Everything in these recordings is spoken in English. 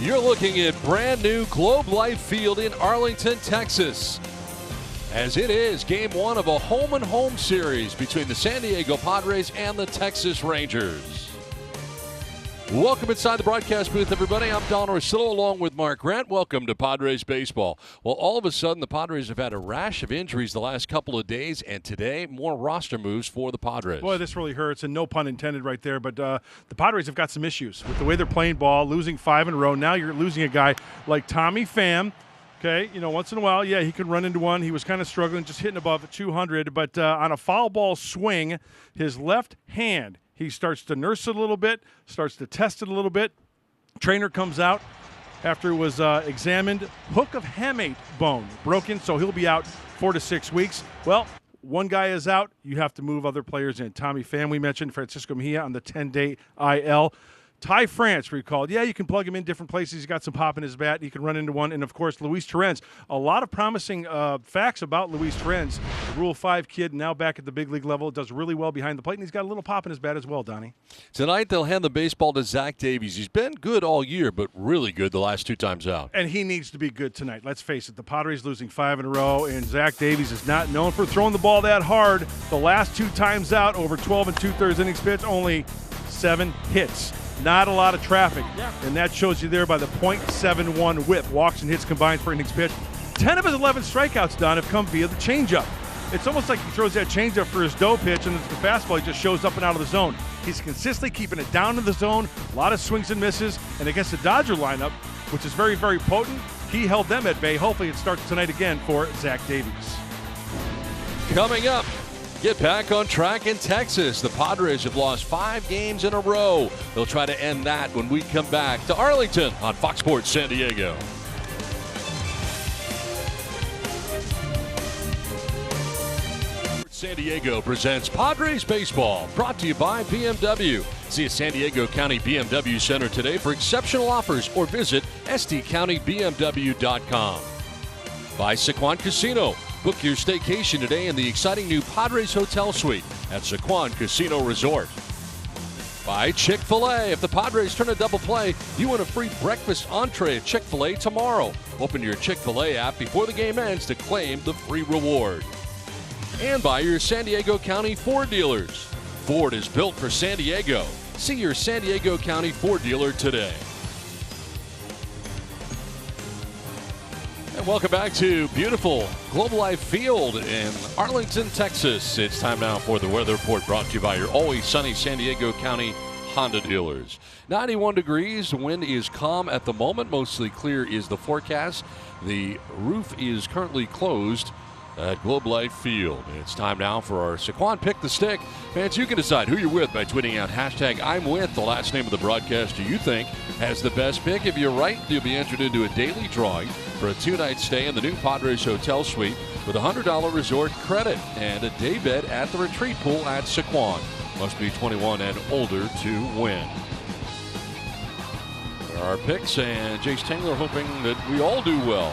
You're looking at brand new Globe Life Field in Arlington, Texas, as it is game one of a home-and-home series between the San Diego Padres and the Texas Rangers. Welcome inside the broadcast booth, everybody. I'm Don Orsillo along with Mark Grant. Welcome to Padres Baseball. Well, all of a sudden, the Padres have had a rash of injuries the last couple of days, and today, more roster moves for the Padres. Boy, this really hurts, and no pun intended right there, but the Padres have got some issues with the way they're playing ball, losing 5 in a row. Now you're losing a guy like Tommy Pham. Okay, once in a while, yeah, he could run into one. He was kind of struggling, just hitting above 200, but on a foul ball swing, his left hand, he starts to nurse it a little bit, starts to test it a little bit. Trainer comes out after it was examined. Hook of hamate bone broken, so he'll be out 4 to 6 weeks. Well, one guy is out. You have to move other players in. Tommy Pham, we mentioned, Francisco Mejia on the 10-day IL. Ty France recalled. Yeah, you can plug him in different places. He's got some pop in his bat. He can run into one. And, of course, Luis Torrens. A lot of promising facts about Luis Torrens. The Rule 5 kid, now back at the big league level, does really well behind the plate, and he's got a little pop in his bat as well, Donnie. Tonight they'll hand the baseball to Zach Davies. He's been good all year, but really good the last 2 times out. And he needs to be good tonight. Let's face it, the Padres losing 5 in a row, and Zach Davies is not known for throwing the ball that hard. The last 2 times out, over 12 and 2/3 innings pitched, only 7 hits. Not a lot of traffic, and that shows you there by the .71 whip. Walks and hits combined for innings pitched. 10 of his 11 strikeouts, Don, have come via the changeup. It's almost like he throws that changeup for his dough pitch, and the fastball he just shows up and out of the zone. He's consistently keeping it down in the zone, a lot of swings and misses, and against the Dodger lineup, which is very, very potent, he held them at bay. Hopefully it starts tonight again for Zach Davies. Coming up, get back on track in Texas. The Padres have lost 5 games in a row. They'll try to end that when we come back to Arlington on Fox Sports San Diego. San Diego presents Padres Baseball, brought to you by BMW. See a San Diego County BMW Center today for exceptional offers or visit stcountybmw.com. By Sequan Casino. Book your staycation today in the exciting new Padres Hotel Suite at Sequan Casino Resort. By Chick-fil-A. If the Padres turn a double play, you win a free breakfast entree at Chick-fil-A tomorrow. Open your Chick-fil-A app before the game ends to claim the free reward. And by your San Diego County Ford dealers. Ford is built for San Diego. See your San Diego County Ford dealer today. And welcome back to beautiful Globe Life Field in Arlington, Texas. It's time now for the weather report, brought to you by your always sunny San Diego County Honda dealers. 91 degrees, the wind is calm at the moment, mostly clear is the forecast. The roof is currently closed at Globe Life Field. It's time now for our Sequan Pick the Stick. Fans, you can decide who you're with by tweeting out hashtag I'm with the last name of the broadcaster you think has the best pick. If you're right, you'll be entered into a daily drawing for a 2-night stay in the new Padres Hotel Suite with a $100 resort credit and a day bed at the retreat pool at Sequan. Must be 21 and older to win. There are picks, and Jace Tingler hoping that we all do well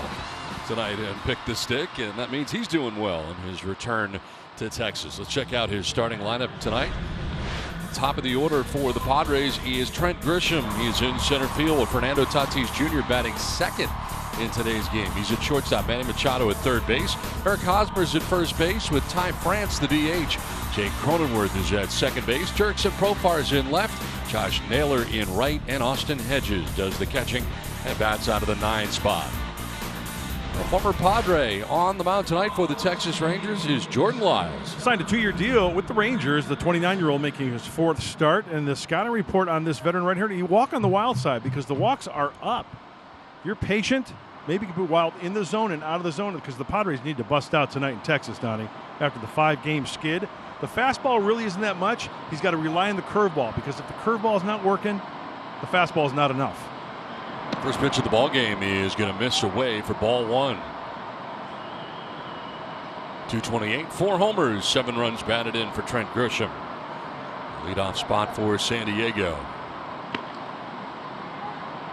tonight and pick the stick, and that means he's doing well in his return to Texas. Let's check out his starting lineup tonight. Top of the order for the Padres is Trent Grisham. He's in center field with Fernando Tatis Jr. batting second in today's game. He's at shortstop, Manny Machado at third base. Eric Hosmer's at first base with Ty France, the DH. Jake Cronenworth is at second base. Jurickson Profar's in left. Josh Naylor in right, and Austin Hedges does the catching and bats out of the 9 spot. A former Padre on the mound tonight for the Texas Rangers is Jordan Lyles. Signed a 2-year deal with the Rangers, the 29-year-old making his 4th start. And the scouting report on this veteran right here, you walk on the wild side because the walks are up. If you're patient, maybe you can put wild in the zone and out of the zone, because the Padres need to bust out tonight in Texas, Donnie, after the 5-game skid. The fastball really isn't that much. He's got to rely on the curveball, because if the curveball is not working, the fastball is not enough. First pitch of the ball game is going to miss away for ball 1. 228, 4 homers, 7 runs batted in for Trent Grisham. Leadoff spot for San Diego.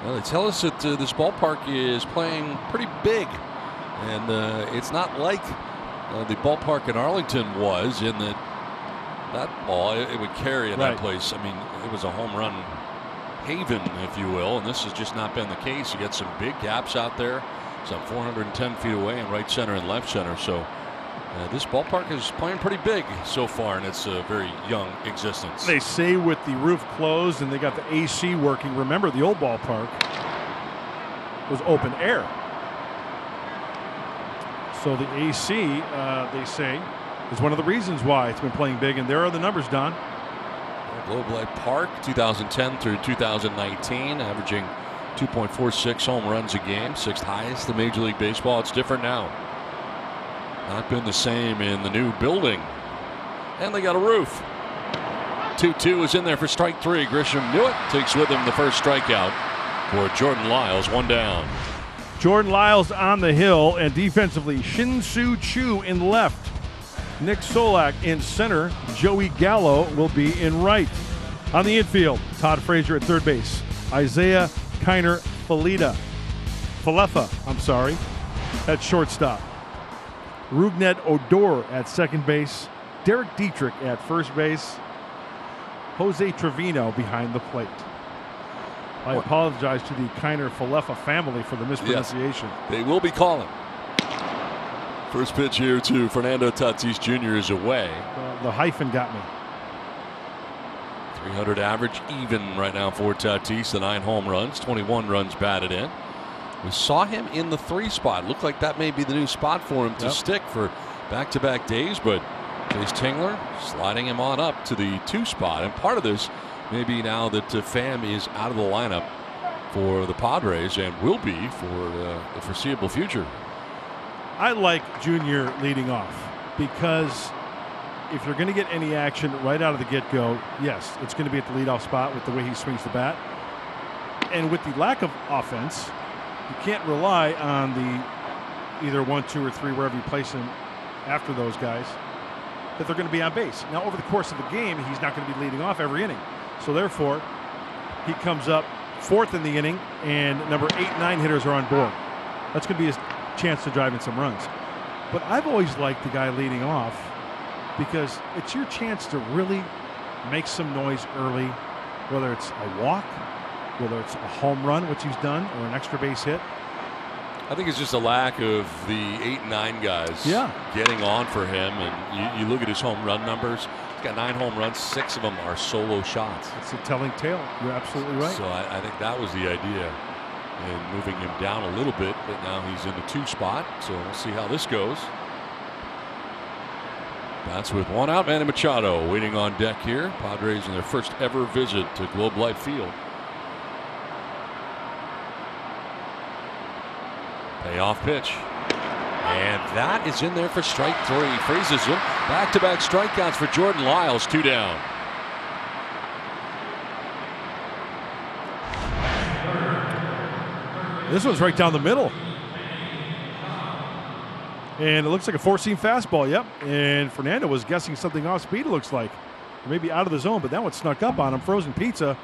Well, they tell us that this ballpark is playing pretty big, and it's not like the ballpark in Arlington was, in that ball, it would carry in that place. I mean, it was a home run haven, if you will, and this has just not been the case. You get some big gaps out there, some 410 feet away in right center and left center. So this ballpark is playing pretty big so far in its very young existence. They say with the roof closed and they got the AC working. Remember, the old ballpark was open air. So the AC, they say, is one of the reasons why it's been playing big. And there are the numbers, Don. Globe Life Park, 2010 through 2019, averaging 2.46 home runs a game, 6th highest in Major League Baseball. It's different now. Not been the same in the new building. And they got a roof. 2-2 is in there for strike 3. Grisham knew it. Takes with him the first strikeout for Jordan Lyles. 1 down. Jordan Lyles on the hill, and defensively, Shin-Soo Choo in left. Nick Solak in center. Joey Gallo will be in right. On the infield, Todd Frazier at third base. Isaiah Kiner Falefa, at shortstop. Rugnet Odor at second base. Derek Dietrich at first base. Jose Trevino behind the plate. I apologize to the Kiner Falefa family for the mispronunciation. Yes, they will be calling. First pitch here to Fernando Tatis Jr. is away. The hyphen got me. 300 average even right now for Tatis. The 9 home runs, 21 runs batted in. We saw him in the 3 spot. Looked like that may be the new spot for him to stick for back-to-back days, but Chase Tingler sliding him on up to the 2 spot. And part of this maybe now that Pham is out of the lineup for the Padres and will be for the foreseeable future. I like Junior leading off because if you're going to get any action right out of the get-go, yes, it's going to be at the leadoff spot with the way he swings the bat. And with the lack of offense, you can't rely on the either 1, 2, or 3, wherever you place him after those guys, that they're going to be on base. Now, over the course of the game, he's not going to be leading off every inning. So, therefore, he comes up 4th in the inning, and number 8, 9 hitters are on board. That's going to be his chance to drive in some runs. But I've always liked the guy leading off because it's your chance to really make some noise early, whether it's a walk, whether it's a home run, which he's done, or an extra base hit. I think it's just a lack of the 8 and 9 guys getting on for him. And you look at his home run numbers. He's got 9 home runs. 6 of them are solo shots. It's a telling tale. You're absolutely right. So I think that was the idea in moving him down a little bit. But now he's in the 2 spot. So we'll see how this goes. That's with 1 out. Manny Machado waiting on deck here. Padres in their first ever visit to Globe Life Field. Payoff pitch. And that is in there for strike 3. Freezes him. Back-to-back strikeouts for Jordan Lyles. 2 down. This one's right down the middle. And it looks like a 4-seam fastball. Yep. And Fernando was guessing something off speed, it looks like. Or maybe out of the zone, but that one snuck up on him. Frozen pizza.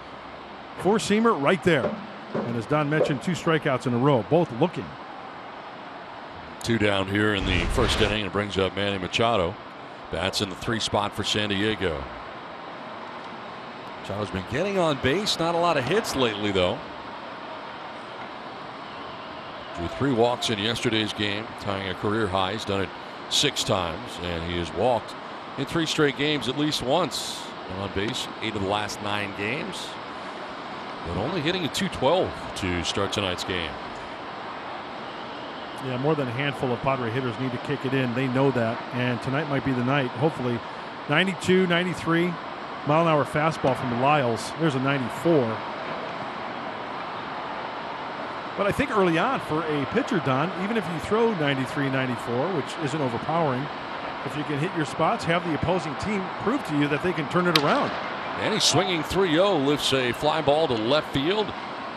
4-seamer right there. And as Don mentioned, 2 strikeouts in a row, both looking. 2 down here in the first inning. It brings up Manny Machado. Bats in the 3 spot for San Diego. Machado's been getting on base. Not a lot of hits lately, though. Drew 3 walks in yesterday's game, tying a career high. He's done it 6 times, and he has walked in 3 straight games at least once. On base 8 of the last 9 games, but only hitting a .212 to start tonight's game. Yeah, more than a handful of Padre hitters need to kick it in. They know that, and tonight might be the night. Hopefully, 92, 93 mile-an-hour fastball from Lyles. There's a 94. But I think early on for a pitcher, Don, even if you throw 93, 94, which isn't overpowering, if you can hit your spots, have the opposing team prove to you that they can turn it around. And he's swinging 3-0, lifts a fly ball to left field.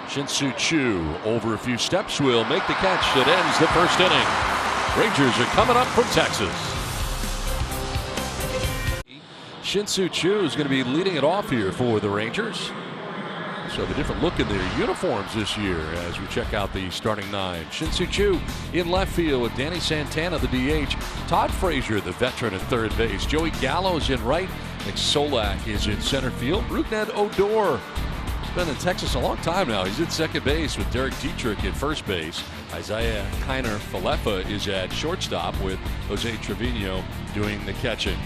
Shin-Soo Choo over a few steps will make the catch that ends the first inning. Rangers are coming up from Texas. Shin-Soo Choo is going to be leading it off here for the Rangers. So a different look in their uniforms this year as we check out the starting 9. Shin-Soo Choo in left field with Danny Santana, the DH. Todd Frazier, the veteran, at third base. Joey Gallo is in right. Nick Solak is in center field. Rugnet Odor been in Texas a long time now. He's at second base with Derek Dietrich at first base. Isaiah Kiner-Falefa is at shortstop with Jose Trevino doing the catching.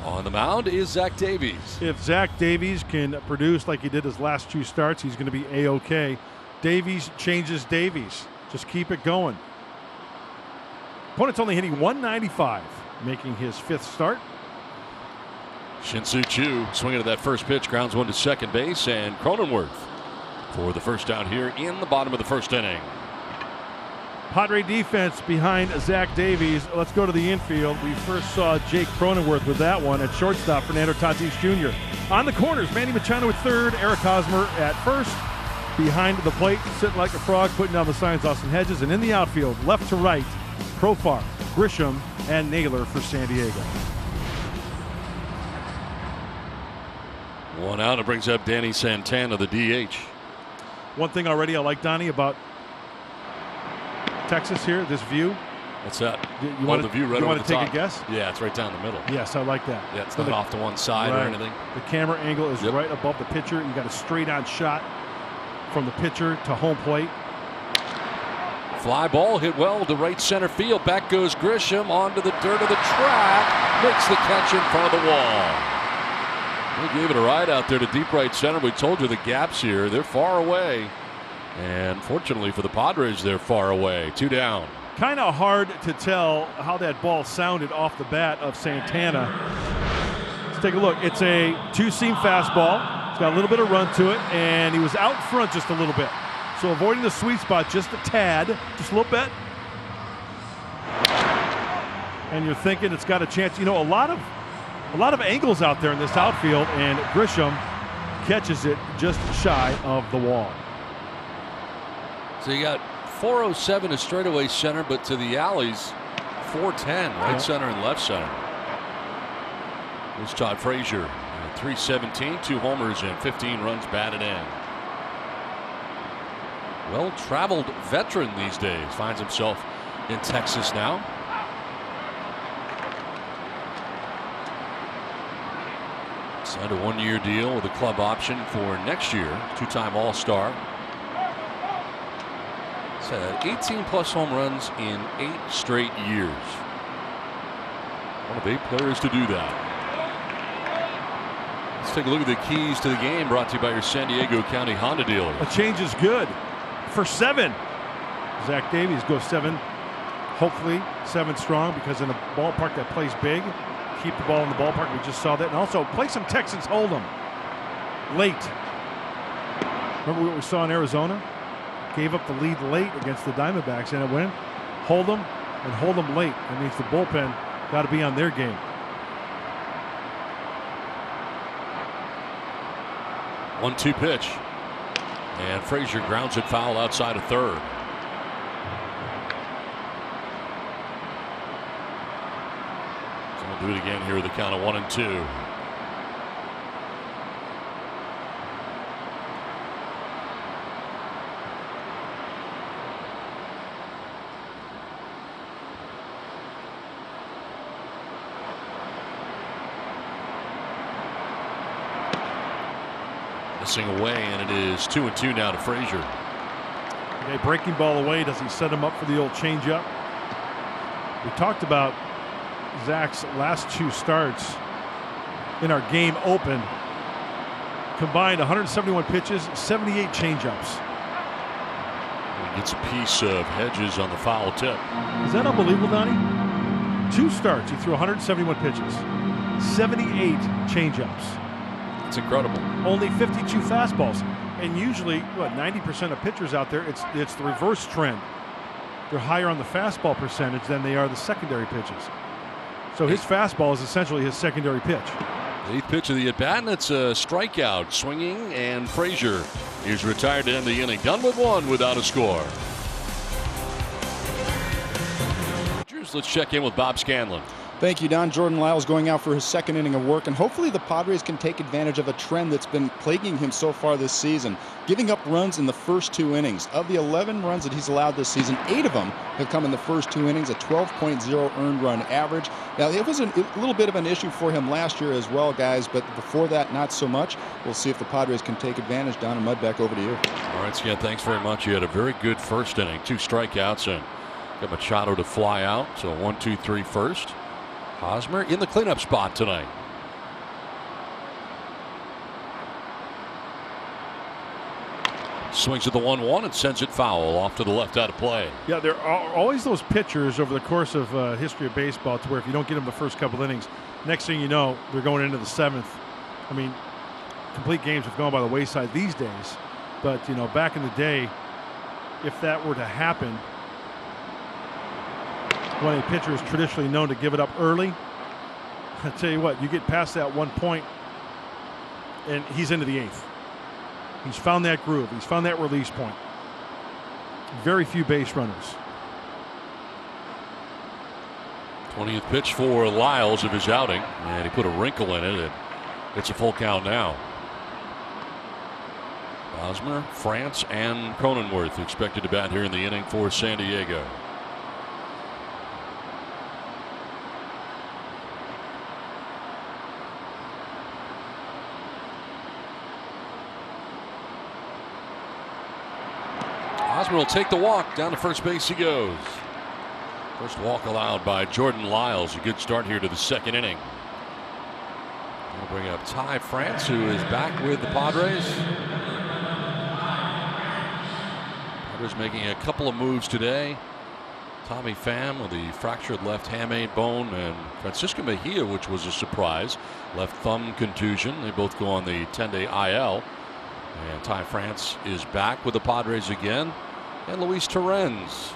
On the mound is Zach Davies. If Zach Davies can produce like he did his last 2 starts, he's going to be A-OK. Davies changes Davies. Just keep it going. Opponent's only hitting 195, making his 5th start. Shin-Soo Choo swinging at that first pitch, grounds one to second base, and Cronenworth for the first down here in the bottom of the first inning. Padre defense behind Zach Davies. Let's go to the infield. We first saw Jake Cronenworth with that one. At shortstop, Fernando Tatis Jr. On the corners, Manny Machado at third, Eric Hosmer at first. Behind the plate, sitting like a frog, putting down the signs, Austin Hedges. And in the outfield, left to right, Profar, Grisham, and Naylor for San Diego. One out, it brings up Danny Santana, the DH. One thing already I like, Donnie, about Texas here, this view. What's that? You want the view right over the top. You want to take a guess? Yeah, it's right down the middle. Yes, I like that. Yeah, it's not off to one side or anything. The camera angle is right above the pitcher. You got a straight-on shot from the pitcher to home plate. Fly ball hit well to right center field. Back goes Grisham onto the dirt of the track. Makes the catch in front of the wall. They gave it a ride out there to deep right center. We told you the gaps here. They're far away. And fortunately for the Padres, they're far away. 2 down. Kind of hard to tell how that ball sounded off the bat of Santana. Let's take a look. It's a 2-seam fastball. It's got a little bit of run to it, and he was out front just a little bit. So avoiding the sweet spot just a tad, just a little bit. And you're thinking it's got a chance. You know, a lot of angles out there in this outfield, and Grisham catches it just shy of the wall. So you got 407 to straightaway center, but to the alleys, 410 right center and left center. Here's Todd Frazier, 317, 2 homers and 15 runs batted in. Well-traveled veteran these days, finds himself in Texas now. Signed a 1-year deal with a club option for next year. 2-time All-Star. 18-plus home runs in 8 straight years. One of 8 players to do that. Let's take a look at the keys to the game, brought to you by your San Diego County Honda dealer. A change is good for 7. Zach Davies goes 7. Hopefully 7 strong, because in a ballpark that plays big, keep the ball in the ballpark. We just saw that. And also play some Texans Hold'em late. Remember what we saw in Arizona? Gave up the lead late against the Diamondbacks, and it went hold them and hold them late. That means the bullpen got to be on their game. 1-2 pitch, and Frazier grounds it foul outside of third. So we'll do it again here with the count of 1-2. Away, and it is 2-2 now to Frazier. Okay, breaking ball away. Does he set him up for the old changeup? We talked about Zach's last 2 starts in our game open. Combined 171 pitches, 78 changeups. He gets a piece of Hedges on the foul tip. Is that unbelievable, Donnie? 2 starts, he threw 171 pitches, 78 changeups. It's incredible. Only 52 fastballs, and usually, 90% of pitchers out there, it's the reverse trend. They're higher on the fastball percentage than they are the secondary pitches. So his fastball is essentially his secondary pitch. The 8th pitch of the at-bat, and it's a strikeout. Swinging, and Frazier is retired to end the inning. Done with 1 without a score. Let's check in with Bob Scanlon. Thank you, Don. Jordan Lyles going out for his second inning of work, and hopefully the Padres can take advantage of a trend that's been plaguing him so far this season, giving up runs in the first 2 innings. Of the 11 runs that he's allowed this season, 8 of them have come in the first 2 innings, a 12.0 earned run average. Now, it was a little bit of an issue for him last year as well, guys, but before that, not so much. We'll see if the Padres can take advantage. Don and Mud, back over to you. All right, Scott, thanks very much. You had a very good first inning, 2 strikeouts, and got Machado to fly out, so 1-2-3 first. Hosmer in the cleanup spot tonight. Swings at the 1-1 and sends it foul off to the left out of play. Yeah, there are always those pitchers over the course of history of baseball to where if you don't get them the first couple innings, next thing you know, they're going into the 7th. I mean, complete games have gone by the wayside these days. But, you know, back in the day, if that were to happen, when a pitcher is traditionally known to give it up early, I tell you what, you get past that 1 point, and he's into the 8th. He's found that groove. He's found that release point. Very few base runners. 20th pitch for Lyles of his outing, and he put a wrinkle in it, and it's a full count now. Hosmer, France, and Cronenworth expected to bat here in the inning for San Diego. Hosmer will take the walk. Down to first base he goes. First walk allowed by Jordan Lyles. A good start here to the second inning. We'll bring up Ty France, who is back with the Padres. Padres making a couple of moves today. Tommy Pham with the fractured left hamate bone, and Francisco Mejia, which was a surprise, left thumb contusion. They both go on the 10-day IL. And Ty France is back with the Padres again. And Luis Torrens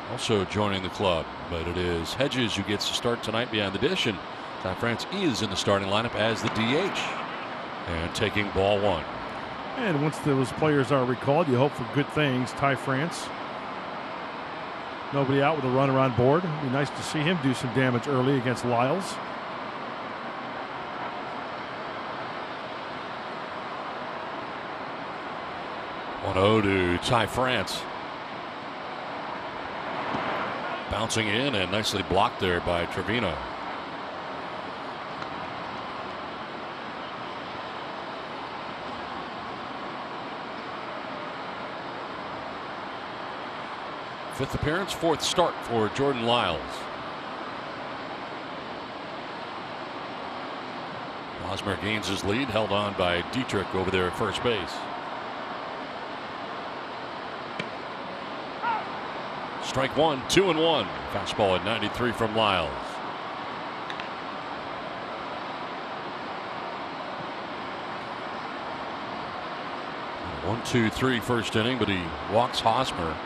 also joining the club. But it is Hedges who gets to start tonight behind the dish. And Ty France is in the starting lineup as the DH. And taking ball 1. And once those players are recalled, you hope for good things. Ty France, nobody out with a runner on board. It'd be nice to see him do some damage early against Lyles. To Ty France. Bouncing in and nicely blocked there by Trevino. Fifth appearance, 4th start for Jordan Lyles. Hosmer gains his lead, held on by Dietrich over there at first base. Strike 1, 2-1. Fastball at 93 from Lyles. 1-2-3 first inning, but he walks Hosmer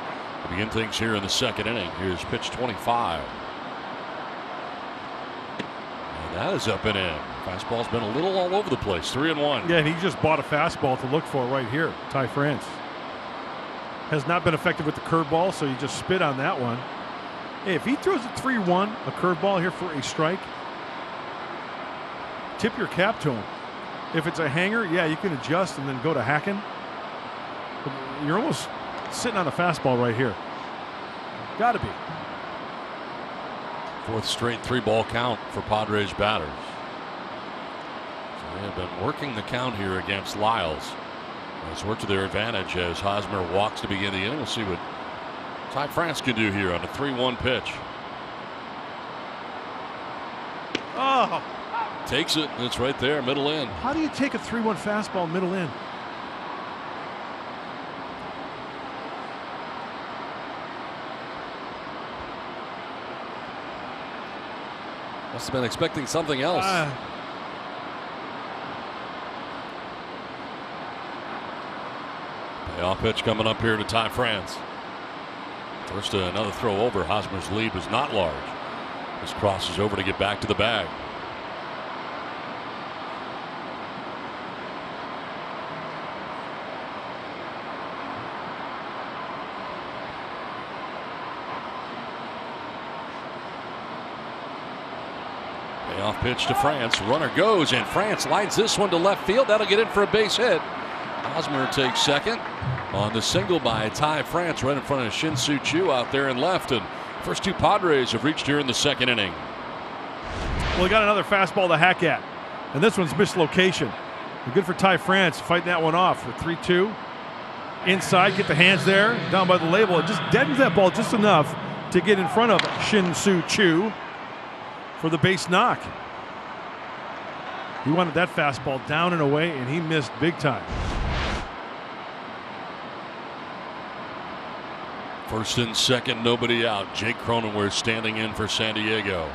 to begin things here in the second inning. Here's pitch 25. And that is up and in. Fastball's been a little all over the place. 3-1. Yeah, and he just bought a fastball to look for right here. Ty France has not been effective with the curveball, so you just spit on that one. Hey, if he throws a 3-1, a curveball here for a strike, tip your cap to him. If it's a hanger, yeah, you can adjust and then go to hacking. But you're almost sitting on a fastball right here. Got to be. 4th straight 3-ball count for Padres batters. So they have been working the count here against Lyles. It's worked to their advantage as Hosmer walks to begin the inning. We'll see what Ty France can do here on a 3-1 pitch. Oh! Takes it, and it's right there, middle in. How do you take a 3-1 fastball middle in? Must have been expecting something else. Payoff pitch coming up here to Ty France. First, another throw over. Hosmer's lead was not large. This crosses over to get back to the bag. Payoff pitch to France. Runner goes, and France lines this one to left field. That'll get in for a base hit. Hosmer takes second on the single by Ty France right in front of Shin-Soo Choo out there in left. And first two Padres have reached here in the second inning. Well, he got another fastball to hack at, and this one's mislocation. Good for Ty France fighting that one off for 3-2. Inside, get the hands there, down by the label. It just deadens that ball just enough to get in front of Shin-Soo Choo for the base knock. He wanted that fastball down and away, and he missed big time. First and second, nobody out. Jake Cronenworth standing in for San Diego.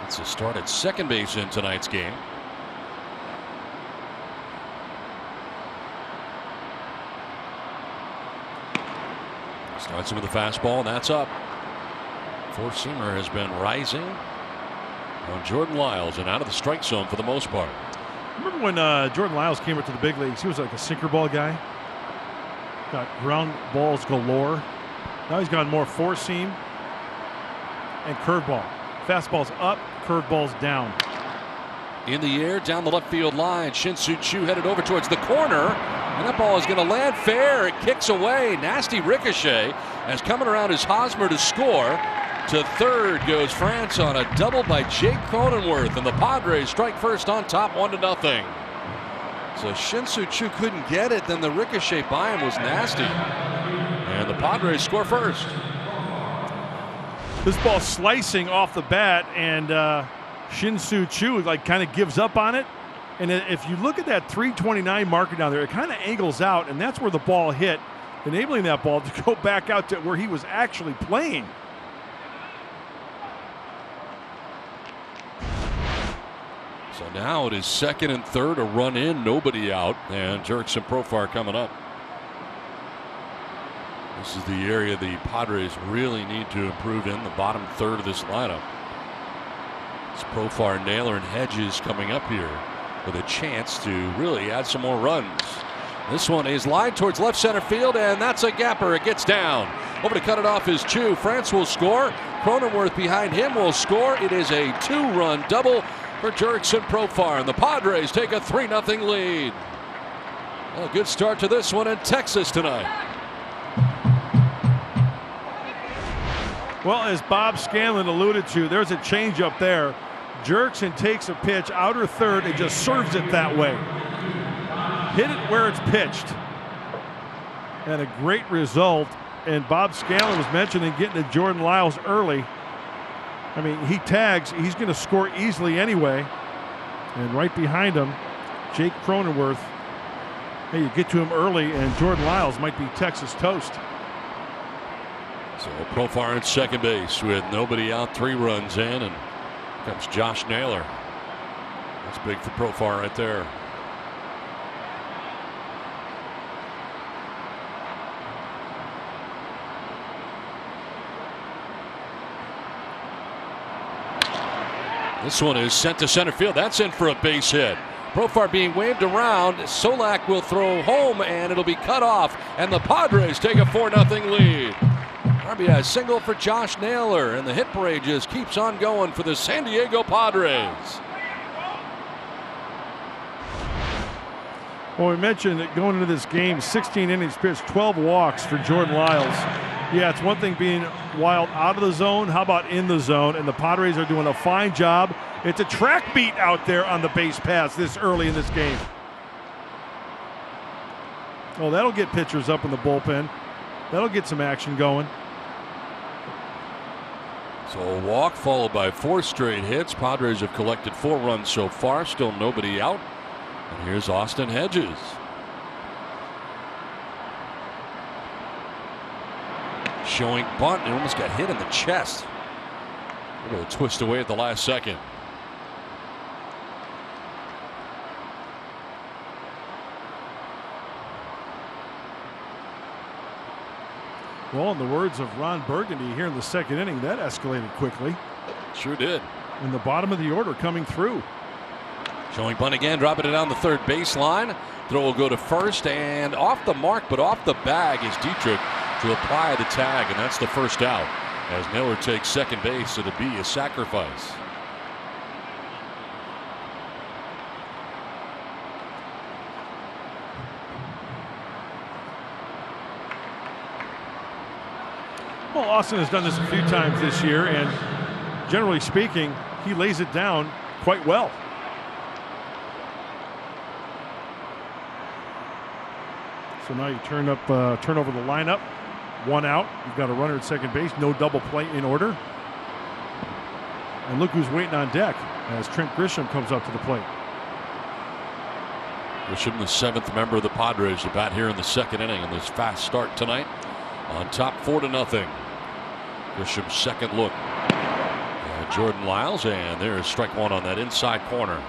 It's a start at second base in tonight's game. Starts him with a fastball, and that's up. Four-seamer has been rising on Jordan Lyles and out of the strike zone for the most part. Remember when Jordan Lyles came up to the big leagues? He was like a sinker ball guy. Got ground balls galore. Now he's gone more four-seam and curveball. Fastball's up, curveball's down. In the air, down the left field line. Shin-Soo Choo headed over towards the corner. And that ball is going to land fair. It kicks away. Nasty ricochet as coming around is Hosmer to score. To third goes France on a double by Jake Cronenworth. And the Padres strike first on top 1-0. So Shin-Soo Choo couldn't get it. Then the ricochet by him was nasty. And the Padres score first. This ball slicing off the bat, and Shin-Soo Choo kind of gives up on it. And if you look at that 329 marker down there, it kind of angles out, and that's where the ball hit, enabling that ball to go back out to where he was actually playing. So now it is second and third, a run in, nobody out, and Jurickson Profar coming up. This is the area the Padres really need to improve in, the bottom third of this lineup. It's Profar, Naylor, and Hedges coming up here with a chance to really add some more runs. This one is lined towards left center field, and that's a gapper. It gets down. Over to cut it off is Choo. France will score. Cronenworth behind him will score. It is a two-run double for Jurickson Profar, and the Padres take a 3-0 lead. Well, a good start to this one in Texas tonight. Well, as Bob Scanlon alluded to, there's a changeup there. Jurickson takes a pitch, outer third, and just serves it that way. Hit it where it's pitched. And a great result. And Bob Scanlon was mentioning getting to Jordan Lyles early. I mean, he tags, he's going to score easily anyway. And right behind him, Jake Cronenworth. Hey, you get to him early, and Jordan Lyles might be Texas toast. So Profar at second base with nobody out, 3 runs in, and comes Josh Naylor. That's big for Profar right there. This one is sent to center field. That's in for a base hit. Profar being waved around. Solak will throw home, and it'll be cut off. And the Padres take a 4-0 lead. RBI single for Josh Naylor, and the hit parade just keeps on going for the San Diego Padres. Well, we mentioned that going into this game, 16 innings pitched, 12 walks for Jordan Lyles. Yeah, it's one thing being wild out of the zone. How about in the zone? And the Padres are doing a fine job. It's a track beat out there on the base paths this early in this game. Oh, that'll get pitchers up in the bullpen. That'll get some action going. So a walk followed by 4 straight hits. Padres have collected 4 runs so far. Still nobody out. And here's Austin Hedges. Showing bunt and almost got hit in the chest. Able to twist away at the last second. Well, in the words of Ron Burgundy here in the second inning, that escalated quickly. Sure did. In the bottom of the order coming through. Showing bunt again, dropping it down the third baseline. Throw will go to first and off the mark, but off the bag is Dietrich to apply the tag, and that's the first out. As Miller takes second base, it'll be a sacrifice. Lawson has done this a few times this year, and generally speaking, he lays it down quite well. So now you turn over the lineup. One out. You've got a runner at second base. No double play in order. And look who's waiting on deck as Trent Grisham comes up to the plate. Grisham, the 7th member of the Padres, to bat here in the 2nd inning in this fast start tonight. On top 4-0. Grisham's second look. Jordan Lyles, and there's strike one on that inside corner.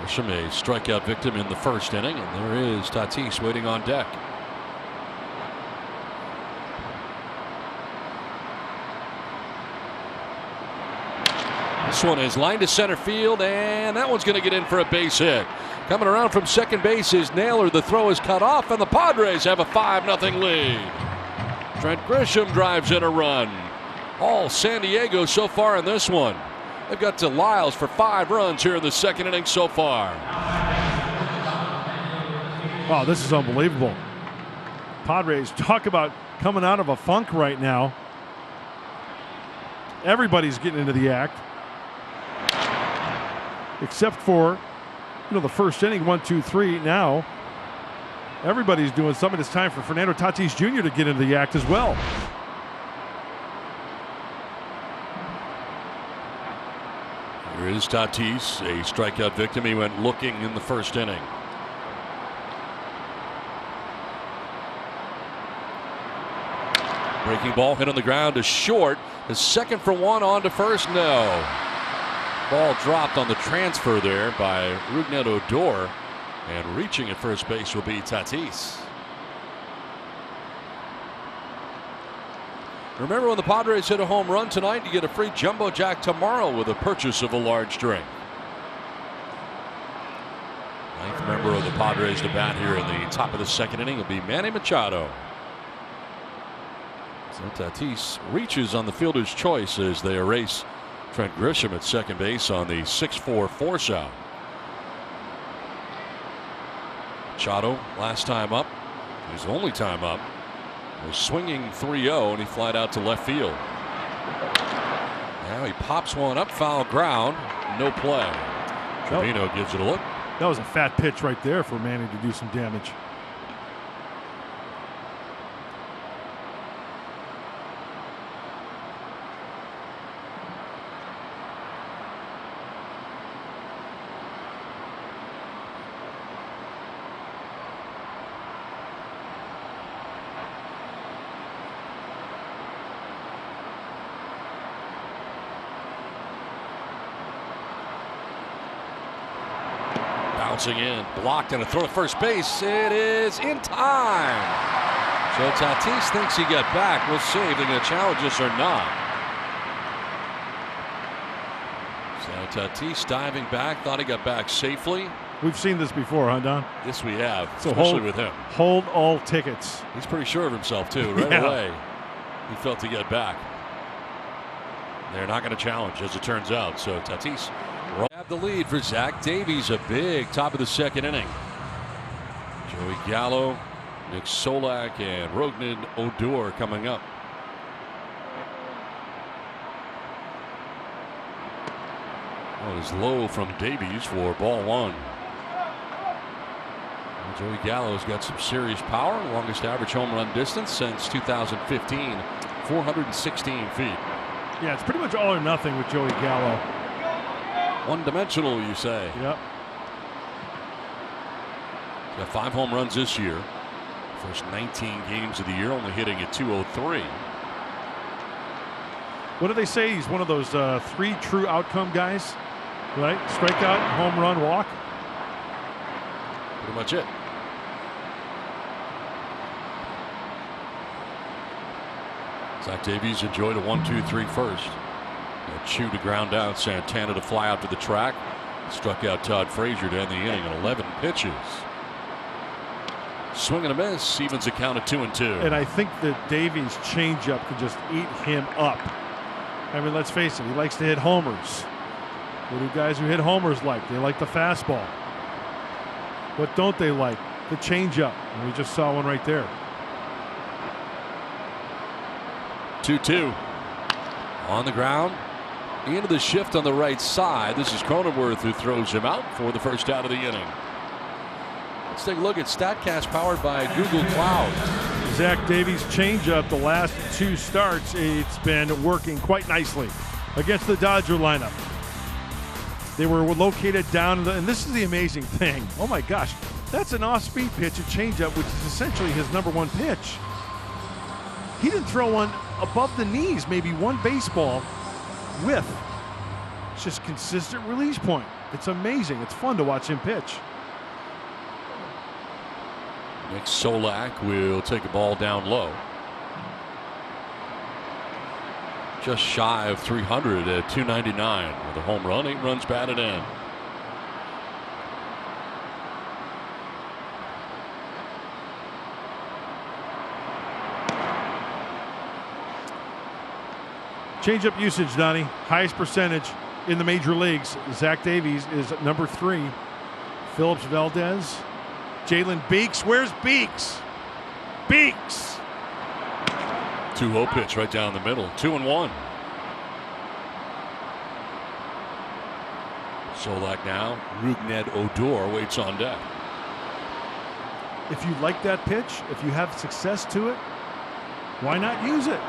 Grisham, a strikeout victim in the 1st inning, and there is Tatis waiting on deck. This one is lined to center field, and that one's going to get in for a base hit. Coming around from second base is Naylor. The throw is cut off, and the Padres have a 5-0 lead. Trent Grisham drives in a run. All San Diego so far in this one. They've got to Lyles for 5 runs here in the 2nd inning so far. Wow, this is unbelievable. Padres, talk about coming out of a funk right now. Everybody's getting into the act. Except for, the 1st inning, 1, 2, 3. Now, everybody's doing something. It's time for Fernando Tatis Jr. to get into the act as well. Here is Tatis, a strikeout victim. He went looking in the 1st inning. Breaking ball hit on the ground is short. The second for one on to first. No. Ball dropped on the transfer there by Rougned Odor. And reaching at first base will be Tatis. Remember, when the Padres hit a home run tonight, you get a free Jumbo Jack tomorrow with a purchase of a large drink. 9th member of the Padres to bat here in the top of the 2nd inning will be Manny Machado. So Tatis reaches on the fielder's choice as they erase Trent Grisham at second base on the 6-4 force out. Machado, last time up, his only time up, was swinging 3-0, and he flied out to left field. Now he pops one up, foul ground, no play. Trevino gives it a look. That was a fat pitch right there for Manny to do some damage. Bouncing in, blocked, and a throw to first base. It is in time. So Tatis thinks he got back. We'll see if they're going to challenge this or not. So Tatis diving back, thought he got back safely. We've seen this before, huh, Don? Yes, we have, so especially with him. Hold all tickets. He's pretty sure of himself, too. Right away, he felt he got back. They're not going to challenge, as it turns out. So Tatis have the lead for Zach Davies. A big top of the 2nd inning. Joey Gallo, Nick Solak, and Rougned Odor coming up. Well, it is low from Davies for ball 1. And Joey Gallo's got some serious power. Longest average home run distance since 2015, 416 feet. Yeah, it's pretty much all or nothing with Joey Gallo. One-dimensional, you say? Yep. He's got 5 home runs this year. First 19 games of the year, only hitting at .203. What do they say? He's one of those 3 true outcome guys, right? Strikeout, home run, walk. Pretty much it. Zach Davies enjoyed a 1-2-3 first. Chew to ground out, Santana to fly out to the track. Struck out Todd Frazier to end the inning in 11 pitches. Swing and a miss, evens the count at 2-2. And I think that Davies' changeup could just eat him up. I mean, let's face it, he likes to hit homers. What do guys who hit homers like? They like the fastball. What don't they like? the changeup. And we just saw one right there. 2-2. On the ground. Into the shift on the right side. This is Cronenworth who throws him out for the first out of the inning. Let's take a look at StatCast powered by Google Cloud. Zach Davies' changeup, the last 2 starts, it's been working quite nicely against the Dodger lineup. They were located down, and this is the amazing thing. Oh my gosh, that's an off-speed pitch, a changeup, which is essentially his #1 pitch. He didn't throw one above the knees, maybe one baseball width. It's just consistent release point. It's amazing. It's fun to watch him pitch. Nick Solak will take a ball down low. Just shy of 300 at 299 with a home run, 8 runs batted in. Changeup usage, Donnie. Highest percentage in the major leagues. Zach Davies is #3. Phillips Valdez. Jalen Beeks. Where's Beeks? Beeks! 2-0 pitch right down the middle. 2-1. Solak now. Rougned Odor waits on deck. If you like that pitch, if you have success to it, why not use it?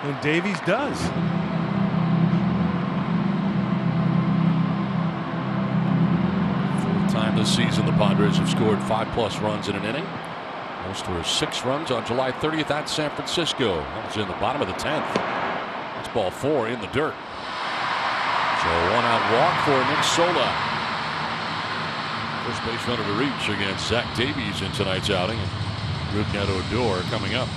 And Davies does. Time this season, the Padres have scored 5+ runs in an inning. Most were 6 runs on July 30th at San Francisco. That was in the bottom of the 10th. That's ball 4 in the dirt. So 1-out walk for Nick Solak. First base runner to reach against Zach Davies in tonight's outing. And Rougned Odor coming up.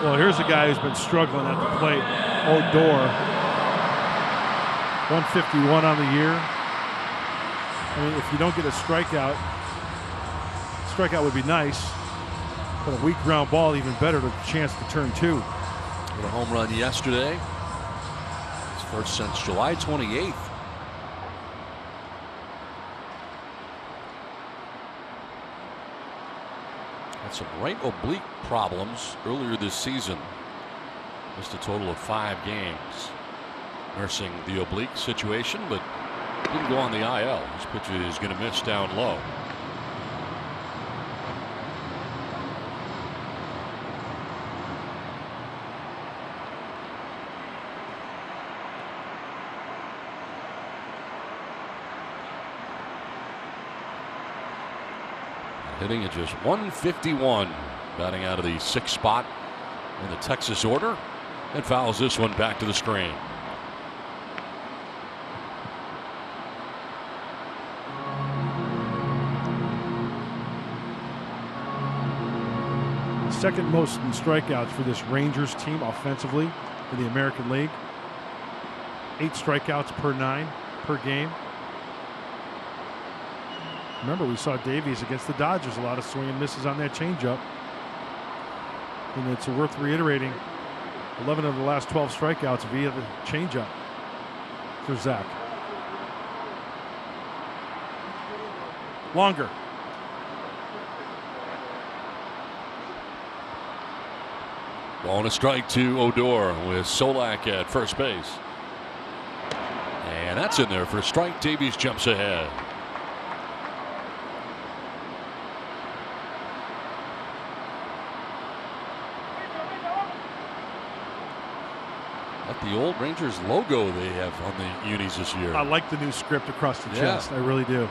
Well, here's a guy who's been struggling at the plate. Odor. 151 on the year. I mean, if you don't get a strikeout would be nice. But a weak ground ball, even better, with a chance to turn 2. With a home run yesterday. His first since July 28th. Had some right oblique problems earlier this season. Missed a total of 5 games. Nursing the oblique situation, but didn't go on the IL. This pitch is going to miss down low. Hitting at just 151, batting out of the 6th spot in the Texas order, and fouls this one back to the screen. Second most in strikeouts for this Rangers team offensively in the American League. 8 strikeouts per game. Remember, we saw Davies against the Dodgers, a lot of swing and misses on that changeup. And it's worth reiterating, 11 of the last 12 strikeouts via the changeup for Zach. Longer. Ball and a strike to Odor with Solak at first base. And that's in there for a strike. Davies jumps ahead. Like the old Rangers logo they have on the unis this year. I like the new script across the chest. I really do.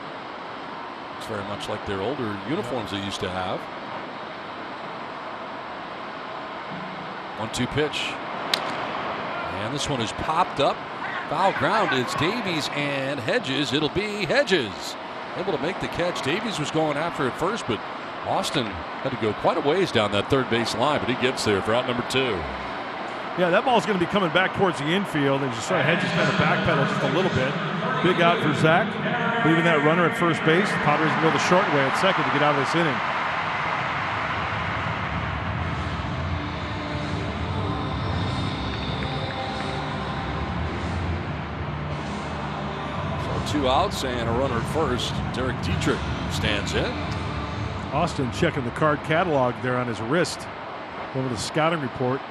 It's very much like their older uniforms they used to have. 1-2 pitch. And this one is popped up. Foul ground. It's Davies and Hedges. It'll be Hedges able to make the catch. Davies was going after it first, but Austin had to go quite a ways down that third base line, but he gets there for out number 2. Yeah, that ball's going to be coming back towards the infield, and you saw Hedges kind of backpedal just a little bit. Big out for Zach, leaving that runner at first base. The Padres can go the short way at second to get out of this inning. So 2 outs and a runner at first. Derek Dietrich stands in. Austin checking the card catalog there on his wrist over the scouting report.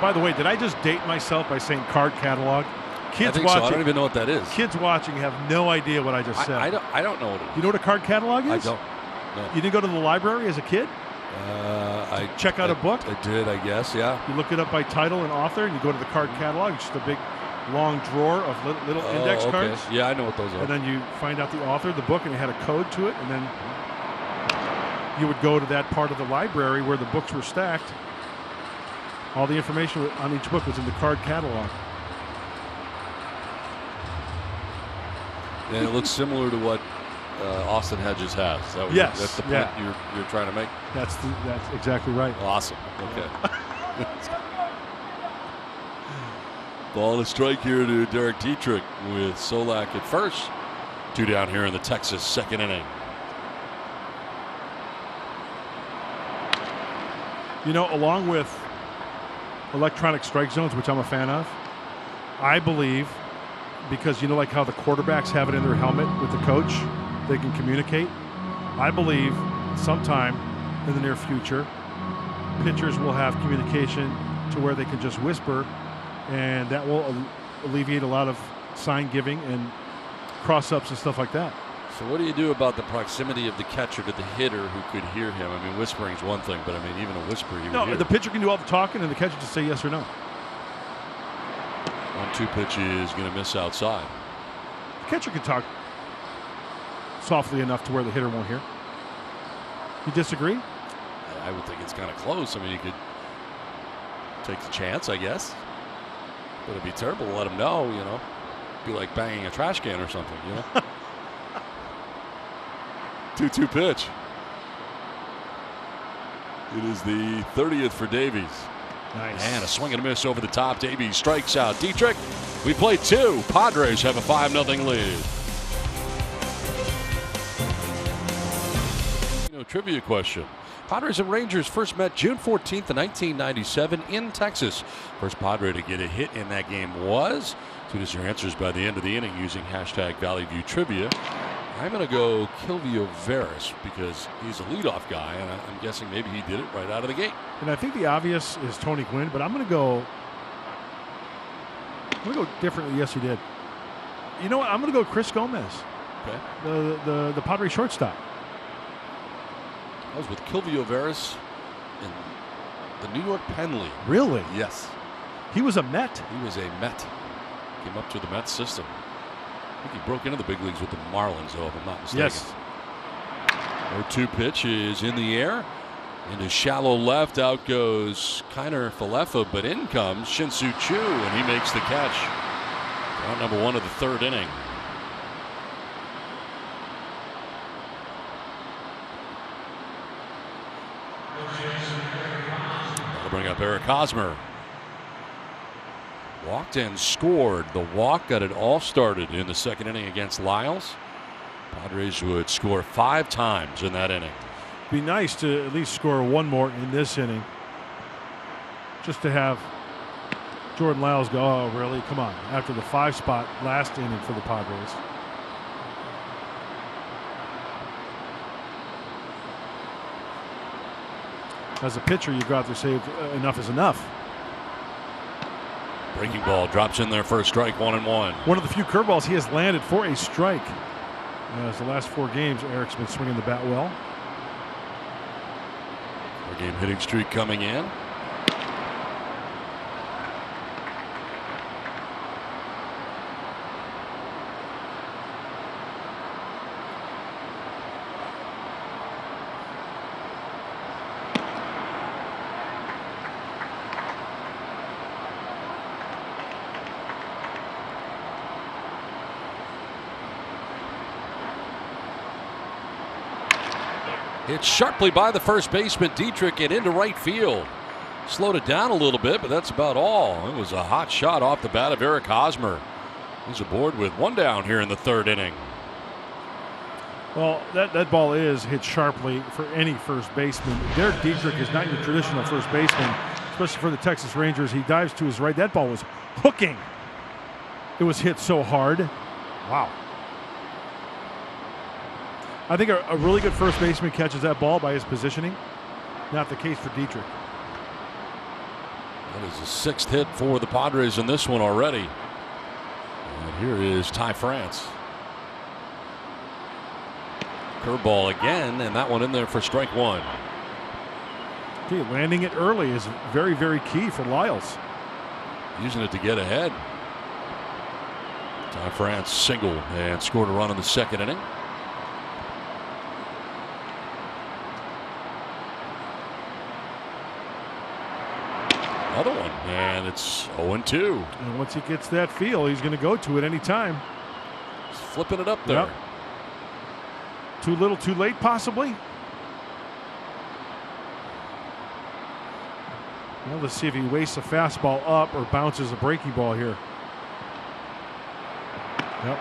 By the way, did I just date myself by saying card catalog? Kids I think watching, so. I don't even know what that is. Kids watching have no idea what I just said. I don't know what it is. You know what a card catalog is? I don't. No. You didn't go to the library as a kid? I check out a book? I did, I guess, yeah. You look it up by title and author, and you go to the card catalog. It's just a big, long drawer of little index cards. Yeah, I know what those are. And then you find out the author of the book, and it had a code to it, and then you would go to that part of the library where the books were stacked. All the information on each book was in the card catalog. And it looks similar to what Austin Hedges has. Yes. That's the point you're trying to make? That's exactly right. Awesome. Okay. Ball and a strike here to Derek Dietrich with Solak at first. 2 down here in the Texas second inning. You know, along with electronic strike zones, which I'm a fan of, I believe, because you know, like how the quarterbacks have it in their helmet with the coach, they can communicate. I believe sometime in the near future, pitchers will have communication to where they can just whisper, and that will alleviate a lot of sign giving and cross-ups and stuff like that. So what do you do about the proximity of the catcher to the hitter who could hear him? I mean, whispering is one thing, but I mean, even a whisper you would hear. The pitcher can do all the talking, and the catcher just say yes or no. 1-2 pitch is going to miss outside. The catcher can talk softly enough to where the hitter won't hear. You disagree? I would think it's kind of close. I mean, you could take the chance, I guess. But it'd be terrible to let him know, you know. It'd be like banging a trash can or something, you know. 2-2 pitch. It is the 30th for Davies. Nice. And a swing and a miss over the top. Davies strikes out Dietrich. We play 2. Padres have a 5-0 lead. Trivia question. Padres and Rangers first met June 14th, 1997 in Texas. First Padre to get a hit in that game was. Tweet us your answers by the end of the inning using hashtag Valley View Trivia. I'm going to go Kilvio Veras because he's a leadoff guy, and I'm guessing maybe he did it right out of the gate. And I think the obvious is Tony Gwynn, but I'm going to go differently. Yes, he did. You know what? I'm going to go Chris Gomez. Okay. The Padres shortstop. I was with Kilvio Veras in the New York Penn League. Really? Yes. He was a Met. He was a Met. Came up through the Met system. I think he broke into the big leagues with the Marlins, though, if I'm not mistaken. Yes. 0-2 pitch is in the air. Into shallow left. Out goes Kiner Falefa, but in comes Shin-Soo Choo, and he makes the catch. Round number 1 of the 3rd inning. That'll bring up Eric Hosmer. Walked and scored. The walk got it all started in the 2nd inning against Lyles. Padres would score 5 times in that inning. Be nice to at least score one more in this inning. Just to have Jordan Lyles go, oh, really? Come on. After the 5 spot last inning for the Padres. As a pitcher, you go out there and say enough is enough. Breaking ball drops in there for a strike, 1-1. One of the few curveballs he has landed for a strike. As the last 4 games, Eric's been swinging the bat well. 4-game hitting streak coming in. Hit sharply by the first baseman Dietrich and into right field. Slowed it down a little bit, but that's about all. It was a hot shot off the bat of Eric Hosmer. He's aboard with 1 down here in the 3rd inning. Well, that ball is hit sharply for any first baseman. Derek Dietrich is not your traditional first baseman, especially for the Texas Rangers. He dives to his right. That ball was hooking. It was hit so hard. Wow. I think a really good first baseman catches that ball by his positioning. Not the case for Dietrich. That is the 6th hit for the Padres in this one already. And here is Ty France. Curveball again, and that one in there for strike one. Okay, landing it early is very, very key for Lyles. Using it to get ahead. Ty France singled and scored a run in the 2nd inning. Another one, and it's 0-2. And once he gets that feel, he's going to go to it any time. He's flipping it up there. Yep. Too little, too late, possibly. Well, let's see if he wastes a fastball up or bounces a breaking ball here. Yep.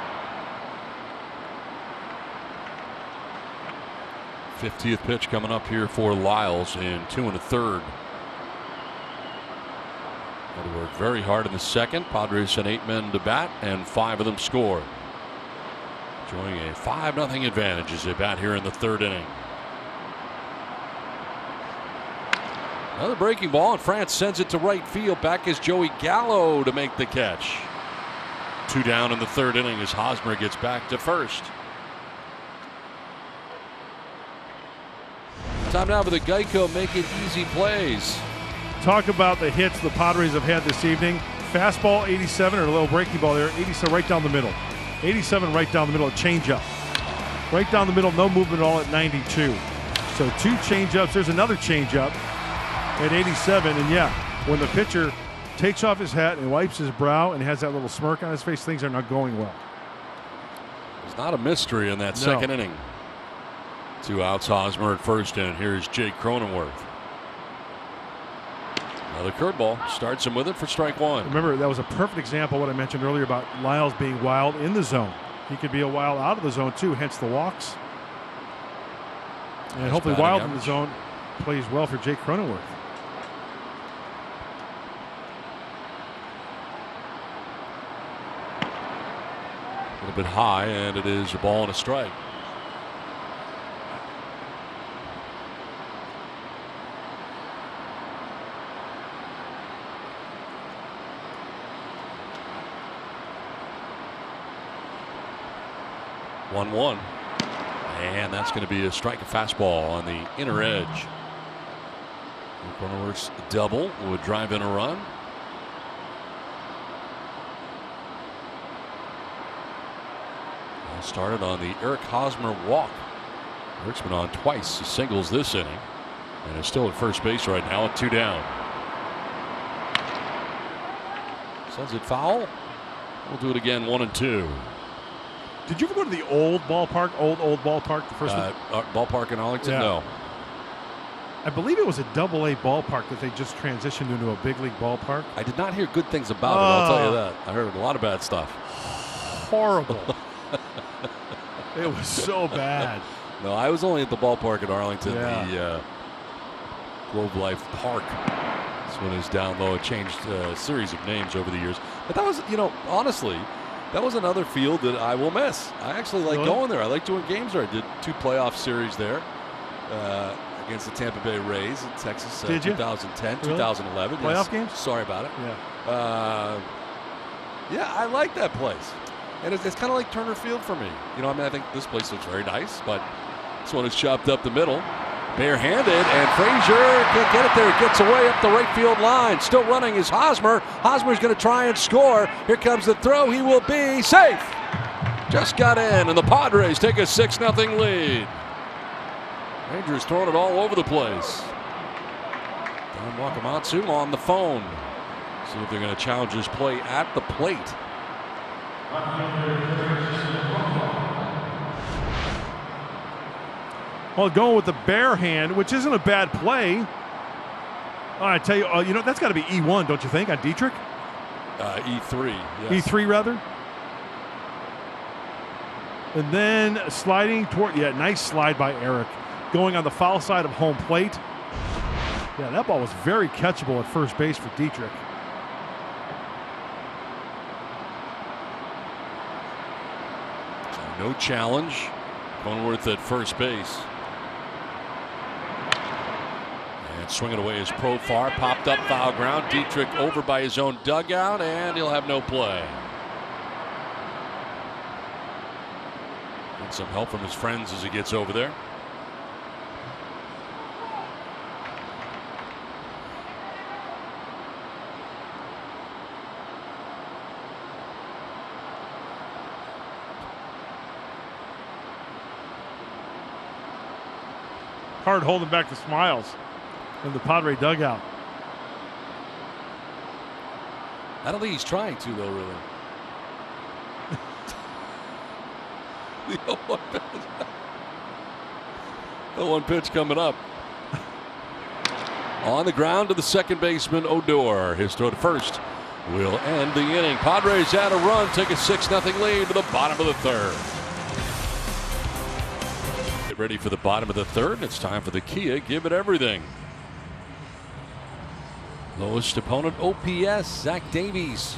50th pitch coming up here for Lyles in 2 1/3. Had to work very hard in the 2nd. Padres sent 8 men to bat, and 5 of them scored. Enjoying a 5-0 advantage as they bat here in the 3rd inning. Another breaking ball, and France sends it to right field. Back is Joey Gallo to make the catch. 2 down in the 3rd inning as Hosmer gets back to first. Time now for the Geico Make It Easy plays. Talk about the hits the Padres have had this evening. Fastball 87, or a little breaking ball there. 87 right down the middle. 87 right down the middle, a changeup. Right down the middle, no movement at all at 92. So 2 changeups. There's another changeup at 87. And yeah, when the pitcher takes off his hat and wipes his brow and has that little smirk on his face, things are not going well. It's not a mystery in that 2nd inning. 2 outs, Hosmer at first, and here's Jake Cronenworth. Another curveball, starts him with it for strike one. Remember, that was a perfect example of what I mentioned earlier about Lyles being wild in the zone. He could be a wild out of the zone too, hence the walks. And hopefully wild in the zone plays well for Jake Cronenworth. A little bit high, and it is a ball and a strike. One, and that's going to be a strike, a fastball on the inner edge. Cronenworth's double would drive in a run. All started on the Eric Hosmer walk. Eric's been on twice. He singles this inning, and is still at first base right now at 2 down. Sends it foul. We'll do it again, 1-2. Did you ever go to the old ballpark, old ballpark, the first one? Ballpark in Arlington? Yeah. No. I believe it was a AA ballpark that they just transitioned into a big league ballpark. I did not hear good things about it, I'll tell you that. I heard a lot of bad stuff. Horrible. It was so bad. No, I was only at the ballpark in Arlington, Yeah. the Globe Life Park. This one is down low. It changed a series of names over the years. But that was, honestly, that was another field that I will miss. I actually like going there. I like doing games there. I did 2 playoff series there against the Tampa Bay Rays in Texas, 2010, really? 2011. Playoff games? Sorry about it. Yeah. Yeah, I like that place. And it's kind of like Turner Field for me. I think this place looks very nice, but this one is chopped up the middle. Barehanded, and Frazier can't get it there. It gets away up the right field line. Still running is Hosmer. Hosmer's going to try and score. Here comes the throw. He will be safe. Just got in, and the Padres take a 6-0 lead. Rangers throwing it all over the place. Don Wakamatsu on the phone. See if they're going to challenge his play at the plate. Well, going with the bare hand, which isn't a bad play. Oh, I tell you, that's got to be E1, don't you think, on Dietrich? E3. Yes. E3, rather? And then sliding toward, nice slide by Eric. Going on the foul side of home plate. Yeah, that ball was very catchable at first base for Dietrich. So no challenge. Cronenworth at first base. And swinging away his Profar. Popped up foul ground. Dietrich over by his own dugout, and he'll have no play. Get some help from his friends as he gets over there. Hard holding back the smiles in the Padre dugout. I don't think he's trying to, though, really. The 0-1 pitch coming up. On the ground to the second baseman, Odor. His throw to first will end the inning. Padres add a run, take a 6-0 lead to the bottom of the third. Get ready for the bottom of the third, and it's time for the Kia Give It Everything. Lowest opponent OPS, Zach Davies.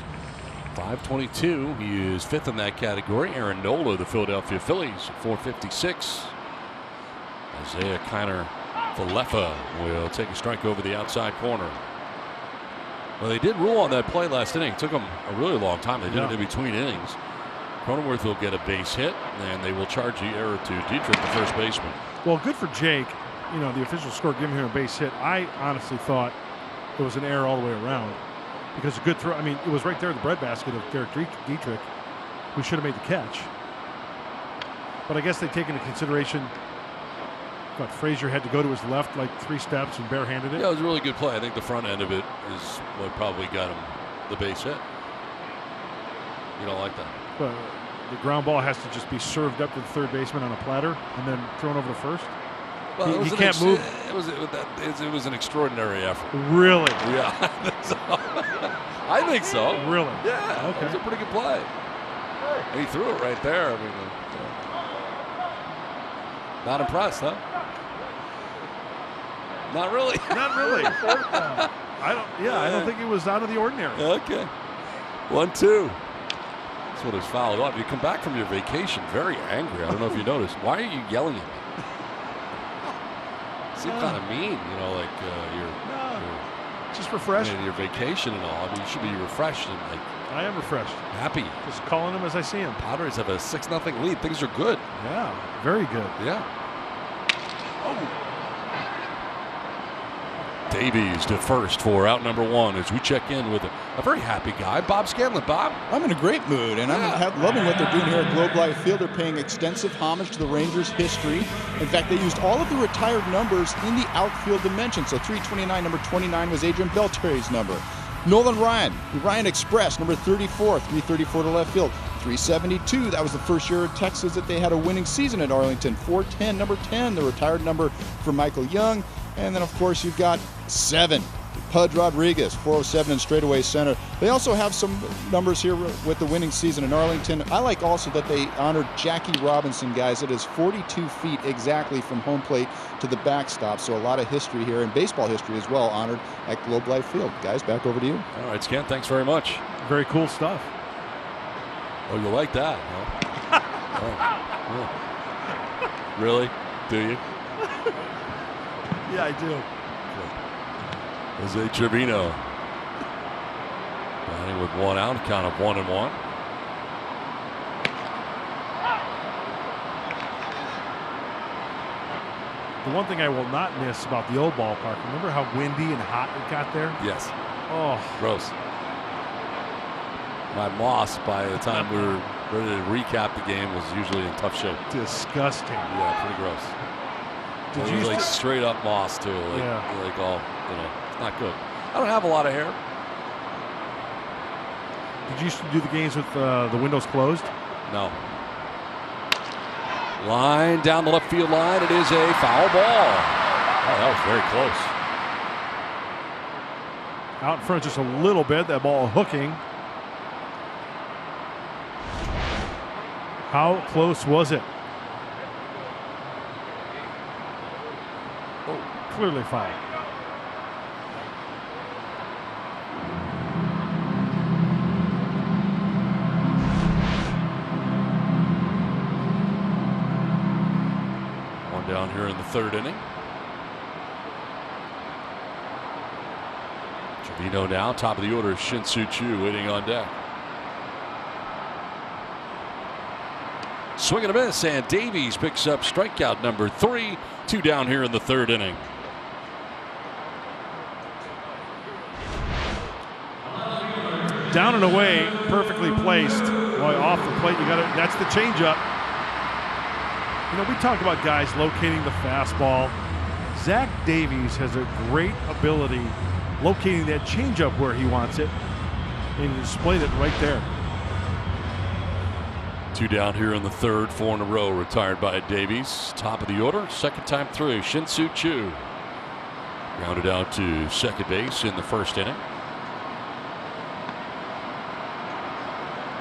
522. He is fifth in that category. Aaron Nola, the Philadelphia Phillies, 456. Isaiah Kiner Falefa will take a strike over the outside corner. Well, they did rule on that play last inning. It took them a really long time. They did it in between innings. Cronenworth will get a base hit, and they will charge the error to Dietrich, the first baseman. Well, good for Jake. You know, the official score giving him a base hit. I honestly thought it was an error all the way around. Because a good throw, I mean, it was right there in the breadbasket of Derek Dietrich, who should have made the catch. But I guess they take into consideration what Frazier had to go to his left like 3 steps and barehanded it. Yeah, it was a really good play. I think the front end of it is what probably got him the base hit. You don't like that? But the ground ball has to just be served up to the third baseman on a platter and then thrown over to first. Well, he can't move. It was an extraordinary effort. Really? Yeah, I think so. Really? Yeah. Okay. It was a pretty good play. He threw it right there. I mean, not impressed, huh? Not really. Not really. I don't think it was out of the ordinary. Okay. 1-2. That's what is fouled off. You come back from your vacation very angry. I don't know if you noticed. Why are you yelling at me? Seem kind of mean, you know, like you're just refreshed. Your vacation and all. I mean, you should be refreshed and like. I am refreshed. Happy. Just calling him as I see him. Padres have a 6-0 lead. Things are good. Yeah, very good. Yeah. Davies to first for out number 1 as we check in with a very happy guy, Bob Scanlon. Bob? I'm in a great mood, and I'm loving what they're doing here at Globe Life Field. They're paying extensive homage to the Rangers' history. In fact, they used all of the retired numbers in the outfield dimension. So 329, number 29 was Adrian Beltre's number. Nolan Ryan, the Ryan Express, number 34, 334 to left field. 372, that was the first year at Texas that they had a winning season at Arlington. 410, number 10, the retired number for Michael Young. And then, of course, you've got 7, Pudge Rodriguez, 407 in straightaway center. They also have some numbers here with the winning season in Arlington. I like also that they honored Jackie Robinson, guys. It is 42 feet exactly from home plate to the backstop. So a lot of history here, and baseball history as well, honored at Globe Life Field. Guys, back over to you. All right, Scan, thanks very much. Very cool stuff. Oh, you like that, huh? Oh. Really? Do you? Yeah, I do. Jose Trevino batting with 1 out, count of 1-1. The one thing I will not miss about the old ballpark, remember how windy and hot it got there? Yes. Oh. Gross. My Moss, by the time we were ready to recap the game, was usually in tough shape. Disgusting. Yeah, pretty gross. Did you like straight up moss too? Like, like all, you know, it's not good. I don't have a lot of hair. Did you used to do the games with the windows closed? No. Line down the left field line. It is a foul ball. Oh, that was very close. Out in front just a little bit. That ball hooking. How close was it? Oh, clearly foul. One down here in the third inning. Trevino now, top of the order, Shin-Soo Choo waiting on deck. Swing and a miss, and Davies picks up strikeout number 3. 2 down here in the third inning. Down and away, perfectly placed. Boy, off the plate, you got it. That's the changeup. You know, we talk about guys locating the fastball. Zach Davies has a great ability locating that changeup where he wants it, and he displayed it right there. 2 down here in the third, 4 in a row retired by Davies. Top of the order, second time through, Shin-Soo Choo. Grounded out to second base in the first inning.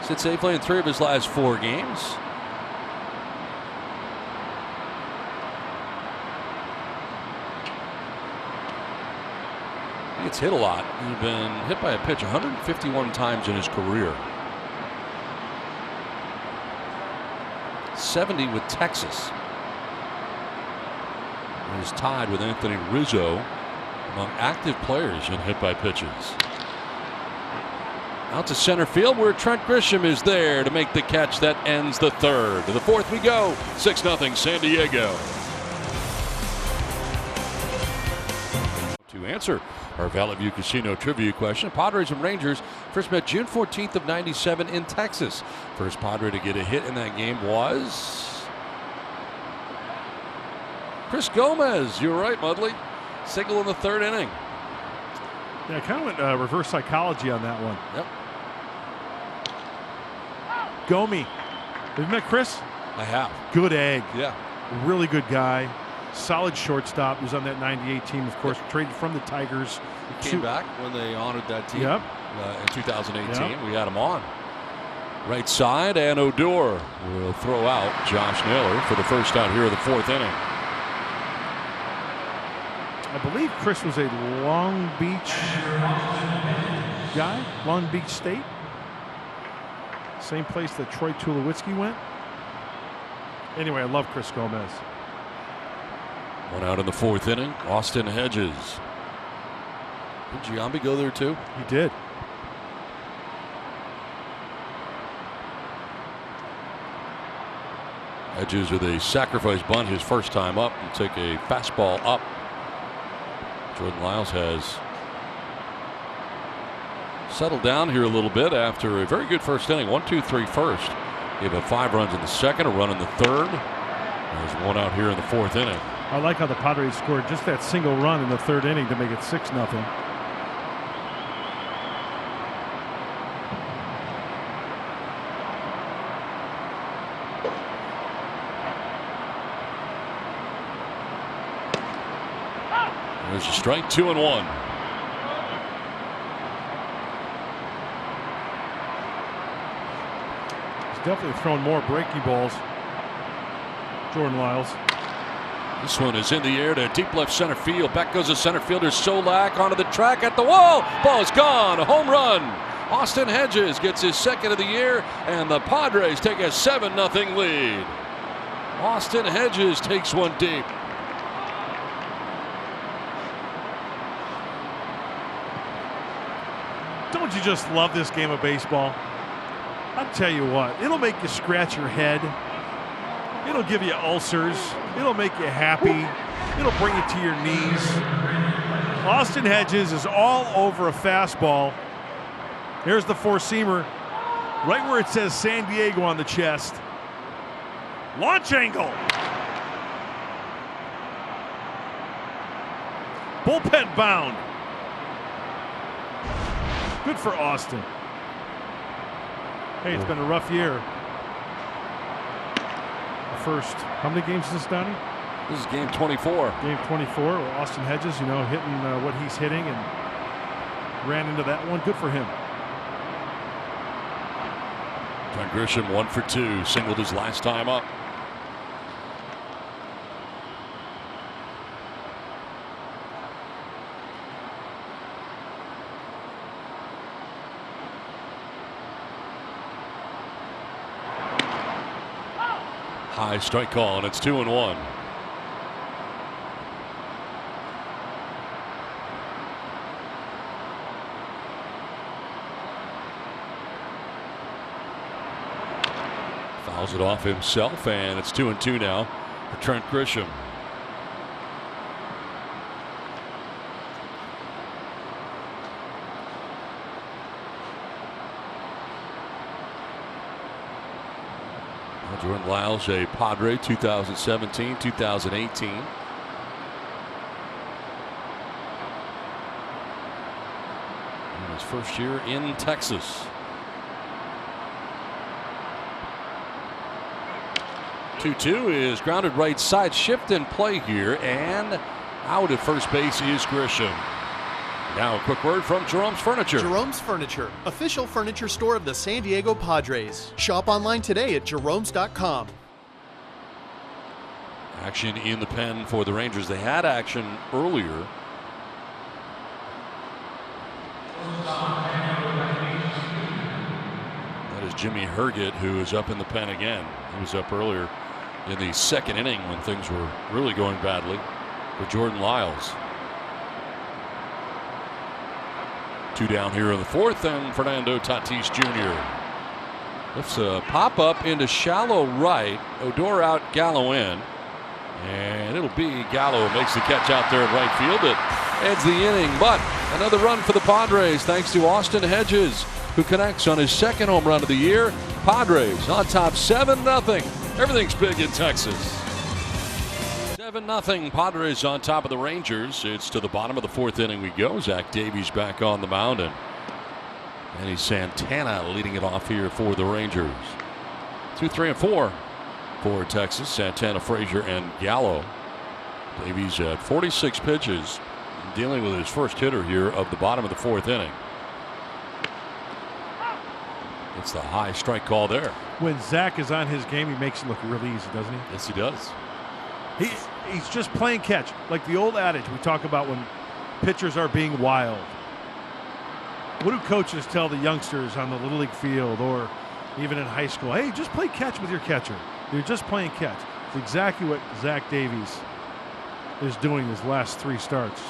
Sits safely in 3 of his last 4 games. He gets hit a lot. He's been hit by a pitch 151 times in his career. 70 with Texas. He's tied with Anthony Rizzo among active players in hit by pitches. Out to center field where Trent Grisham is there to make the catch that ends the third. To the fourth we go. 6-0 San Diego. To answer our Valley View Casino trivia question, Padres and Rangers first met June 14th of '97 in Texas. First Padre to get a hit in that game was Chris Gomez. You're right, Mudley. Single in the third inning. Yeah, I kind of went reverse psychology on that one. Yep. Gomi. Have you met Chris? I have. Good egg. Yeah. Really good guy. Solid shortstop. He was on that 98 team, of course, traded from the Tigers. He came back when they honored that team. Yep. In 2018. Yep. We had him on. Right side, and Odor will throw out Josh Naylor for the first out here in the fourth inning. I believe Chris was a Long Beach guy, Long Beach State. Same place that Troy Tulowitzki went. Anyway, I love Chris Gomez. One out in the fourth inning, Austin Hedges. Did Giambi go there too? He did. Hedges with a sacrifice bunt his first time up and take a fastball up. Jordan Lyles has settled down here a little bit after a very good first inning. 1-2-3 first. Gave up 5 runs in the second, a run in the third. There's one out here in the fourth inning. I like how the Padres scored just that single run in the third inning to make it 6-0. There's a strike, 2-1. He's definitely thrown more breaky balls. Jordan Lyles. This one is in the air to deep left center field. Back goes the center fielder Solak onto the track at the wall. Ball is gone. A home run. Austin Hedges gets his second of the year, and the Padres take a 7-0 lead. Austin Hedges takes one deep. Don't you just love this game of baseball? I'll tell you what, it'll make you scratch your head. It'll give you ulcers. It'll make you happy. It'll bring you to your knees. Austin Hedges is all over a fastball. Here's the four-seamer, right where it says San Diego on the chest. Launch angle. Bullpen bound. Good for Austin. Hey, it's been a rough year. The first, how many games is this, Donnie? This is game 24. Game 24. Well, Austin Hedges, you know, hitting what he's hitting and ran into that one. Good for him. Trent Grisham 1 for 2, singled his last time up. High strike call, and it's 2-1. Fouls it off himself, and it's 2-2 now for Trent Grisham. Jordan Lyles, a Padre, 2017, 2018. In his first year in Texas. 2-2 is grounded right side, shift in play here, and out at first base is Grisham. Now a quick word from Jerome's Furniture. Jerome's Furniture, official furniture store of the San Diego Padres. Shop online today at jeromes.com. Action in the pen for the Rangers. They had action earlier. That is Jimmy Herget, who is up in the pen again. He was up earlier in the second inning when things were really going badly for Jordan Lyles. 2 down here in the fourth, and Fernando Tatis Jr. lifts a pop up into shallow right. Odor out, Gallo in. And it'll be Gallo makes the catch out there in right field. It ends the inning, but another run for the Padres thanks to Austin Hedges, who connects on his second home run of the year. Padres on top 7-0. Everything's big in Texas. 7-0 Padres on top of the Rangers. It's to the bottom of the fourth inning we go. Zach Davies back on the mound, and Manny Santana leading it off here for the Rangers. 2, 3, and 4 for Texas. Santana, Frazier, and Gallo. Davies at 46 pitches, dealing with his first hitter here of the bottom of the fourth inning. It's the high strike call there. When Zach is on his game, he makes it look really easy, doesn't he? Yes, he does. He's just playing catch. Like the old adage we talk about when pitchers are being wild. What do coaches tell the youngsters on the Little League field or even in high school? Hey, just play catch with your catcher. You're just playing catch. It's exactly what Zach Davies is doing his last 3 starts.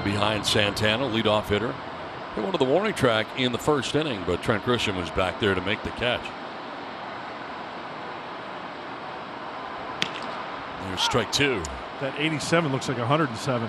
Behind Santana, leadoff hitter. Hit one of the warning track in the first inning, but Trent Grisham was back there to make the catch. There's strike 2. That 87 looks like 107.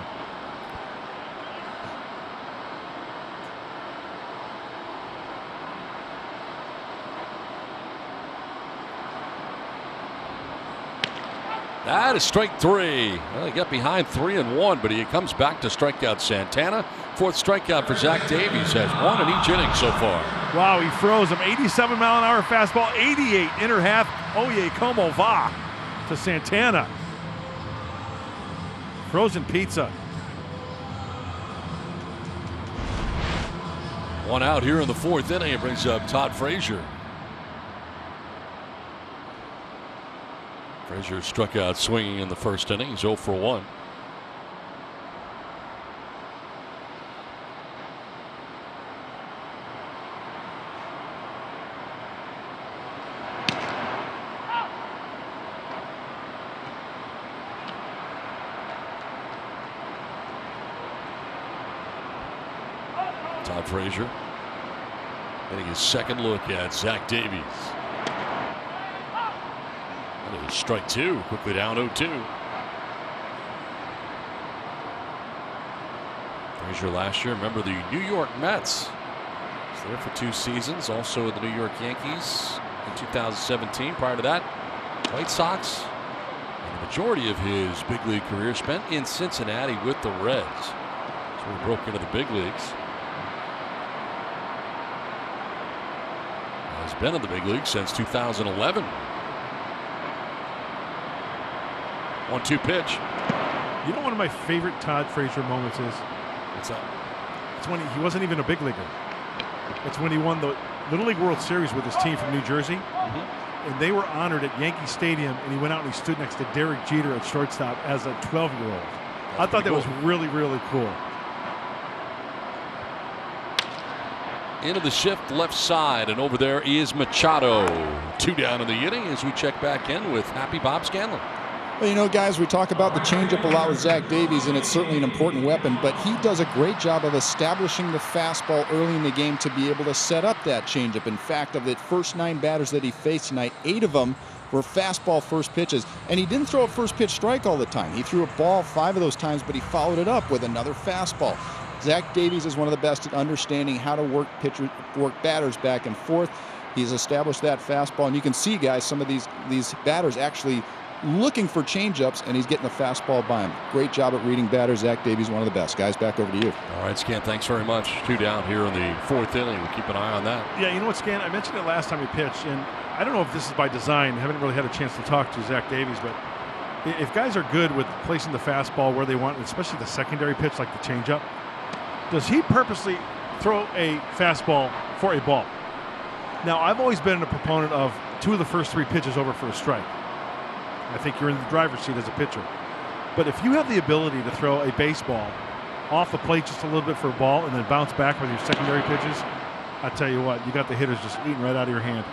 That is strike 3. Well, he got behind 3-1, but he comes back to strike out Santana. 4th strikeout for Zach Davies. Has 1 in each inning so far. Wow, he froze him. 87-mile-an-hour fastball, 88 inner half. Oye, como va to Santana. Frozen pizza. 1 out here in the 4th inning. It brings up Todd Frazier. Frazier struck out swinging in the first inning. He's 0 for 1. Todd Frazier getting his second look at Zach Davies. That is strike 2, quickly down 0-2. Frazier last year, remember the New York Mets. He's there for 2 seasons, also the New York Yankees in 2017. Prior to that, White Sox. And the majority of his big league career spent in Cincinnati with the Reds. So he broke into the big leagues. Has been in the big league since 2011. 1-2 pitch. You know, one of my favorite Todd Frazier moments is What's that? it's when he wasn't even a big leaguer. It's when he won the Little League World Series with his team from New Jersey. And they were honored at Yankee Stadium, and he went out and he stood next to Derek Jeter at shortstop as a 12-year-old. I thought that was really, really cool. Into the shift left side, and over there is Machado. 2 down in the inning as we check back in with Happy Bob Scanlon. Well, you know, guys, we talk about the changeup a lot with Zach Davies, and it's certainly an important weapon, but he does a great job of establishing the fastball early in the game to be able to set up that changeup. In fact, of the first 9 batters that he faced tonight, 8 of them were fastball first pitches, and he didn't throw a first pitch strike all the time. He threw a ball 5 of those times, but he followed it up with another fastball. Zach Davies is one of the best at understanding how to work batters back and forth. He's established that fastball, and you can see, guys, some of these batters actually looking for changeups, and he's getting the fastball by him. Great job at reading batters. Zach Davies, one of the best. Guys, back over to you. All right, Scan, thanks very much. 2 down here in the 4th inning. We'll keep an eye on that. Yeah, you know what, Scan? I mentioned it last time he pitched, and I don't know if this is by design. I haven't really had a chance to talk to Zach Davies, but if guys are good with placing the fastball where they want, especially the secondary pitch like the changeup, does he purposely throw a fastball for a ball? Now, I've always been a proponent of 2 of the first 3 pitches over for a strike. I think you're in the driver's seat as a pitcher. But if you have the ability to throw a baseball off the plate just a little bit for a ball and then bounce back with your secondary pitches, I tell you what, you got the hitters just eating right out of your hand.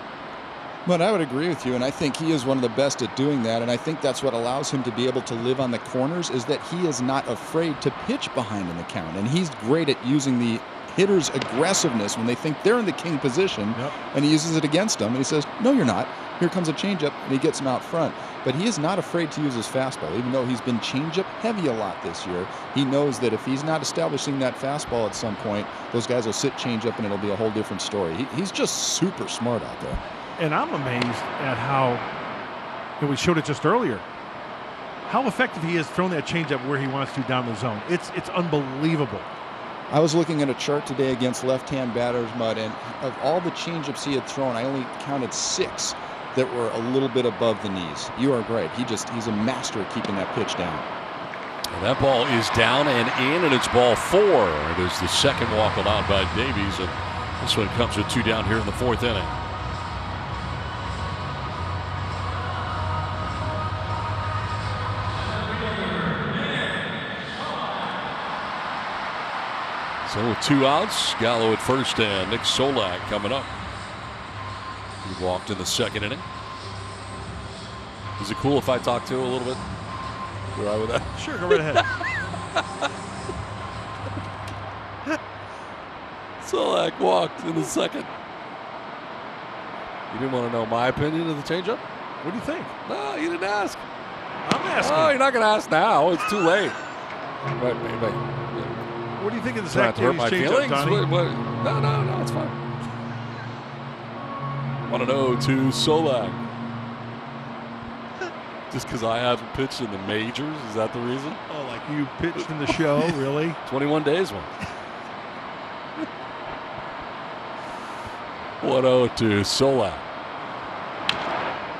But I would agree with you, and I think he is one of the best at doing that, and I think that's what allows him to be able to live on the corners, is that he is not afraid to pitch behind in the count, and he's great at using the hitter's aggressiveness when they think they're in the king position, and he uses it against them, and he says, no, you're not. Here comes a changeup, and he gets him out front. But he is not afraid to use his fastball, even though he's been changeup heavy a lot this year. He knows that if he's not establishing that fastball at some point, those guys will sit changeup, and it'll be a whole different story. He's just super smart out there. And I'm amazed at how, and we showed it just earlier, how effective he has thrown that changeup where he wants to down the zone. It's unbelievable. I was looking at a chart today against left-hand batters, Mud, and of all the changeups he had thrown, I only counted 6 that were a little bit above the knees. You are great. He's a master at keeping that pitch down. And that ball is down and in, and it's ball 4. It is the second walk allowed by Davies, and this one comes with 2 down here in the 4th inning. So with 2 outs, Gallo at first and Nick Solak coming up. He walked in the 2nd inning. Is it cool if I talk to him a little bit? You all right with that? Sure, go right ahead. Solak walked in the 2nd. You didn't want to know my opinion of the changeup? What do you think? No, you didn't ask. I'm asking. Oh, you're not going to ask now. It's too late. Wait. What do you think of the Trying Zach to hurt Davies my changeup, feelings? Donnie? No, it's fine. 1-0 to Solak. Just because I haven't pitched in the majors, is that the reason? Oh, like you pitched in the show, really? 21 days one. 1-0 to Solak.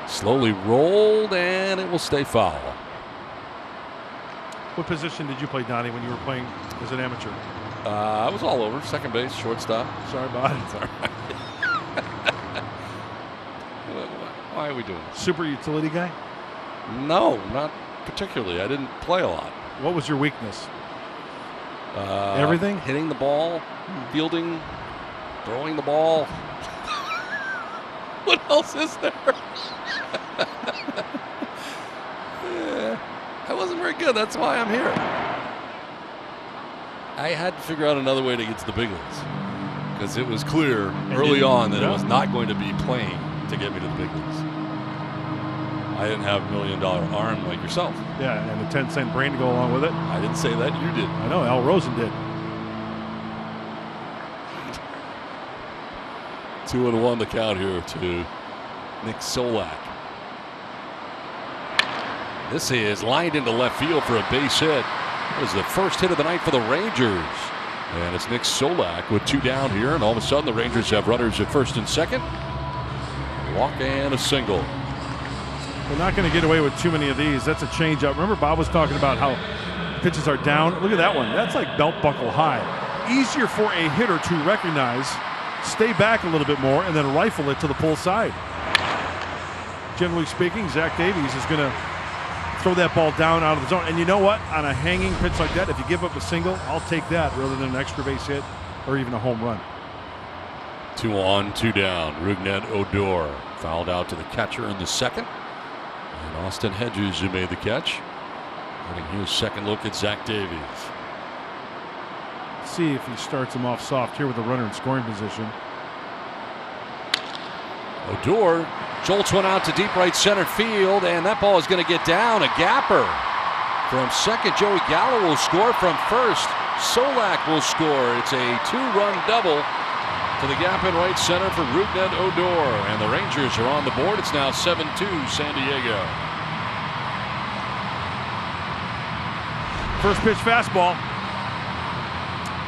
Slowly rolled, and it will stay foul. What position did you play, Donnie, when you were playing as an amateur? I was all over. Second base, shortstop. Sorry about it. It's all right. Why are we doing this? Super utility guy? No, not particularly. I didn't play a lot. What was your weakness? Everything? Hitting the ball, fielding, throwing the ball. What else is there? Yeah, I wasn't very good. That's why I'm here. I had to figure out another way to get to the big leagues because it was clear early on that it was not going to be playing to get me to the big leagues. I didn't have $1 million arm like yourself. Yeah, and a 10-cent brain to go along with it. I didn't say that. You did. I know. Al Rosen did. 2-1 the count here to Nick Solak. This is lined into left field for a base hit. It was the first hit of the night for the Rangers. And it's Nick Solak with 2 down here, and all of a sudden the Rangers have runners at first and second. Walk and a single. They're not going to get away with too many of these. That's a changeup. Remember Bob was talking about how pitches are down. Look at that one. That's like belt buckle high. Easier for a hitter to recognize, stay back a little bit more, and then rifle it to the pull side. Generally speaking, Zach Davies is going to throw that ball down out of the zone. And you know what? On a hanging pitch like that, if you give up a single, I'll take that rather than an extra base hit or even a home run. 2 on, 2 down. Rougned Odor fouled out to the catcher in the second. And Austin Hedges, who made the catch, getting his second look at Zach Davies. See if he starts him off soft here with a runner in scoring position. Odor jolts one out to deep right center field, and that ball is going to get down. A gapper from second. Joey Gallo will score from first. Solak will score. It's a 2-run double to the gap in right center for Rougned Odor, and the Rangers are on the board. It's now 7-2 San Diego. First pitch fastball,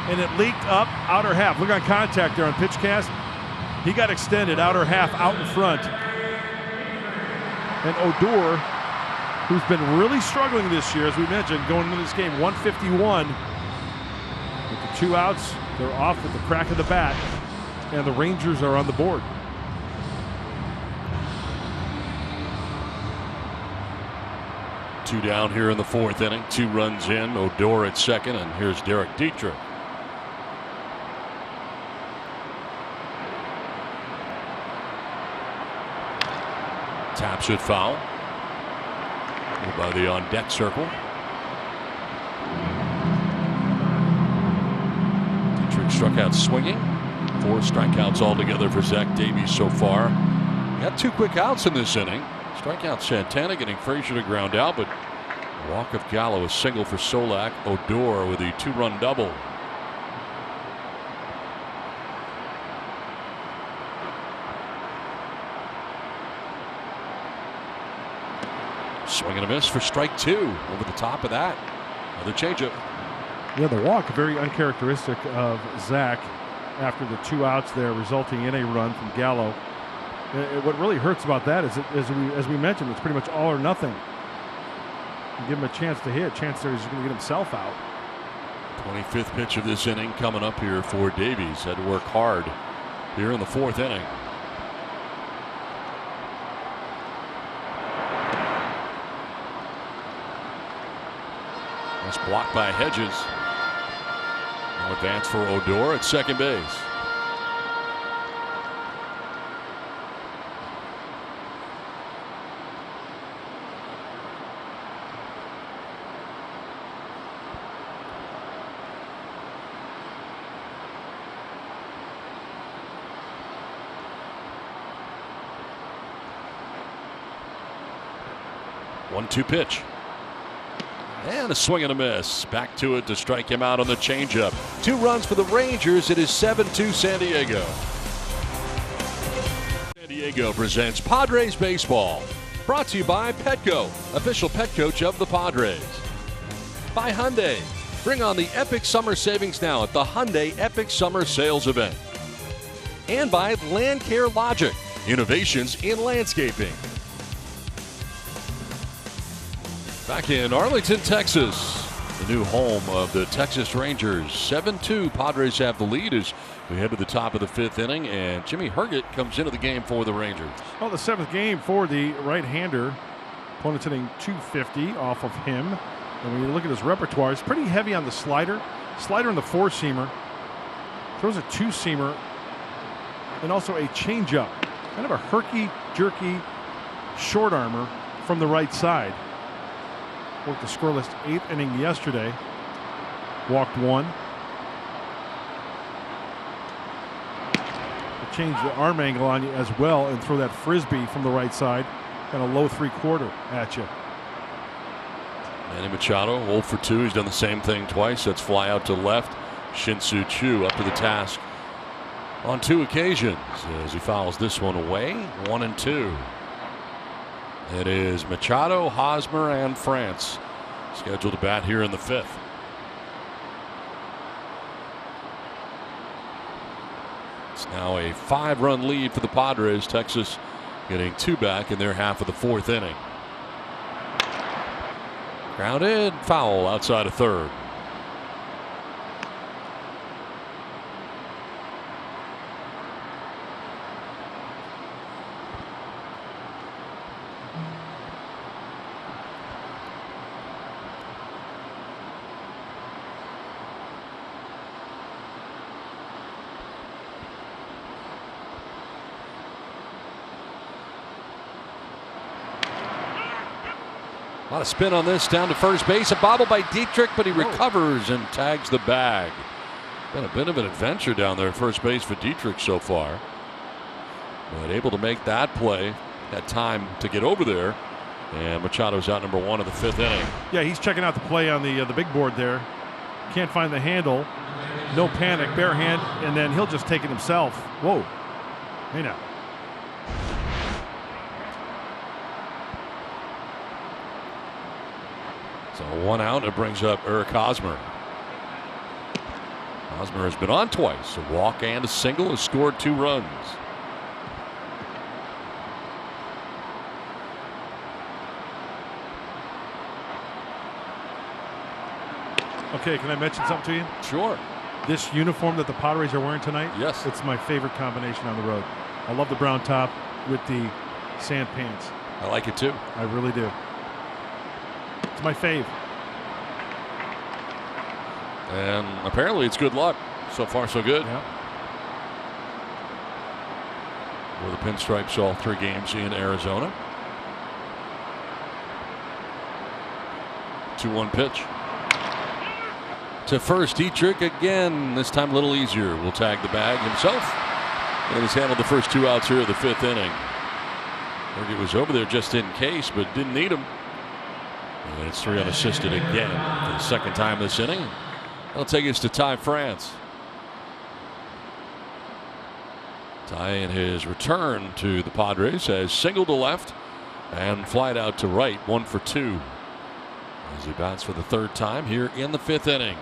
and it leaked up outer half. Look on contact there on pitch cast. He got extended outer half out in front. And Odor, who's been really struggling this year, as we mentioned, going into this game, 151. With the 2 outs, they're off with the crack of the bat, and the Rangers are on the board. Two down here in the fourth inning. 2 runs in. Odor at second, and here's Derek Dietrich. Taps it foul by the on deck circle. Dietrich struck out swinging. 4 strikeouts altogether for Zach Davies so far. Got 2 quick outs in this inning. Strikeout Santana, getting Frazier to ground out, but walk of Gallo, a single for Solak. Odor with a 2-run double. Swing and a miss for strike 2. Over the top of that. Another changeup. Yeah, the walk very uncharacteristic of Zach after the 2 outs there, resulting in a run from Gallo. What really hurts about that is, as we mentioned, it's pretty much all or nothing. You give him a chance to hit, chance there he's going to get himself out. 25th pitch of this inning coming up here for Davies. Had to work hard here in the 4th inning. That's blocked by Hedges. No advance for Odor at second base. One-two pitch. And a swing and a miss. Back to it to strike him out on the changeup. 2 runs for the Rangers. It is 7-2 San Diego. San Diego presents Padres Baseball. Brought to you by Petco, official pet coach of the Padres. By Hyundai. Bring on the epic summer savings now at the Hyundai Epic Summer Sales Event. And by Land Care Logic, innovations in landscaping. Back in Arlington, Texas, the new home of the Texas Rangers. 7-2. Padres have the lead as we head to the top of the 5th inning, and Jimmy Herget comes into the game for the Rangers. Well, the 7th game for the right-hander. Opponent's hitting .250 off of him. And when you look at his repertoire, it's pretty heavy on the slider. Slider and the 4-seamer. Throws a 2-seamer and also a changeup. Kind of a herky-jerky short armor from the right side. Worked the scoreless 8th inning yesterday. Walked 1. Change the arm angle on you as well and throw that frisbee from the right side. Kind of low 3/4 at you. Manny Machado 0 for 2. He's done the same thing twice. That's fly out to left. Shin-Soo Choo up to the task on 2 occasions as he fouls this one away. 1-2. It is Machado, Hosmer, and France scheduled to bat here in the 5th. It's now a 5-run lead for the Padres. Texas getting 2 back in their half of the 4th inning. Grounded, foul outside of third. A lot of spin on this, down to first base. A bobble by Dietrich, but he recovers and tags the bag. Been a bit of an adventure down there at first base for Dietrich so far. But able to make that play. Had time to get over there. And Machado's out number 1 of the 5th inning. Yeah, he's checking out the play on the big board there. Can't find the handle. No panic, bare hand, and then he'll just take it himself. Whoa. Hey now. So 1 out, it brings up Eric Hosmer. Hosmer has been on twice. A walk and a single, has scored 2 runs. Okay, can I mention something to you? Sure. This uniform that the Padres are wearing tonight, yes, it's my favorite combination on the road. I love the brown top with the sand pants. I like it too. I really do. It's my fave. And apparently it's good luck. So far so good. Yeah. Wore the pinstripes all 3 games in Arizona. 2-1 pitch. To first, Dietrich again, this time a little easier. Will tag the bag himself. And he's handled the first 2 outs here of the 5th inning. Berge was over there just in case, but didn't need him. And it's 3 unassisted again. For the 2nd time this inning. That'll take us to Ty France. Ty in his return to the Padres has singled to left and flied out to right, 1 for 2. As he bats for the 3rd time here in the 5th inning.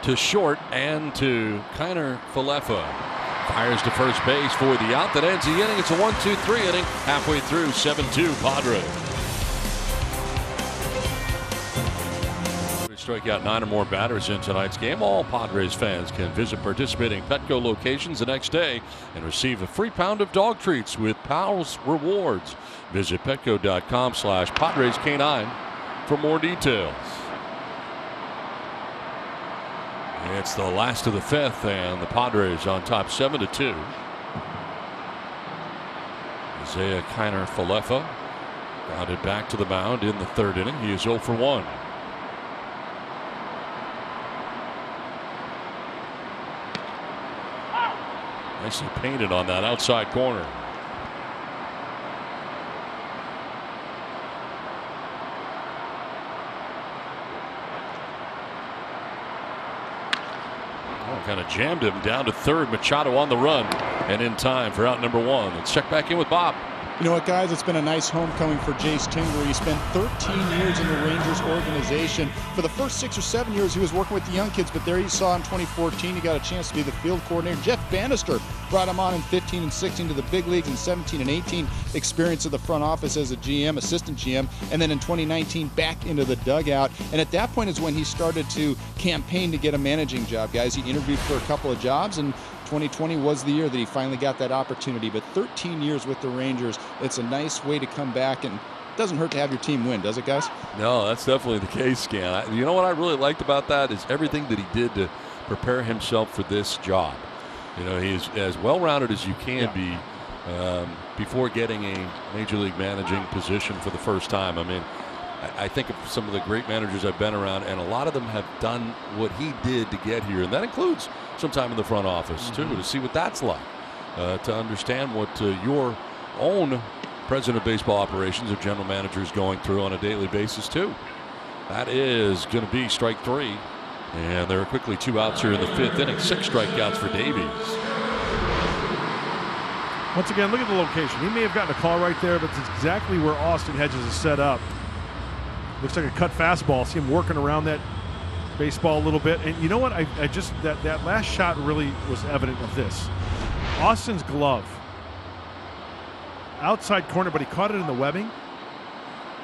To short and to Kiner Falefa. Fires to first base for the out that ends the inning. It's a 1-2-3 inning. Halfway through, 7-2 Padres. We strike out 9 or more batters in tonight's game. All Padres fans can visit participating Petco locations the next day and receive a free pound of dog treats with Pals Rewards. Visit petco.com/PadresK9 for more details. It's the last of the 5th, and the Padres on top 7-2. Isaiah Kiner Falefa grounded back to the mound in the 3rd inning. He is 0 for 1. Nicely painted on that outside corner. Kind of jammed him down to 3rd. Machado on the run and in time for out number 1. Let's check back in with Bob. You know what, guys? It's been a nice homecoming for Jace Tingler. He spent 13 years in the Rangers organization. For the first 6 or 7 years, he was working with the young kids, but there you saw in 2014, he got a chance to be the field coordinator. Jeff Bannister brought him on in 15 and 16 to the big leagues, in 17 and 18, experience of the front office as a GM, assistant GM, and then in 2019, back into the dugout. And at that point is when he started to campaign to get a managing job, guys. He interviewed for a couple of jobs, and 2020 was the year that he finally got that opportunity. But 13 years with the Rangers, it's a nice way to come back, and it doesn't hurt to have your team win, does it, guys? No, that's definitely the case, Scan. You know what I really liked about that is everything that he did to prepare himself for this job. You know, he's as well-rounded as you can be before getting a major league managing position for the first time. I mean, I think of some of the great managers I've been around, and a lot of them have done what he did to get here, and that includes some time in the front office too, to see what that's like, to understand what your own president of baseball operations or general manager is going through on a daily basis too. That is going to be strike 3, and there are quickly 2 outs here in the 5th inning. 6 strikeouts for Davies. Once again, look at the location. He may have gotten a call right there, but it's exactly where Austin Hedges is set up. Looks like a cut fastball. See him working around that baseball a little bit. And you know what? I just that last shot really was evident of this. Austin's glove. Outside corner, but he caught it in the webbing.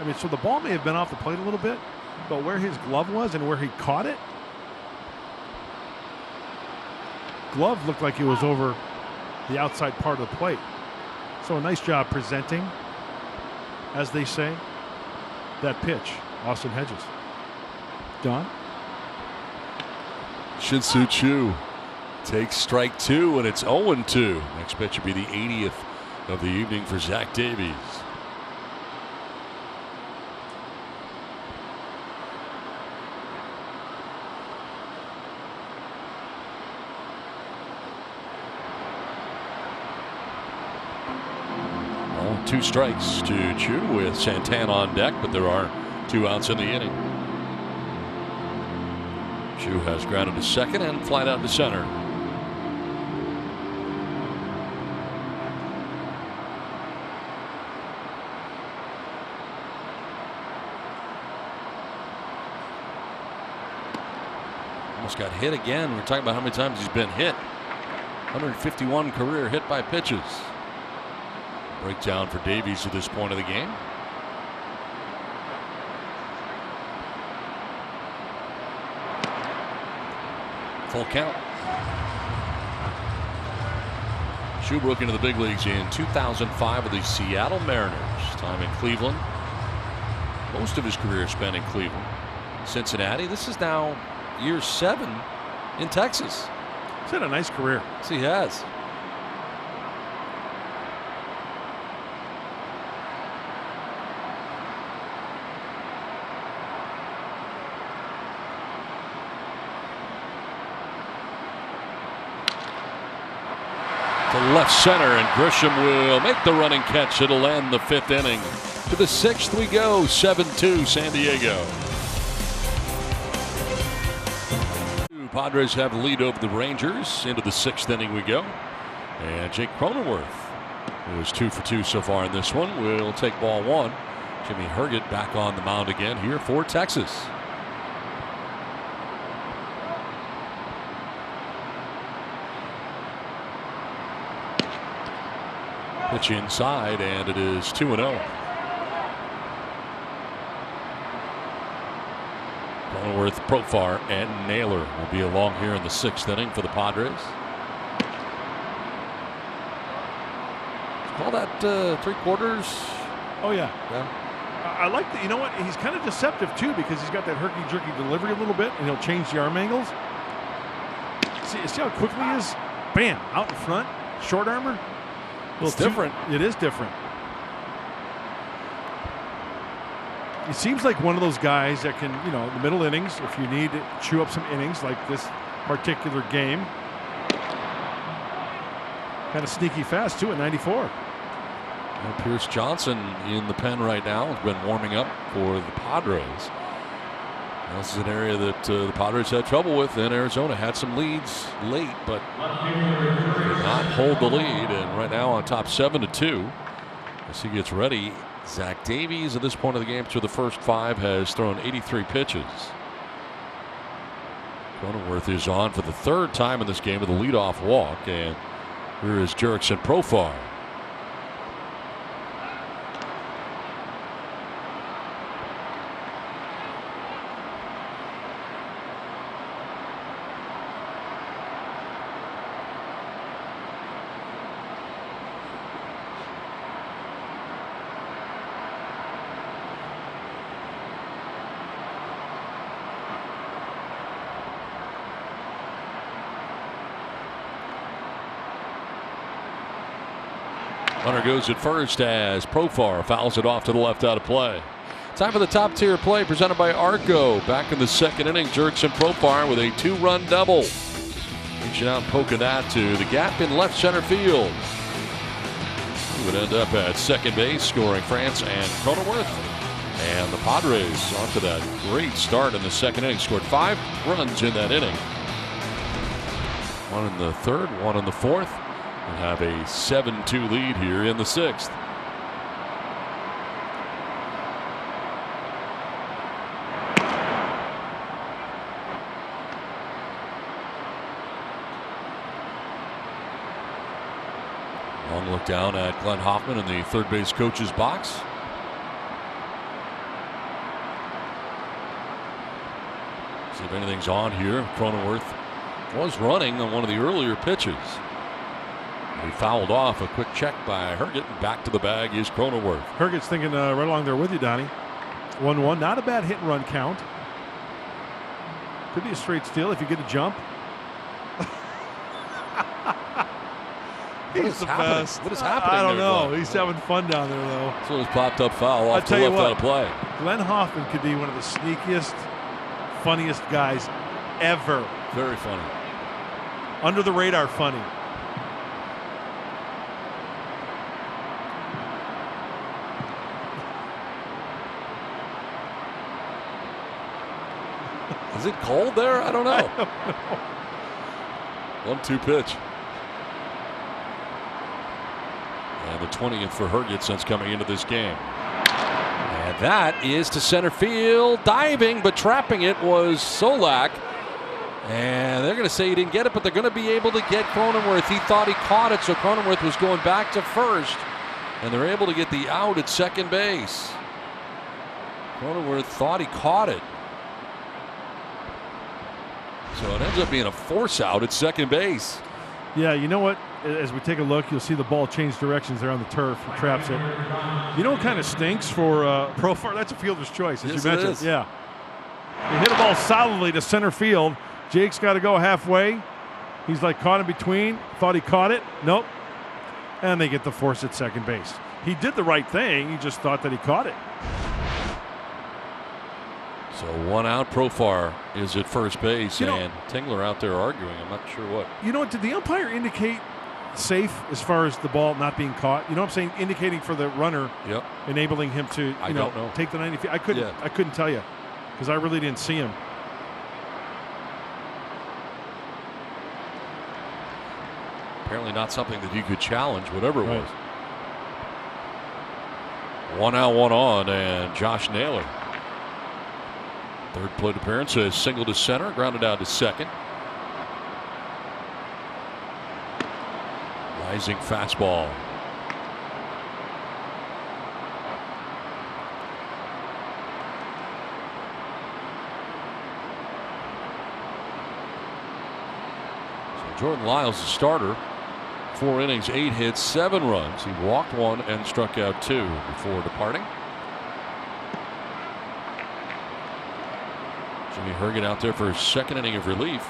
I mean, so the ball may have been off the plate a little bit, but where his glove was and where he caught it, glove looked like it was over the outside part of the plate. So a nice job presenting, as they say, that pitch, Austin Hedges. Don? Shin-Soo Choo takes strike 2, and it's 0-2. Next pitch would be the 80th of the evening for Zach Davies. Well, 2 strikes to Choo with Santana on deck, but there are 2 outs in the inning. Choo has grounded to second and flied out to center. Almost got hit again. We're talking about how many times he's been hit. 151 career hit by pitches. Breakdown for Davies at this point of the game. Full count. Choo broke into the big leagues in 2005 with the Seattle Mariners. Time in Cleveland. Most of his career spent in Cleveland. Cincinnati. This is now year 7 in Texas. He's had a nice career. Yes, he has. To left center, and Grisham will make the running catch. It'll end the 5th inning. To the 6th we go. 7-2 San Diego. Padres have the lead over the Rangers. Into the 6th inning we go. And Jake Cronenworth, who is 2 for 2 so far in this one, will take ball 1. Jimmy Herget back on the mound again here for Texas. Pitch inside, and it is 2-0. Cronenworth, Profar, and Naylor will be along here in the 6th inning for the Padres. Call that 3/4. Oh, yeah. I like that. You know what? He's kind of deceptive, too, because he's got that herky-jerky delivery a little bit, and he'll change the arm angles. See how quickly he is? Bam! Out in front. Short armor. It's different. It is different. He seems like one of those guys that can, in the middle innings, if you need to chew up some innings like this particular game. Kind of sneaky fast, too, at 94. Well, Pierce Johnson in the pen right now has been warming up for the Padres. This is an area that the Padres had trouble with in Arizona. Had some leads late, but did not hold the lead. And right now on top 7-2 as he gets ready. Zach Davies at this point of the game through the first 5 has thrown 83 pitches. Cronenworth is on for the 3rd time in this game with a leadoff walk. And here is Jurickson Profar. Runner goes at first as Profar fouls it off to the left out of play. Time for the top tier play presented by Arco. Back in the 2nd inning, Jurickson Profar with a 2-run double. Reaching out and poking that to the gap in left center field. He would end up at second base, scoring France and Cronenworth. And the Padres off to that great start in the 2nd inning. Scored 5 runs in that inning. 1 in the 3rd, 1 in the 4th. and have a 7-2 lead here in the 6th. Long look down at Glenn Hoffman in the third base coach's box. See if anything's on here. Cronenworth was running on one of the earlier pitches. He fouled off. A quick check by Herget. Back to the bag is Cronenworth. Herget's thinking right along there with you, Donnie. 1-1. Not a bad hit and run count. Could be a straight steal if you get a jump. He's the best. What is happening? I don't there, know. Glenn? He's having fun down there, though. So his popped up foul off to tell you left what, out of play. Glenn Hoffman could be one of the sneakiest, funniest guys ever. Very funny. Under the radar funny. Is it cold there? I don't know. 1-2 pitch. And the 20th for Herget since coming into this game. And that is to center field. Diving, but trapping it was Solak. And they're going to say he didn't get it, but they're going to be able to get Cronenworth. He thought he caught it, so Cronenworth was going back to first. And they're able to get the out at second base. Cronenworth thought he caught it. So it ends up being a force out at second base. Yeah, you know what? As we take a look, you'll see the ball change directions there on the turf. He traps it. You know what kind of stinks for Profar? That's a fielder's choice, as Yes, you mentioned. it is. Yeah. He hit a ball solidly to center field. Jake's got to go halfway. He's like caught in between. Thought he caught it. Nope. And they get the force at second base. He did the right thing. He just thought that he caught it. So 1 out. Profar is at first base, You know- and Tingler out there arguing. I'm not sure what. You know what? Did the umpire indicate safe as far as the ball not being caught? You know what I'm saying? Indicating for the runner, Yep. enabling him to I don't know. take the 90 feet. I couldn't tell you because I really didn't see him. Apparently not something that he could challenge, whatever it Right. was. 1 out, 1 on, and Josh Naylor. Third plate appearance, a single to center, grounded out to second. Rising fastball. So Jordan Lyles, the starter, 4 innings, 8 hits, 7 runs. He walked 1 and struck out 2 before departing. Jimmy Herget out there for his second inning of relief.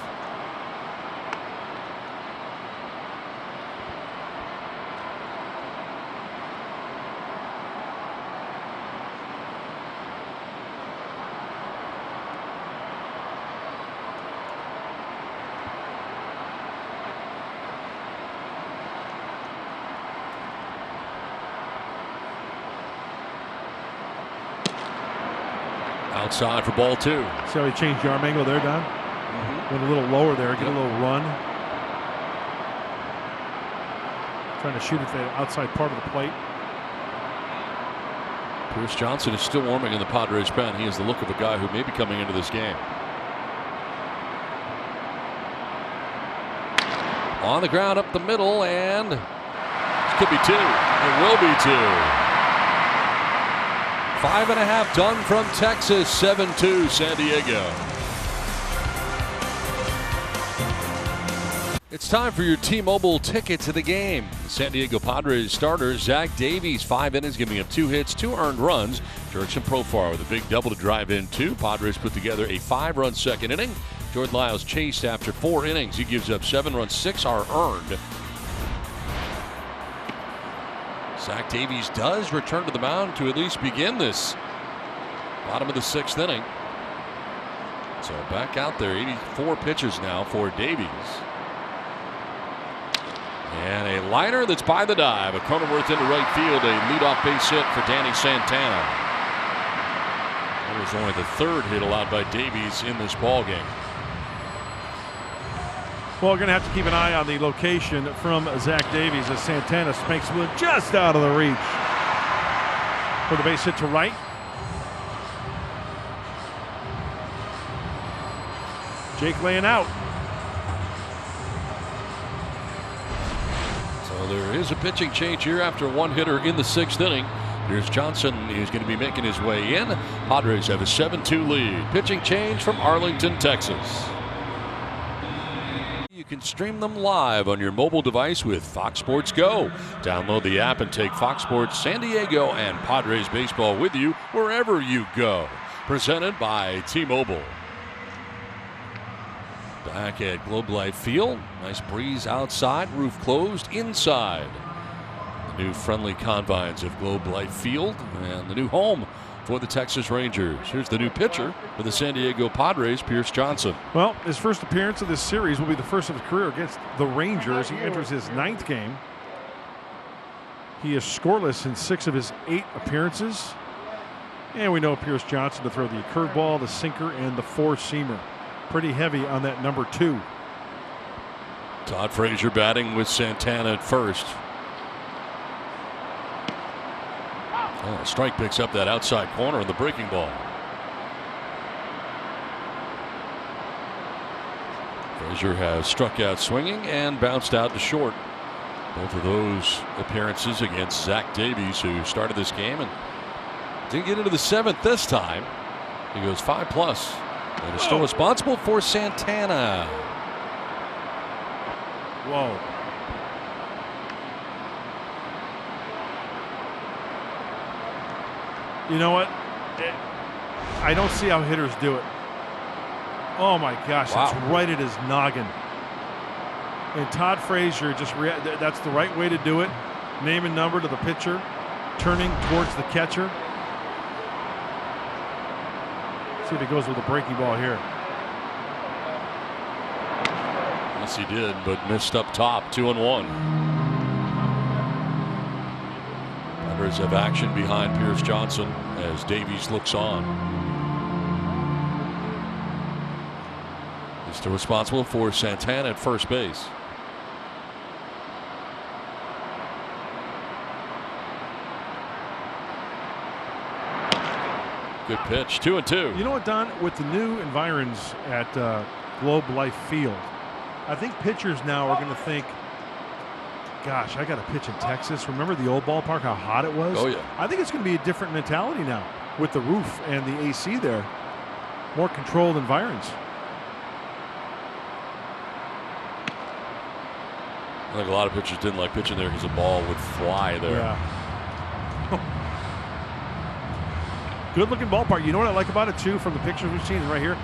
Outside for ball 2. See how he changed the arm angle there, Don? Went a little lower there, get a little run. Trying to shoot at the outside part of the plate. Pierce Johnson is still warming in the Padres pen. He has the look of a guy who may be coming into this game. On the ground up the middle, and this could be 2. It will be 2. 5.5 done from Texas, 7-2 San Diego. It's time for your T-Mobile ticket to the game. San Diego Padres starter Zach Davies, 5 innings, giving up 2 hits, 2 earned runs. Jurickson Profar with a big double to drive in 2. Padres put together a 5-run second inning. Jordan Lyles chased after 4 innings. He gives up 7 runs, 6 are earned. Zach Davies does return to the mound to at least begin this bottom of the 6th inning. So back out there, 84 pitches now for Davies. And a liner that's by the dive. A Cronenworth into right field, a leadoff base hit for Danny Santana. That was only the 3rd hit allowed by Davies in this ball game. Well, we're going to have to keep an eye on the location from Zach Davies as Santana spanks one just out of the reach. For the base hit to right. Jake laying out. So there is a pitching change here after one hitter in the 6th inning. Here's Johnson. He's going to be making his way in. Padres have a 7-2 lead. Pitching change from Arlington, Texas. You can stream them live on your mobile device with Fox Sports Go. Download the app and take Fox Sports San Diego and Padres baseball with you wherever you go. Presented by T-Mobile. Back at Globe Life Field. Nice breeze outside, roof closed inside. The new friendly confines of Globe Life Field and the new home for the Texas Rangers. Here's the new pitcher for the San Diego Padres, Pierce Johnson. Well, his first appearance of this series will be the first of his career against the Rangers. He enters his 9th game. He is scoreless in 6 of his 8 appearances. And we know Pierce Johnson to throw the curveball, the sinker, and the 4-seamer. Pretty heavy on that number 2. Todd Frazier batting with Santana at first. Oh, strike picks up that outside corner of the breaking ball. Frazier has struck out swinging and bounced out to short. Both of those appearances against Zach Davies, who started this game and didn't get into the 7th this time. He goes 5+ and is still responsible for Santana. Whoa. You know what? I don't see how hitters do it. Oh my gosh, wow. It's right at his noggin. And Todd Frazier just that's the right way to do it. Name and number to the pitcher, turning towards the catcher. See if he goes with a breaking ball here. Yes, he did, but missed up top. 2-1. Padres have action behind Pierce Johnson as Davies looks on. He's still responsible for Santana at first base. Good pitch, 2-2. You know what, Don? With the new environs at Globe Life Field, I think pitchers now are going to think, gosh, I got to pitch in Texas. Remember the old ballpark, how hot it was? Oh, yeah. I think it's going to be a different mentality now with the roof and the AC there. More controlled environs. I think a lot of pitchers didn't like pitching there because the ball would fly there. Yeah. Good looking ballpark. You know what I like about it too, from the pictures we've seen right here?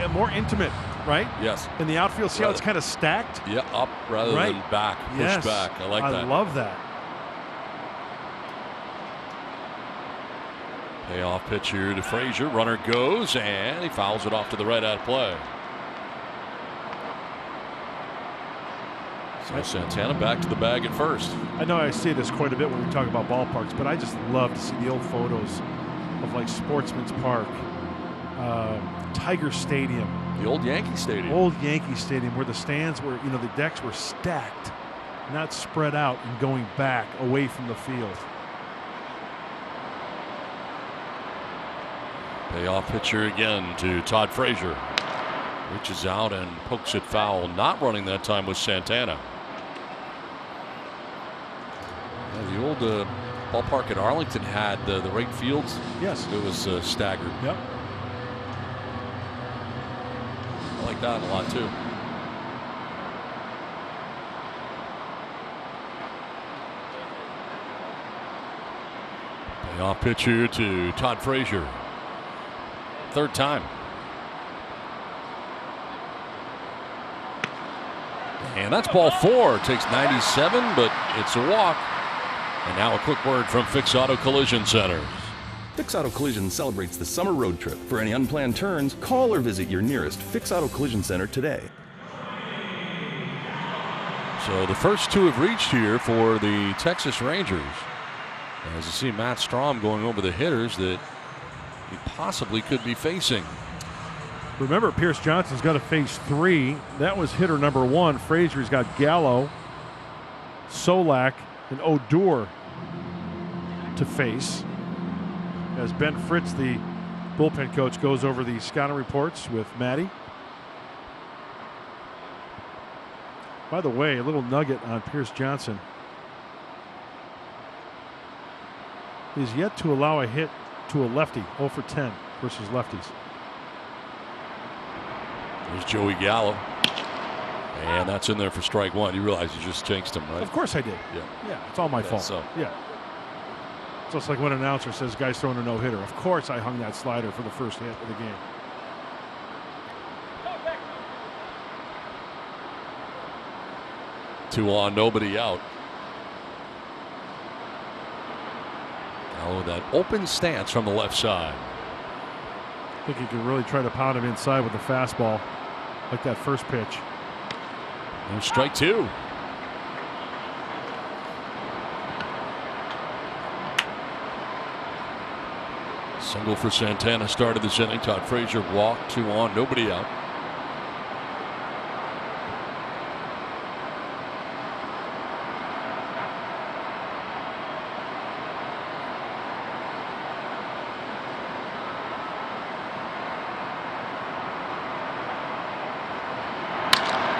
More intimate, right? Yes. In the outfield, see how it's kind of stacked? Yeah, up rather than back, pushed back. I like that. I love that. Payoff pitch here to Frazier. Runner goes and he fouls it off to the right out of play. So Santana back to the bag at first. I know I say this quite a bit when we talk about ballparks, but I just love to see the old photos of like Sportsman's Park, Tiger Stadium. The old Yankee Stadium. Old Yankee Stadium, where the stands were, you know, the decks were stacked, not spread out and going back away from the field. Payoff pitcher again to Todd Frazier. Reaches out and pokes it foul. Not running that time was Santana. Yeah, the old ballpark at Arlington had the right fields. Yes. It was staggered. Yep. I like that a lot too. Payoff pitcher to Todd Frazier. 3rd time. And that's ball 4. Takes 97, but it's a walk. And now a quick word from Fix Auto Collision Center. Fix Auto Collision celebrates the summer road trip. For any unplanned turns, call or visit your nearest Fix Auto Collision Center today. So the first 2 have reached here for the Texas Rangers. As you see Matt Strom going over the hitters that he possibly could be facing. Remember, Pierce Johnson's got to face 3. That was hitter number 1. Frazier's got Gallo, Solak, and Odor to face. As Ben Fritz, the bullpen coach, goes over the scouting reports with Matty. By the way, a little nugget on Pierce Johnson. He's yet to allow a hit to a lefty, 0 for 10 versus lefties. There's Joey Gallo. And that's in there for strike 1. You realize you just jinxed him, right? Of course I did. Yeah, it's all my fault. So. Yeah. It's just like when an announcer says guy's throwing a no-hitter. Of course I hung that slider for the first hit of the game. Two on, nobody out. Gallo, that open stance from the left side. I think he could really try to pound him inside with the fastball, like that first pitch. There's strike 2. Single for Santana started this inning. Todd Frazier walked, 2 on, nobody out.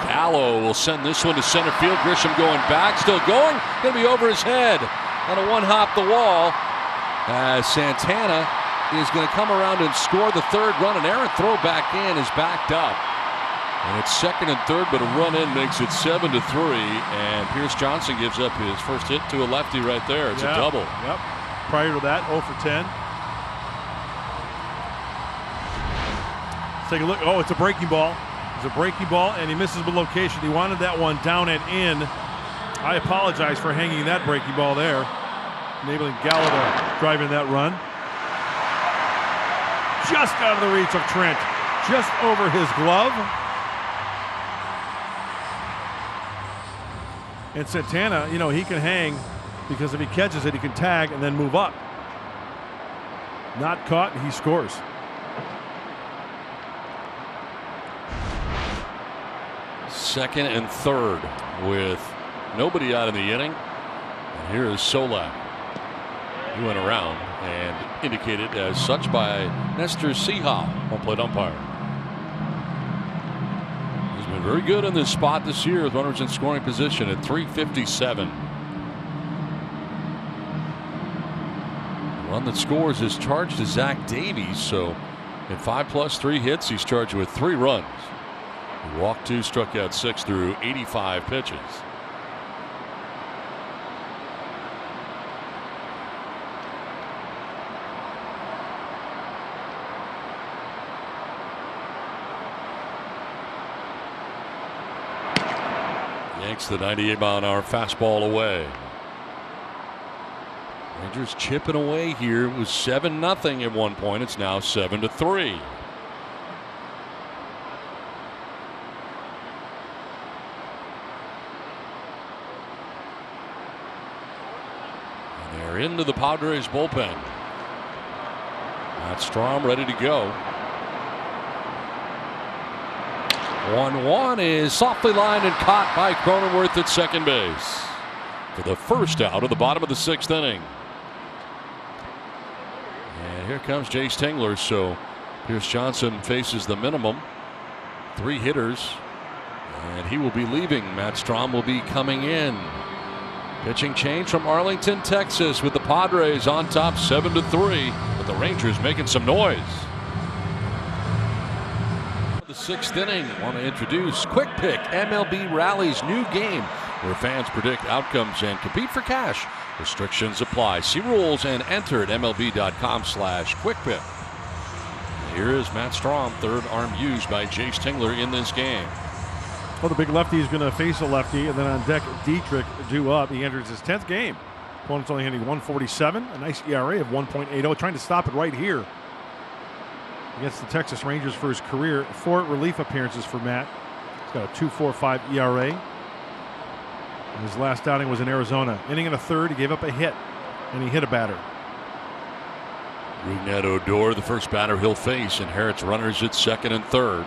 Gallo will send this one to center field. Grisham going back, still going. Going to be over his head on a one-hop the wall. As Santana is going to come around and score the 3rd run. An errant throw back in is backed up. And it's 2nd and 3rd, but a run in makes it 7-3. And Pierce Johnson gives up his first hit to a lefty right there. It's a double. Yep. Prior to that, 0 for 10. Let's take a look. Oh, it's a breaking ball. It's a breaking ball, and he misses the location. He wanted that one down and in. I apologize for hanging that breaking ball there, enabling Gallo to drive in that run. Just out of the reach of Trent, just over his glove. And Santana, you know, he can hang because if he catches it, he can tag and then move up. Not caught, and he scores. Second and 3rd with nobody out in the inning. And here is Solak. He went around and indicated as such by Nestor Sehal, home plate umpire. He's been very good in this spot this year with runners in scoring position at 357. The run that scores is charged to Zach Davies, so in 5+3 hits, he's charged with 3 runs. He walked 2, struck out 6 through 85 pitches. Yanks the 98-mile-an-hour fastball away. Rangers chipping away here. It was 7-0 at one point. It's now 7-3. Into the Padres bullpen. Matt Strom ready to go. 1-1 is softly lined and caught by Cronenworth at second base for the first out of the bottom of the 6th inning. And here comes Jace Tingler. So Pierce Johnson faces the minimum. 3 hitters, and he will be leaving. Matt Strom will be coming in. Pitching change from Arlington, Texas, with the Padres on top 7-3, but the Rangers making some noise. The 6th inning, want to introduce Quick Pick, MLB Rally's new game, where fans predict outcomes and compete for cash. Restrictions apply. See rules and enter at MLB.com/QuickPick. Here is Matt Strom, 3rd arm used by Jace Tingler in this game. Well, the big lefty is going to face a lefty, and then on deck, Dietrich due up. He enters his 10th game. Opponent's only hitting 147, a nice ERA of 1.80, trying to stop it right here against the Texas Rangers for his career. 4 relief appearances for Matt. He's got a 2.45 ERA. And his last outing was in Arizona. Inning and a third, he gave up a hit, and he hit a batter. Rougned Odor, the first batter he'll face, inherits runners at second and third.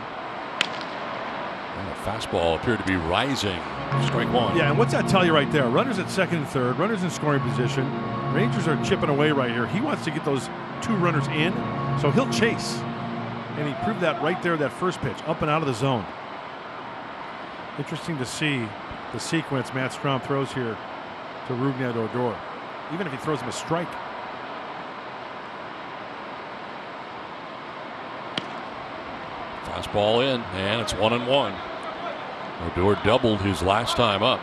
And the fastball appeared to be rising. Strike one. Yeah, and what's that tell you right there? Runners at second and third, runners in scoring position. Rangers are chipping away right here. He wants to get those two runners in, so he'll chase. And he proved that right there, that first pitch, up and out of the zone. Interesting to see the sequence Matt Strahm throws here to Rougned Odor, even if he throws him a strike. Fastball in, and it's 1-1. Odor doubled his last time up.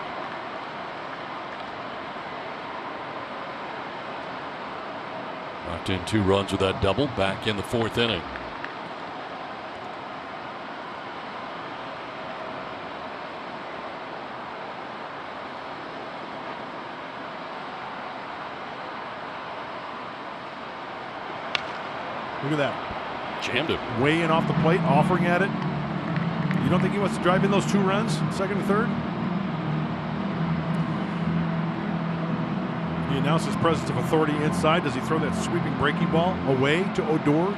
Knocked in 2 runs with that double back in the 4th inning. Look at that. Jammed it. Way in off the plate, offering at it. You don't think he wants to drive in those 2 runs, second and third? He announced his presence of authority inside. Does he throw that sweeping breaking ball away to Odor?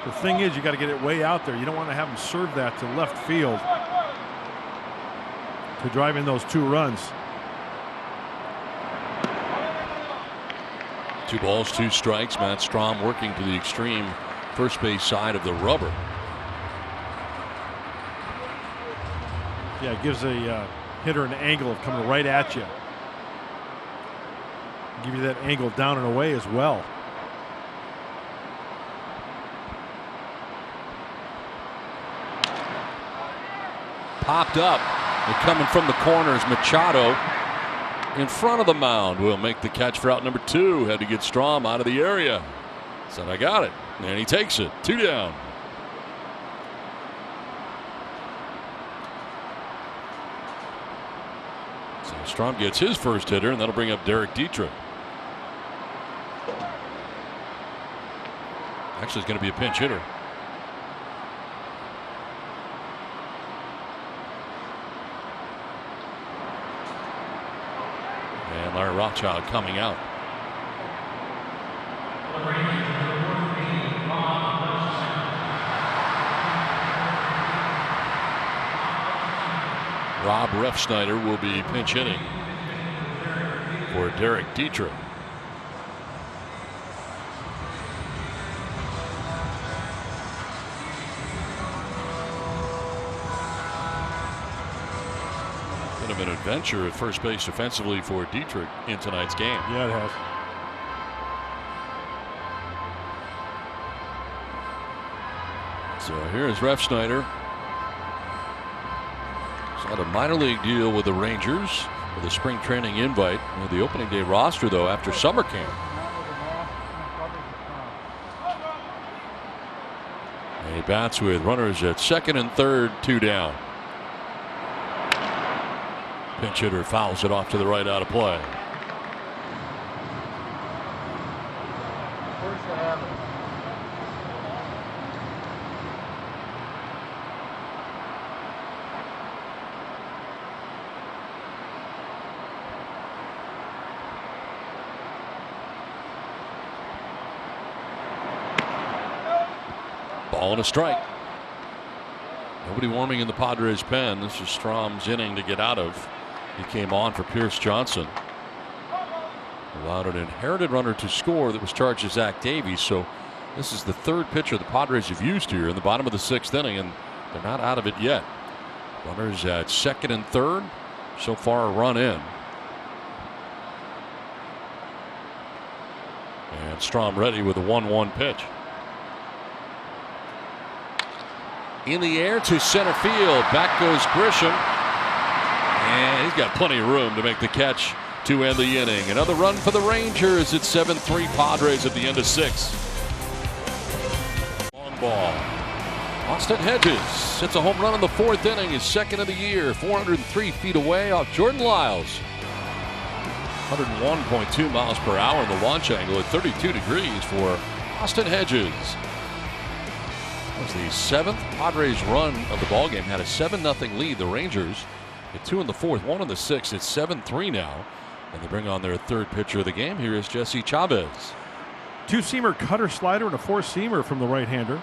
The thing is, you got to get it way out there. You don't want to have him serve that to left field to drive in those 2 runs. 2 balls, 2 strikes. Matt Strahm working to the extreme first base side of the rubber. Yeah, it gives a hitter an angle of coming right at you. Give you that angle down and away as well. Popped up. And coming from the corners, Machado in front of the mound will make the catch for out number 2. Had to get Strahm out of the area. Said, I got it. And he takes it. 2 down. So Strahm gets his first hitter, and that'll bring up Derek Dietrich. Actually, it's going to be a pinch hitter. And Larry Rothschild coming out. Rob Refsnyder will be pinch hitting for Derek Dietrich. Bit of an adventure at first base defensively for Dietrich in tonight's game. Yeah, it has. So here's Refsnyder. He's had a minor league deal with the Rangers with a spring training invite. The opening day roster, though, after summer camp. And he bats with runners at second and third, 2 down. Pinch hitter fouls it off to the right, out of play. Ball and a strike. Nobody warming in the Padres pen. This is Strahm's inning to get out of. He came on for Pierce Johnson. Allowed an inherited runner to score that was charged to Zach Davies. So this is the 3rd pitcher the Padres have used here in the bottom of the 6th inning, and they're not out of it yet. Runners at second and third. So far a run in. And Strahm ready with a 1-1 pitch. In the air to center field. Back goes Grisham. And he's got plenty of room to make the catch to end the inning. Another run for the Rangers. It's 7-3 Padres at the end of 6. Long ball. Austin Hedges hits a home run in the 4th inning. His 2nd of the year. 403 feet away off Jordan Lyles. 101.2 miles per hour in the launch angle at 32 degrees for Austin Hedges. That was the 7th Padres run of the ballgame. Had a 7-0 lead. The Rangers at 2 in the 4th, 1 in the 6th. It's 7-3 now. And they bring on their 3rd pitcher of the game. Here is Jesse Chavez. Two-seamer, cutter, slider, and a four-seamer from the right-hander.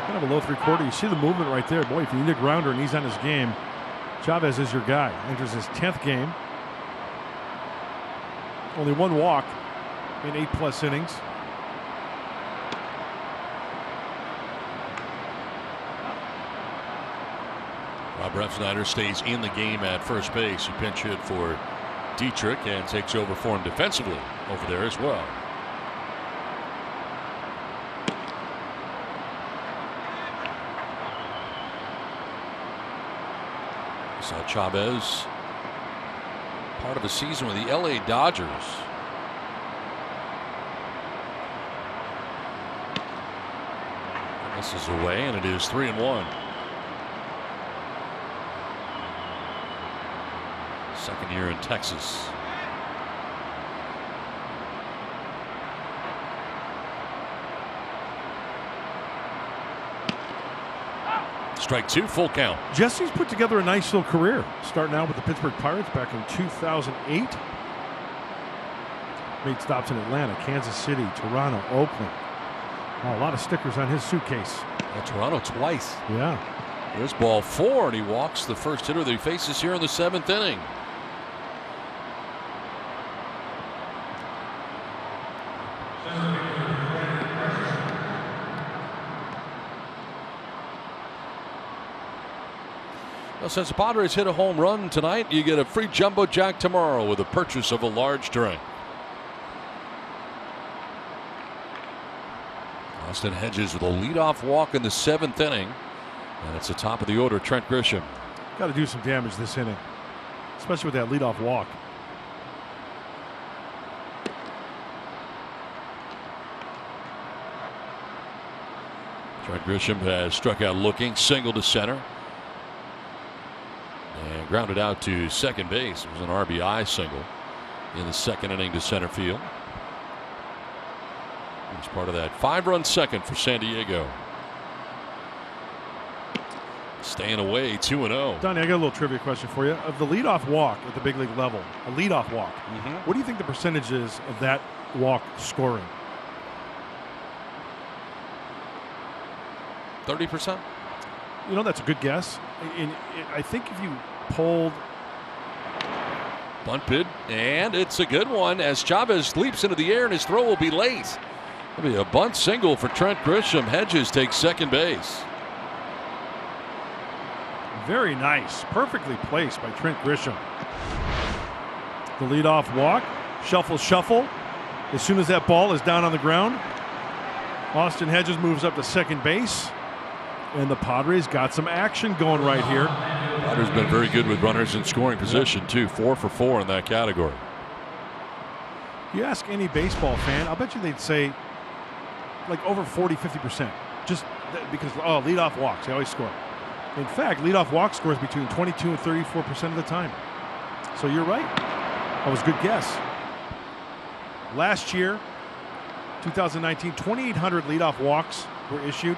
Kind of a low three-quarter. You see the movement right there. Boy, if you need a grounder and he's on his game, Chavez is your guy. Enters his 10th game. Only one walk in 8+ innings. Rob Refsnyder stays in the game at first base. He pinch hit for Dietrich and takes over for him defensively over there as well. Saw Chavez part of a season with the LA Dodgers. This is away, and it is 3-1. Second year in Texas. Strike two, full count. Jesse's put together a nice little career, starting out with the Pittsburgh Pirates back in 2008. Made stops in Atlanta, Kansas City, Toronto, Oakland. Oh, a lot of stickers on his suitcase. Toronto twice. Yeah. There's ball 4, and he walks the first hitter that he faces here in the 7th inning. Well, since the Padres hit a home run tonight, you get a free Jumbo Jack tomorrow with the purchase of a large drink. Austin Hedges with a leadoff walk in the 7th inning. And it's the top of the order, Trent Grisham. Got to do some damage this inning, especially with that leadoff walk. Trent Grisham has struck out looking, single to center. And grounded out to second base. It was an RBI single in the 2nd inning to center field. It was part of that 5-run second for San Diego. Staying away 2-0. Donnie, I got a little trivia question for you. Of the leadoff walk at the big league level, a leadoff walk, what do you think the percentage is of that walk scoring? 30%? You know, that's a good guess. I think if you polled. Bunt bid, and it's a good one as Chavez leaps into the air and his throw will be late. It'll be a bunt single for Trent Grisham. Hedges takes second base. Very nice. Perfectly placed by Trent Grisham. The leadoff walk. Shuffle, shuffle. As soon as that ball is down on the ground, Austin Hedges moves up to second base. And the Padres got some action going right here. Padres been very good with runners in scoring position, too. 4 for 4 in that category. You ask any baseball fan, I'll bet you they'd say like over 40-50%. Just because, leadoff walks, they always score. In fact, leadoff walk scores between 22 and 34% of the time. So you're right. That was a good guess. Last year, 2019, 2,800 leadoff walks were issued.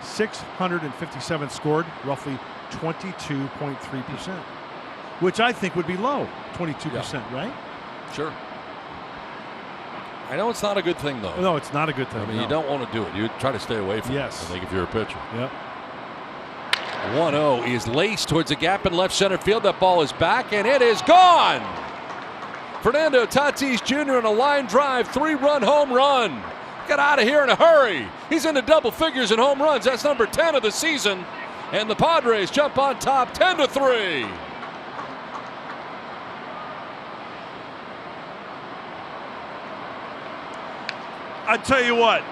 657 scored, roughly 22.3%, which I think would be low, 22%, right? Sure. I know it's not a good thing, though. No, it's not a good thing. I mean, you don't want to do it. You try to stay away from it, I think, if you're a pitcher. Yep. 1-0 is laced towards a gap in left center field. That ball is back, and it is gone. Fernando Tatis Jr. on a line drive, 3-run home run. Get out of here in a hurry. He's into double figures in home runs. That's number 10 of the season. And the Padres jump on top 10-3. I tell you what,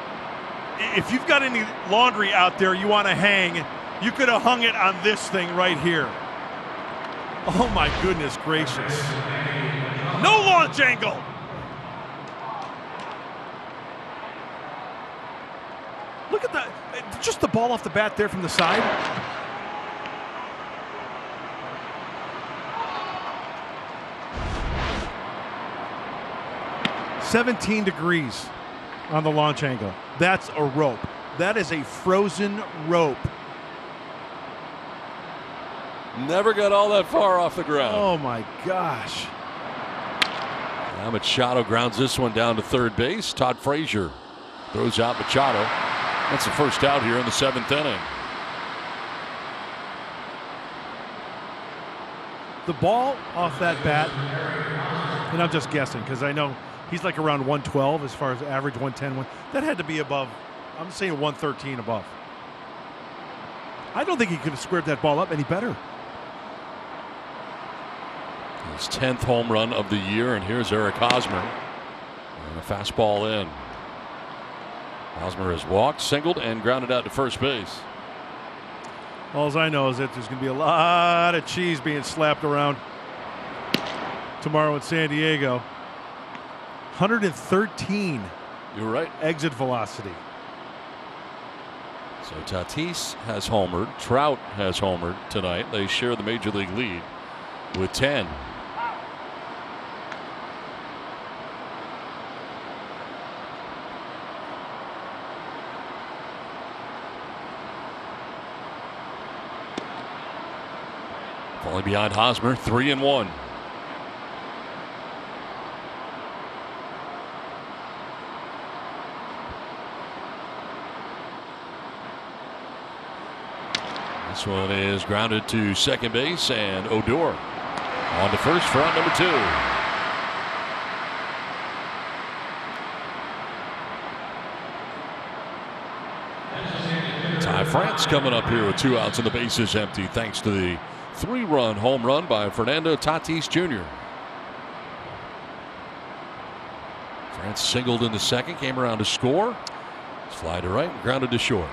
if you've got any laundry out there you want to hang, you could have hung it on this thing right here. Oh my goodness gracious. No launch angle. Look at that, just the ball off the bat there from the side. "17 degrees on the launch angle. That's a rope. That is a frozen rope. Never got all that far off the ground. Oh my gosh. Now Machado grounds this one down to third base. Todd Frazier throws out Machado. That's the first out here in the 7th inning. The ball off that bat, and I'm just guessing because I know he's like around 112 as far as average 110. That had to be above, I'm saying 113 above. I don't think he could have squared that ball up any better. His 10th home run of the year, and here's Eric Hosmer. And a fastball in. Hosmer has walked, singled, and grounded out to first base. All I know is that there's going to be a lot of cheese being slapped around tomorrow in San Diego. 113. You're right. Exit velocity. So Tatis has homered. Trout has homered tonight. They share the major league lead with 10. Falling behind Hosmer, 3-1. This one is grounded to second base, and Odor on to first for out number 2. Ty France coming up here with 2 outs and the bases empty thanks to the 3-run home run by Fernando Tatis Jr. France singled in the second, came around to score. Fly to right and grounded to short.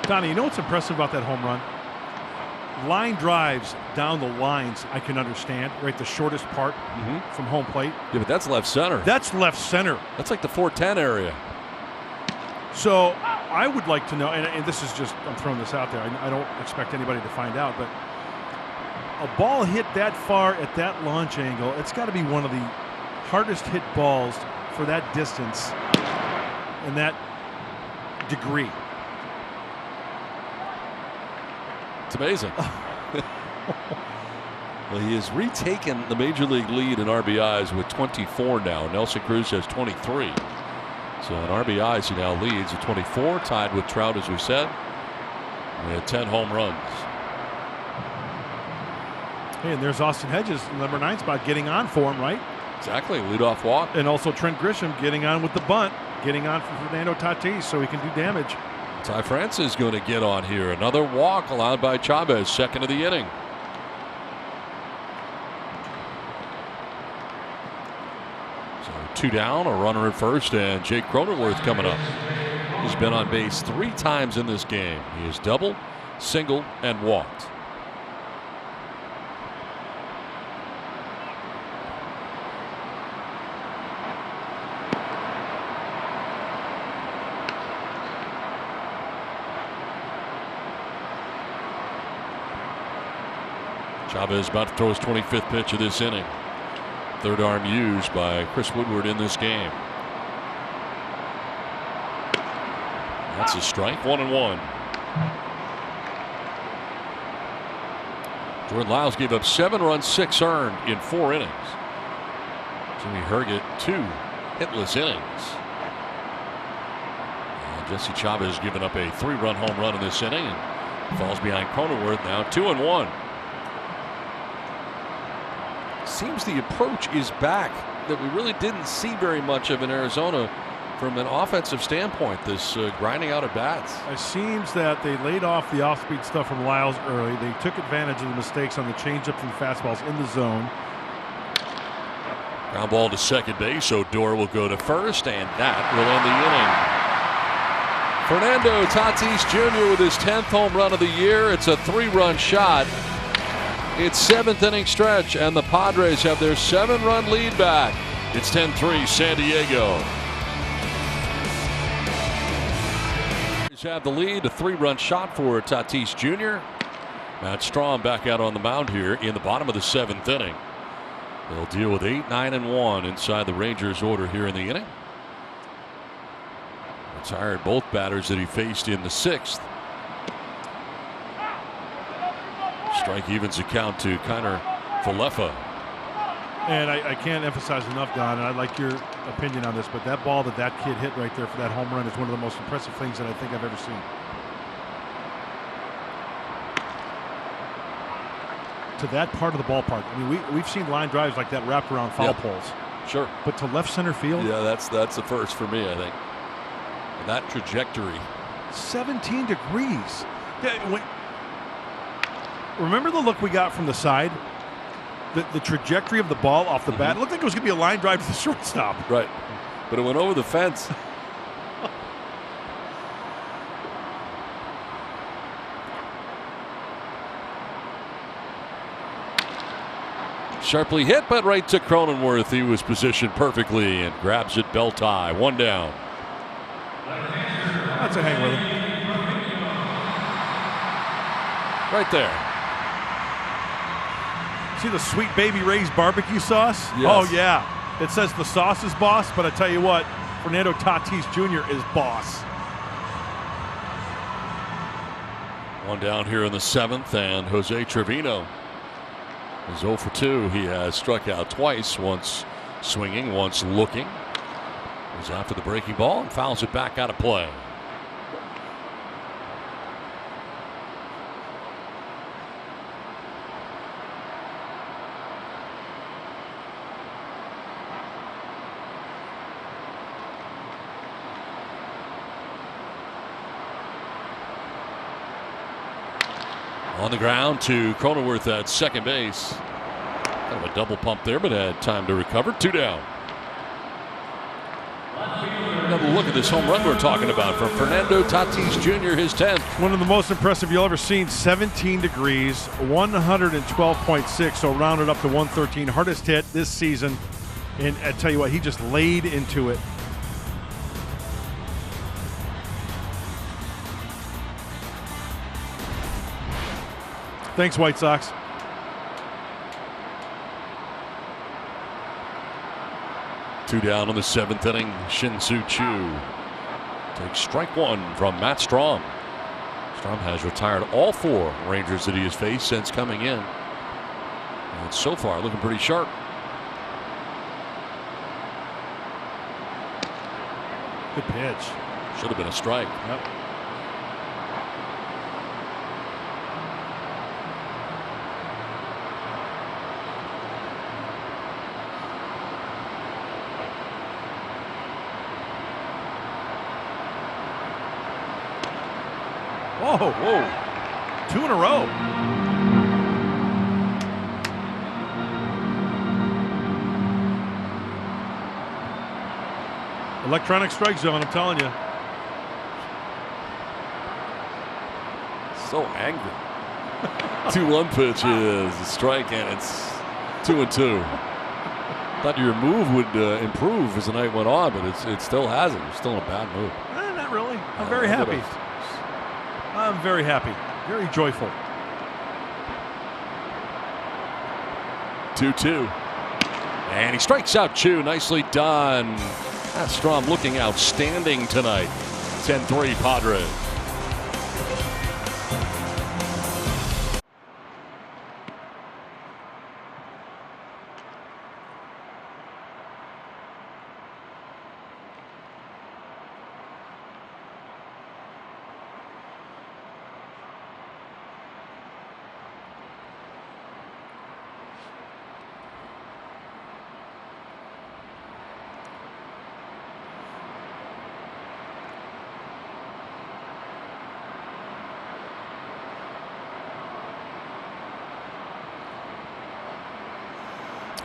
Donnie, you know what's impressive about that home run? Line drives down the lines, I can understand, right? The shortest part from home plate. Yeah, but that's left center. That's left center. That's like the 410 area. So I would like to know, and this is just, I'm throwing this out there. I don't expect anybody to find out, but a ball hit that far at that launch angle, it's got to be one of the hardest hit balls for that distance and that degree. It's amazing. Well, he has retaken the major league lead in RBIs with 24 now. Nelson Cruz has 23. So in RBIs, he now leads at 24, tied with Trout, as we said. We had 10 home runs. Hey, and there's Austin Hedges, number 9 spot, getting on for him, right? Exactly, leadoff walk. And also Trent Grisham getting on with the bunt, getting on for Fernando Tatis so he can do damage. Ty France is going to get on here. Another walk allowed by Chavez, second of the inning. So 2 down, a runner at first, and Jake Cronenworth coming up. He's been on base 3 times in this game. He has doubled, singled, and walked. Chavez about to throw his 25th pitch of this inning. Third arm used by Chris Woodward in this game. That's a strike, 1-1. Jordan Lyles gave up 7 runs, 6 earned in 4 innings. Jimmy Herget 2 hitless innings. And Jesse Chavez giving up a 3-run home run in this inning and falls behind Cronenworth now 2-1. Seems the approach is back that we really didn't see very much of in Arizona from an offensive standpoint, this grinding out at bats. It seems that they laid off the off-speed stuff from Lyles early. They took advantage of the mistakes on the changeups and fastballs in the zone. Ground ball to second base. Odor will go to first, and that will end the inning. Fernando Tatis Jr. with his 10th home run of the year. It's a 3-run shot. It's 7th inning stretch, and the Padres have their 7-run lead back. It's 10-3 San Diego. Padres have the lead, a 3-run shot for Tatis Jr. Matt Strahm back out on the mound here in the bottom of the 7th inning. They'll deal with 8, 9, and 1 inside the Rangers' order here in the inning. Retired both batters that he faced in the 6th. Strike evens the count to Kiner Falefa. And I can't emphasize enough, Don, and I'd like your opinion on this, but that ball that kid hit right there for that home run is one of the most impressive things that I think I've ever seen. To that part of the ballpark. I mean, we've seen line drives like that wrapped around foul poles. Sure. But to left center field? Yeah, that's the first for me, I think. And that trajectory. 17 degrees. Yeah, remember the look we got from the side? The trajectory of the ball off the bat. It looked like it was going to be a line drive to the shortstop. Right. But it went over the fence. Sharply hit, but right to Cronenworth. He was positioned perfectly and grabs it belt high. One down. That's a hang with him. Right there. See the Sweet Baby Ray's barbecue sauce? Yes. Oh, yeah. It says the sauce is boss, but I tell you what, Fernando Tatis Jr. is boss. One down here in the 7th, and Jose Trevino is 0 for 2. He has struck out twice, once swinging, once looking. He's after the breaking ball and fouls it back out of play. On the ground to Cronenworth at second base. Kind of a double pump there, but had time to recover. 2 down. Another look at this home run we're talking about from Fernando Tatis Jr., his 10th. One of the most impressive you'll ever seen. 17 degrees, 112.6, so rounded up to 113. Hardest hit this season. And I tell you what, he just laid into it. Thanks, White Sox. Two down in the 7th inning. Shin-Soo Choo takes strike one from Matt Strahm. Strahm has retired all 4 Rangers that he has faced since coming in. And so far, looking pretty sharp. Good pitch. Should have been a strike. Yep. Whoa, whoa. 2 in a row. Electronic strike zone, I'm telling you. So angry. 2-1 pitch is a strike, and it's 2-2. Thought your move would improve as the night went on, but it still hasn't. You're still in a bad mood. Not really. I'm very happy. I'm very happy. Very joyful. 2-2. And he strikes out Choo. Nicely done. Matt Strahm looking outstanding tonight. 10-3 Padres.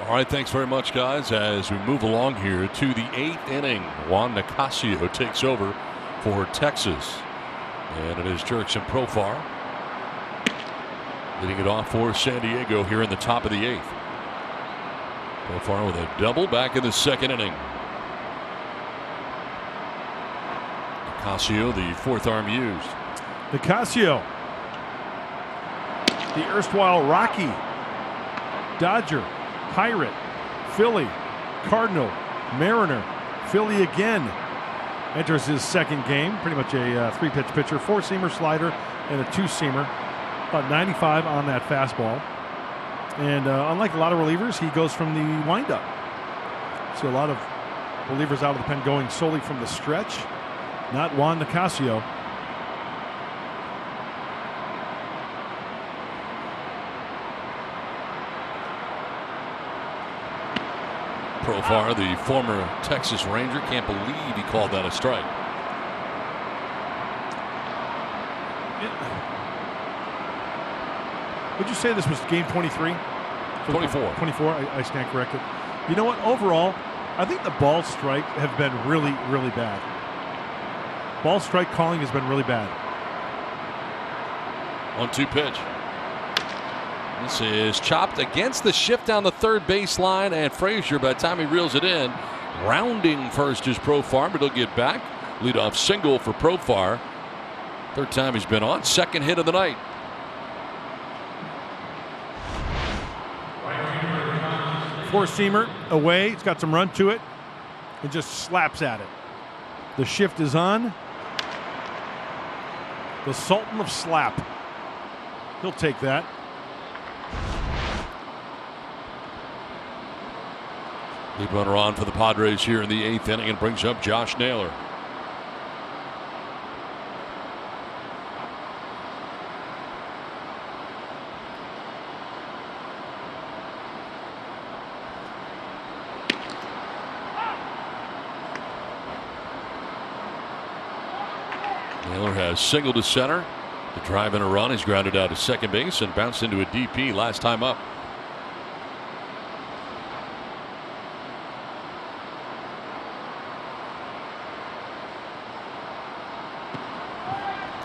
All right, thanks very much, guys. As we move along here to the 8th inning, Juan Nicasio takes over for Texas. And it is Jurickson Profar leading it off for San Diego here in the top of the 8th. Profar with a double back in the 2nd inning. Nicasio, the 4th arm used. Nicasio, the erstwhile Rocky, Dodger, Pirate, Philly, Cardinal, Mariner, Philly again. Enters his 2nd game. Pretty much a 3-pitch pitcher, 4-seamer, slider, and a 2-seamer. about 95 on that fastball. And unlike a lot of relievers, he goes from the windup. See a lot of relievers out of the pen going solely from the stretch. Not Juan Nicasio. Profar, the former Texas Ranger, can't believe he called that a strike. Would you say this was game 23? 24. 24, I stand corrected. You know what? Overall, I think the ball strike have been really, really bad. Ball strike calling has been really bad. 1-2 pitch. This is chopped against the shift down the third baseline, and Frazier, by the time he reels it in, rounding first is Profar, but he'll get back. Leadoff single for Profar. Third time he's been on. Second hit of the night. Four-seamer away. It's got some run to it. And just slaps at it. The shift is on. The Sultan of Slap. He'll take that. Lead runner on for the Padres here in the 8th inning and brings up Josh Naylor. Naylor has singled to center. The drive in a run. He's grounded out to second base and bounced into a DP last time up.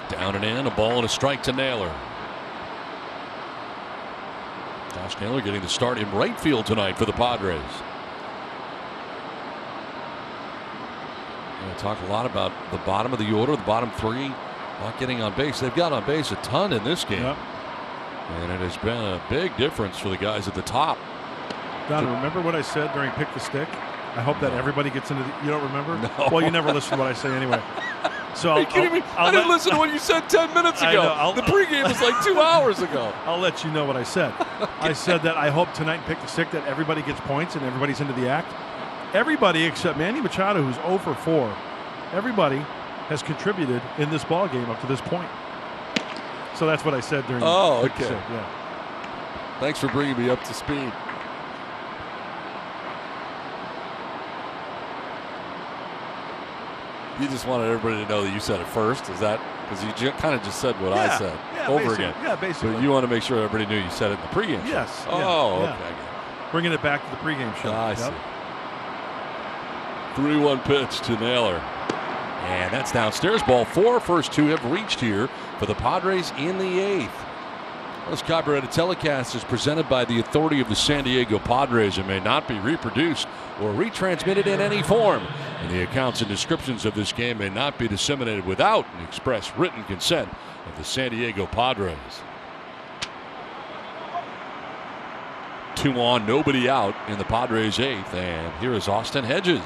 Down and in, a ball and a strike to Naylor. Josh Naylor getting the start in right field tonight for the Padres. We'll talk a lot about the bottom of the order, the bottom three not getting on base. They've got on base a ton in this game. Yep. And it has been a big difference for the guys at the top. Don, remember what I said during Pick the Stick? I hope that everybody gets into the. You don't remember? No. Well, you never listen to what I say anyway. So Are you kidding me? I didn't listen to what you said 10 minutes ago. The pregame was like 2 hours ago. I'll let you know what I said. Okay. I said that I hope tonight in Pick the Stick that everybody gets points and everybody's into the act. Everybody except Manny Machado, who's 0 for 4. Everybody has contributed in this ball game up to this point. So that's what I said during. Oh, Pick the okay. Stick, yeah. Thanks for bringing me up to speed. You just wanted everybody to know that you said it first. Is that because you kind of just said what I said over again? Yeah, basically. But you want to make sure everybody knew you said it in the pregame show. Yes. Oh, yeah, okay. yeah. Bringing it back to the pregame show. I see. 3-1 pitch to Naylor. And that's downstairs. Ball 4. First two have reached here for the Padres in the 8th. This copyrighted telecast is presented by the authority of the San Diego Padres and may not be reproduced or retransmitted in any form. And the accounts and descriptions of this game may not be disseminated without an express written consent of the San Diego Padres. 2 on, nobody out in the Padres 8th. And here is Austin Hedges.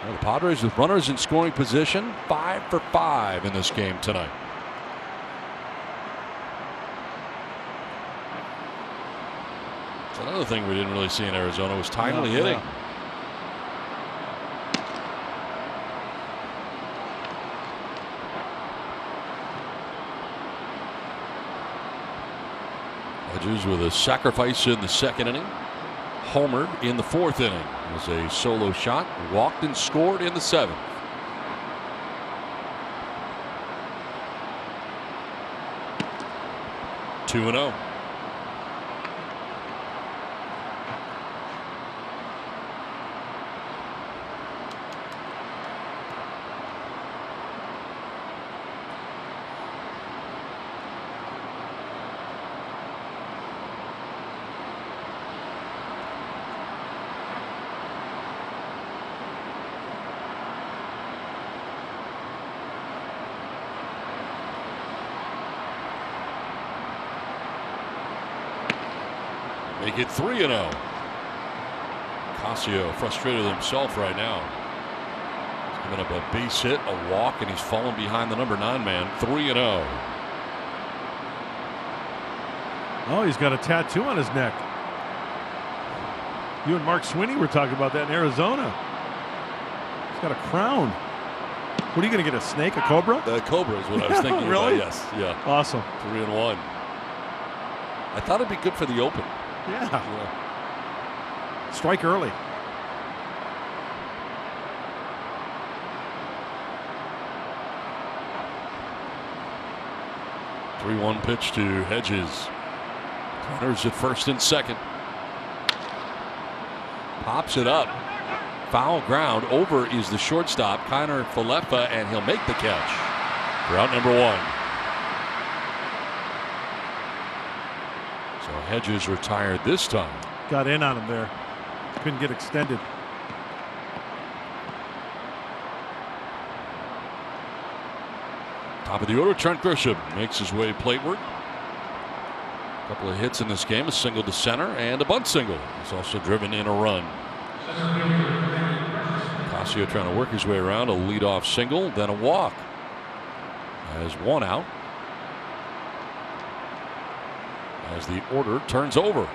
Well, the Padres with runners in scoring position, 5 for 5 in this game tonight. Another thing we didn't really see in Arizona was timely hitting. Yeah. Hedges with a sacrifice in the second inning. Homered in the 4th inning. It was a solo shot. Walked and scored in the 7th. Two 2-0. Make it 3-0. Casio frustrated with himself right now. He's given up a base hit, a walk, and he's fallen behind the number 9 man. 3-0. Oh, he's got a tattoo on his neck. You and Mark Swinney were talking about that in Arizona. He's got a crown. What are you going to get, a snake, a cobra? The cobra is what I was thinking really? about. Yes, yeah. Awesome. 3-1. I thought it'd be good for the Open. Yeah. Strike early. The 3-1 pitch to Hedges. Runners at first and second. Pops it up. Foul ground. Over is the shortstop, Kiner Falefa, and he'll make the catch for out number 1. So Hedges retired this time. Got in on him there. Couldn't get extended. Top of the order, Trent Grisham makes his way plateward. A couple of hits in this game, a single to center and a bunt single. He's also driven in a run. Casio trying to work his way around, a leadoff single, then a walk. Has 1 out. As the order turns over.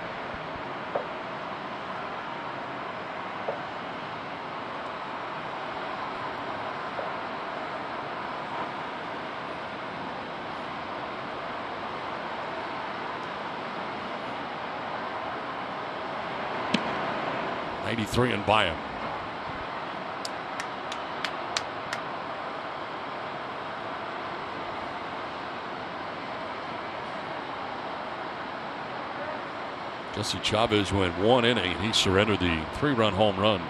'93 and by him. Jesse Chavez went 1 inning. He surrendered the 3-run home run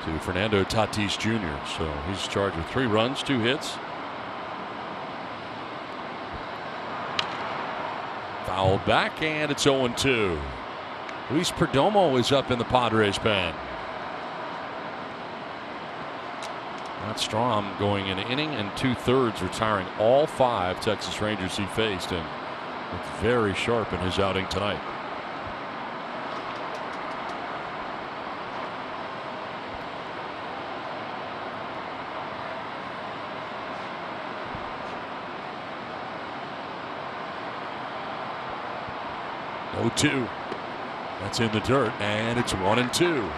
to Fernando Tatis Jr. So he's charged with 3 runs, 2 hits. Fouled back, and it's 0-2. Luis Perdomo is up in the Padres pen. Matt Strom going an inning and 2/3, retiring all 5 Texas Rangers he faced, and looked very sharp in his outing tonight. Oh, 2. That's in the dirt, and it's 1-2.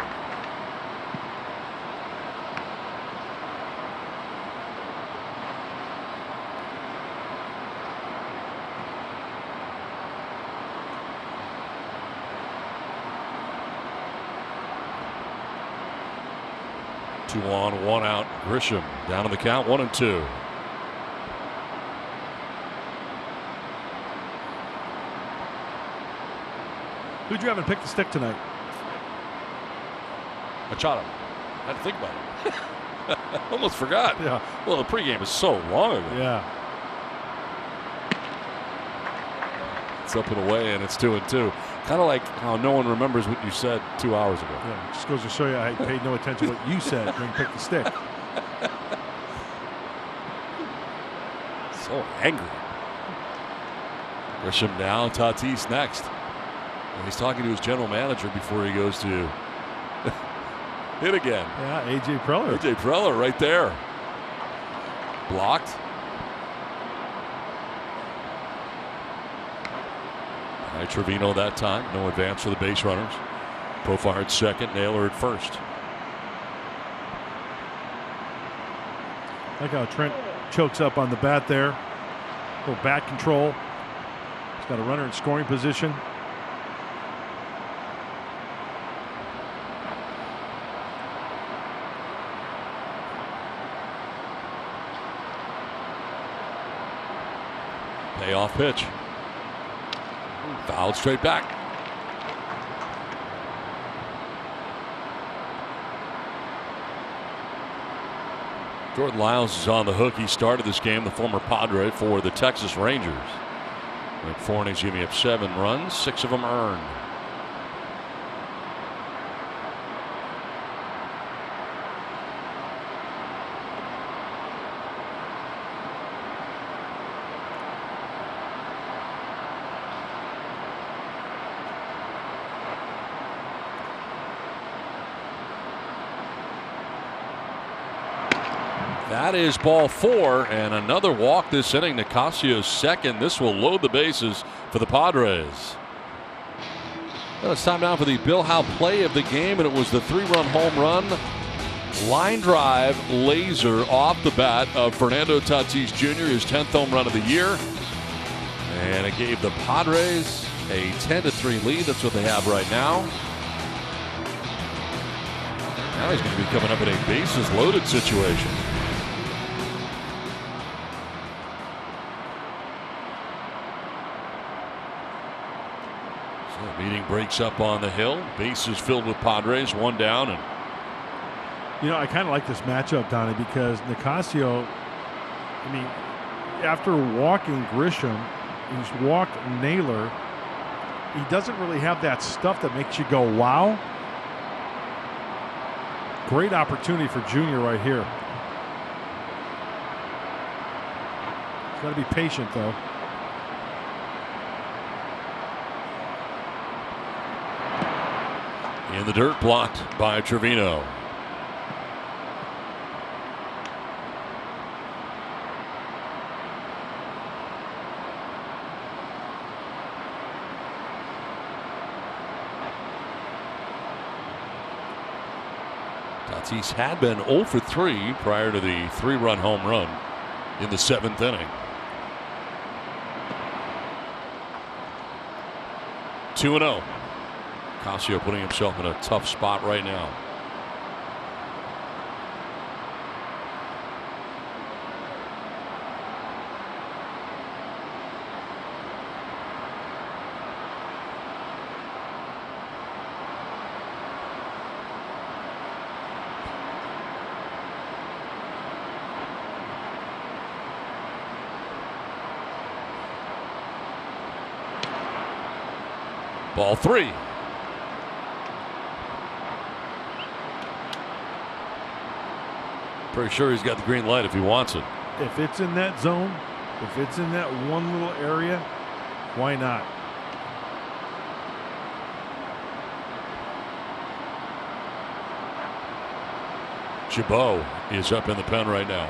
Two on, 1 out. Grisham down to the count, 1-2. Who'd you have and pick the stick tonight? Machado. I had to think about it. Almost forgot. Yeah. Well, the pregame is so long ago. Yeah. It's up and away, and it's 2-2. Kind of like how no one remembers what you said 2 hours ago. Yeah. Just goes to show you I paid no attention to what you said when you picked the stick. So angry. Grisham now, Tatis next. And he's talking to his general manager before he goes to hit again. Yeah, A.J. Preller. A.J. Preller right there. Blocked. Trevino that time. No advance for the base runners. Profar at second, Naylor at first. Like how Trent chokes up on the bat there. A little bat control. He's got a runner in scoring position. Payoff pitch. Fouled straight back. Jordan Lyles is on the hook. He started this game, the former Padre, for the Texas Rangers. Went 4 innings, giving up 7 runs, 6 of them earned. That is ball 4, and another walk this inning. Nicasio's second. This will load the bases for the Padres. Well, it's time now for the Bill Howe play of the game, and it was the 3-run home run. Line drive laser off the bat of Fernando Tatis Jr., his 10th home run of the year. And it gave the Padres a 10-3 lead. That's what they have right now. Now he's going to be coming up in a bases loaded situation. So the meeting breaks up on the hill. Bases filled with Padres, one down. And you know, I kind of like this matchup, Donnie, because Nicasio, I mean, after walking Grisham, he's walked Naylor. He doesn't really have that stuff that makes you go, wow. Great opportunity for Junior right here. He's got to be patient, though. In the dirt, blocked by Trevino. Tatis had been 0 for 3 prior to the 3-run home run in the 7th inning. 2-0. Casio putting himself in a tough spot right now. Ball 3. Pretty sure he's got the green light if he wants it. If it's in that zone, if it's in that one little area, why not? Chabot is up in the pen right now.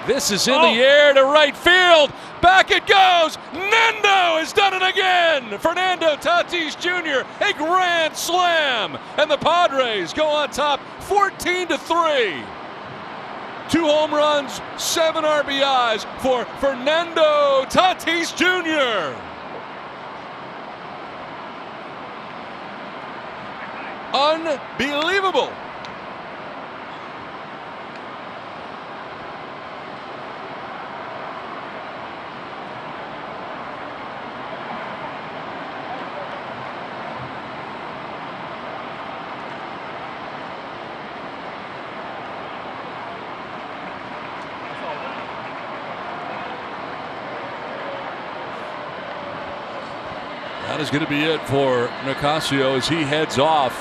This is in the air to right field. Back it goes. Nando has done it again. Fernando Tatis Jr., a grand slam. And the Padres go on top 14-3. 2 home runs, 7 RBIs for Fernando Tatis Jr. Unbelievable. That is going to be it for Nicasio as he heads off.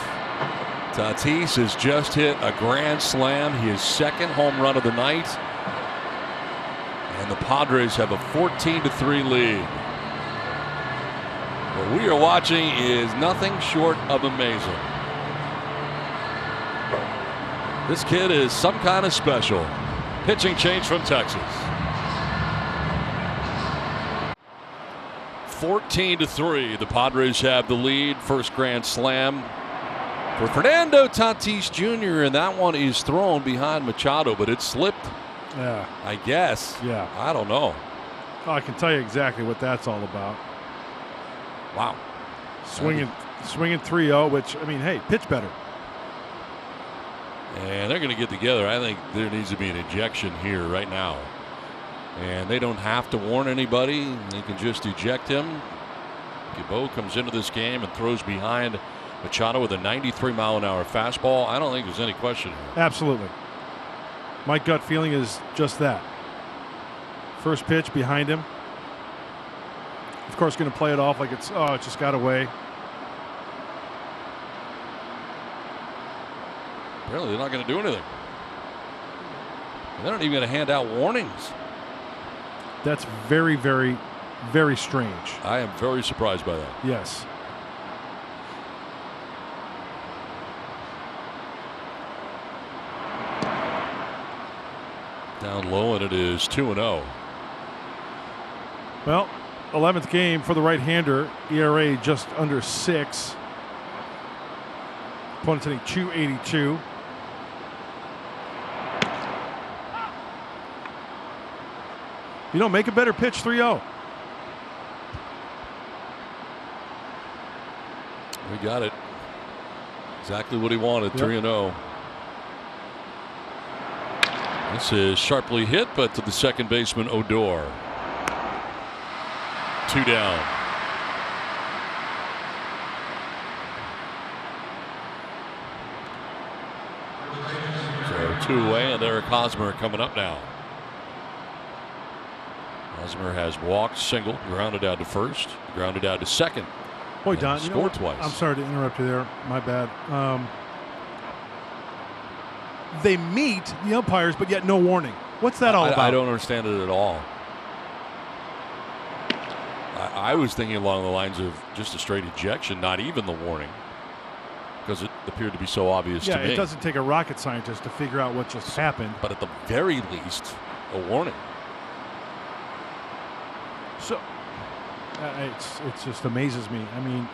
Tatis has just hit a grand slam, his 2nd home run of the night. And the Padres have a 14-3 lead. What we are watching is nothing short of amazing. This kid is some kind of special. Pitching change from Texas. 14-3. The Padres have the lead. First grand slam for Fernando Tatis Jr. and that one is thrown behind Machado, but it slipped. Yeah, I guess. Yeah, I don't know. Oh, I can tell you exactly what that's all about. Wow. Swinging 3-0, which, I mean, hey, pitch better. And they're going to get together. I think there needs to be an ejection here right now. And they don't have to warn anybody. They can just eject him. Chabot comes into this game and throws behind Machado with a 93-mile-an-hour fastball. I don't think there's any question here. Absolutely. My gut feeling is just that. First pitch behind him. Of course, going to play it off like it's, oh, it just got away. Apparently, they're not going to do anything. They're not even going to hand out warnings. That's very, very, very strange. I am very surprised by that. Yes. Down low, and it is 2-0. Well, 11th game for the right-hander. ERA just under 6. Opponent's hitting .282. You don't make a better pitch, 3-0. We got it. Exactly what he wanted, 3-0. This is sharply hit, but to the second baseman, Odor. 2 down. So 2 away, and Eric Hosmer coming up now. Hosmer has walked, singled, grounded out to first, grounded out to second. Boy, Don, scored twice. I'm sorry to interrupt you there. My bad. They meet the umpires, but yet no warning. What's that all about? I don't understand it at all. I was thinking along the lines of just a straight ejection, not even the warning, because it appeared to be so obvious to me. Yeah, it doesn't take a rocket scientist to figure out what just happened. But at the very least, a warning. So it just amazes me. I mean,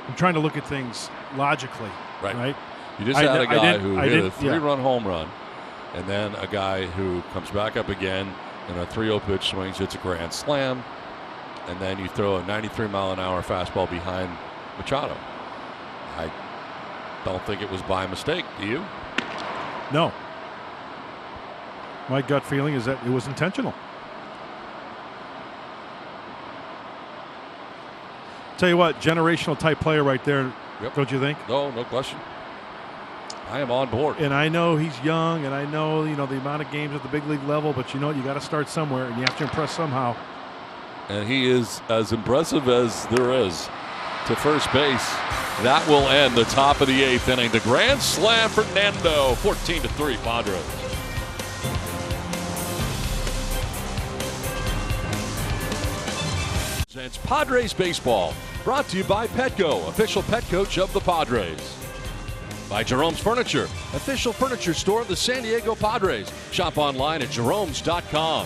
I'm trying to look at things logically, right? You just had a guy who hit a 3-run home run, and then a guy who comes back up again and a 3-0 pitch swings, hits a grand slam, and then you throw a 93-mile-an-hour fastball behind Machado. I don't think it was by mistake. Do you? No. My gut feeling is that it was intentional. Tell you what, generational type player right there. Yep. Don't you think? No question. I am on board. And I know he's young, and I know the amount of games at the big league level, but you got to start somewhere, and you have to impress somehow. And he is as impressive as there is. To first base. That will end the top of the 8th inning. The grand slam for Nando. 14-3 Padres. It's Padres baseball, brought to you by Petco, official pet coach of the Padres. By Jerome's Furniture, official furniture store of the San Diego Padres. Shop online at jeromes.com.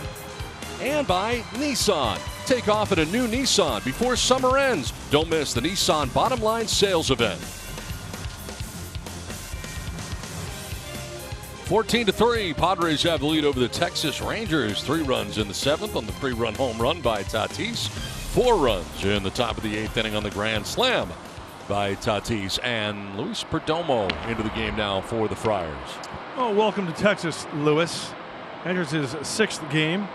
And by Nissan. Take off at a new Nissan before summer ends. Don't miss the Nissan Bottom Line Sales Event. 14-3, Padres have the lead over the Texas Rangers. 3 runs in the 7th on the 3-run home run by Tatis. 4 runs in the top of the 8th inning on the grand slam by Tatis. And Luis Perdomo into the game now for the Friars. Oh, welcome to Texas, Luis. Enters his 6th game.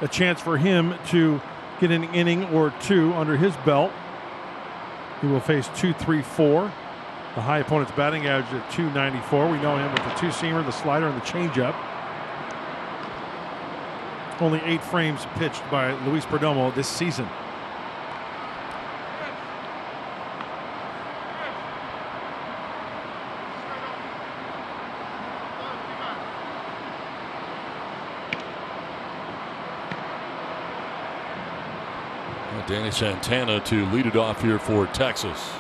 A chance for him to get an inning or 2 under his belt. He will face 2-3-4. The high opponent's batting average at .294. We know him with the 2-seamer, the slider, and the changeup. Only 8 frames pitched by Luis Perdomo this season. Danny Santana to lead it off here for Texas.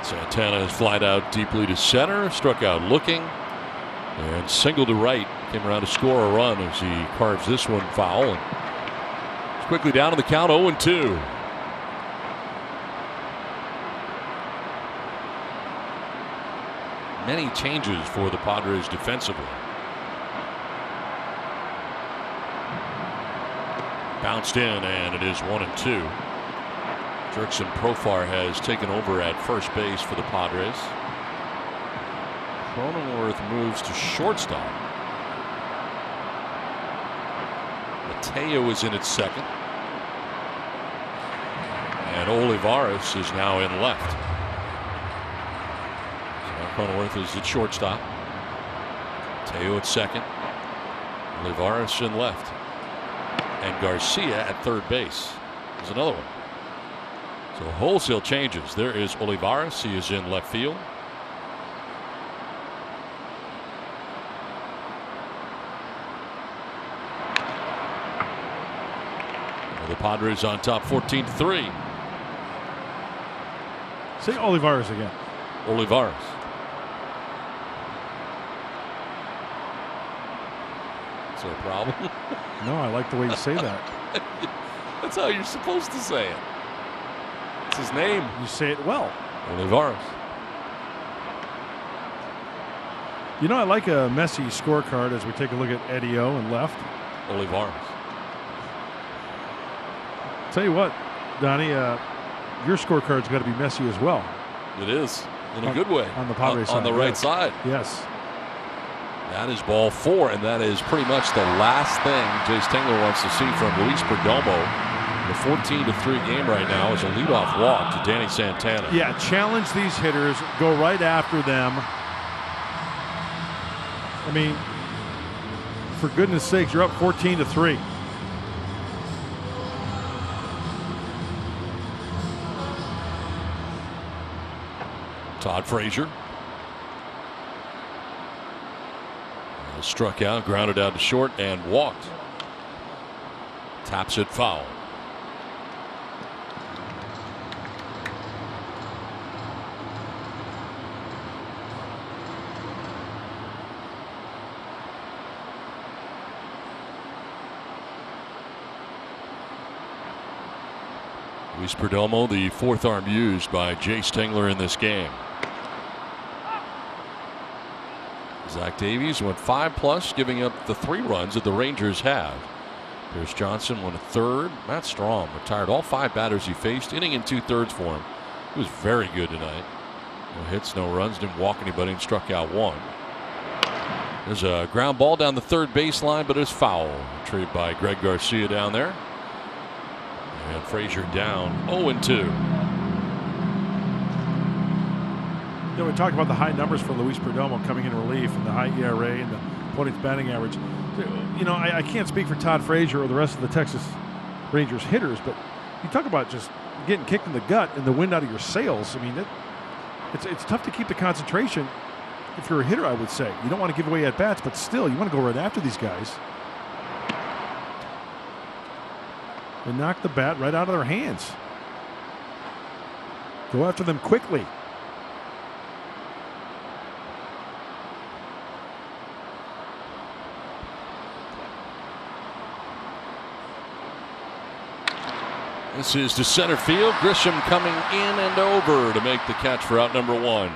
Santana has flied out deeply to center, struck out looking, and single to right. Came around to score a run as he carves this one foul. And quickly down to the count, 0-2. Many changes for the Padres defensively. Bounced in, and it is 1-2. Jurickson Profar has taken over at first base for the Padres. Cronenworth moves to shortstop. Mateo is in at second. And Olivares is now in left. So Cronenworth is at shortstop. Mateo at second. Olivares in left. And Garcia at third base. There's another one. So wholesale changes. There is Olivares. He is in left field. The Padres on top 14-3. Say Olivares again. Olivares. Is there a problem? No, I like the way you say that. That's how you're supposed to say it. It's his name. You say it well. Olivares. You know, I like a messy scorecard as we take a look at Eddie O and left. Olivares. Tell you what, Donnie, your scorecard's got to be messy as well. It is, in a good way. On the Padres side. On the right side. Yes. That is ball 4, and that is pretty much the last thing Jace Tingler wants to see from Luis Perdomo. The 14-3 game right now is a leadoff walk to Danny Santana. Yeah, challenge these hitters, go right after them. I mean, for goodness sakes, you're up 14-3. Todd Frazier. Struck out, grounded out to short, and walked. Taps it foul. Luis Perdomo, the fourth arm used by Jace Tingler in this game. Zach Davies went 5+, giving up the 3 runs that the Rangers have. Pierce Johnson went a third. Matt Strom retired all 5 batters he faced, inning and 2/3 for him. He was very good tonight. No hits, no runs, didn't walk anybody, and struck out 1. There's a ground ball down the third baseline, but it's foul. Retrieved by Greg Garcia down there. And Frazier down 0-2. You know, we talked about the high numbers for Luis Perdomo coming in relief and the high ERA and the opponent's batting average. You know, I can't speak for Todd Frazier or the rest of the Texas Rangers hitters, but you talk about just getting kicked in the gut and the wind out of your sails. I mean, it's tough to keep the concentration if you're a hitter, I would say. You don't want to give away at-bats, but still, you want to go right after these guys and knock the bat right out of their hands. Go after them quickly. This is to center field. Grisham coming in and over to make the catch for out number 1.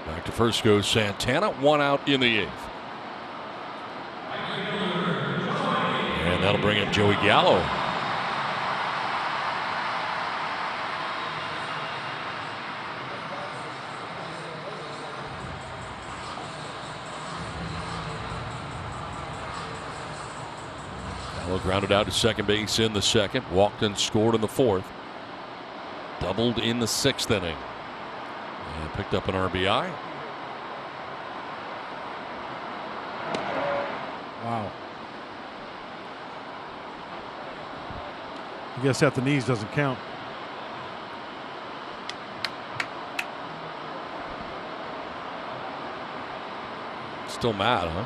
Back to first goes Santana. 1 out in the 8th. And that'll bring up Joey Gallo. Grounded out to second base in the 2nd. Walked and scored in the 4th. Doubled in the 6th inning. And picked up an RBI. Wow. I guess at the knees doesn't count. Still mad, huh?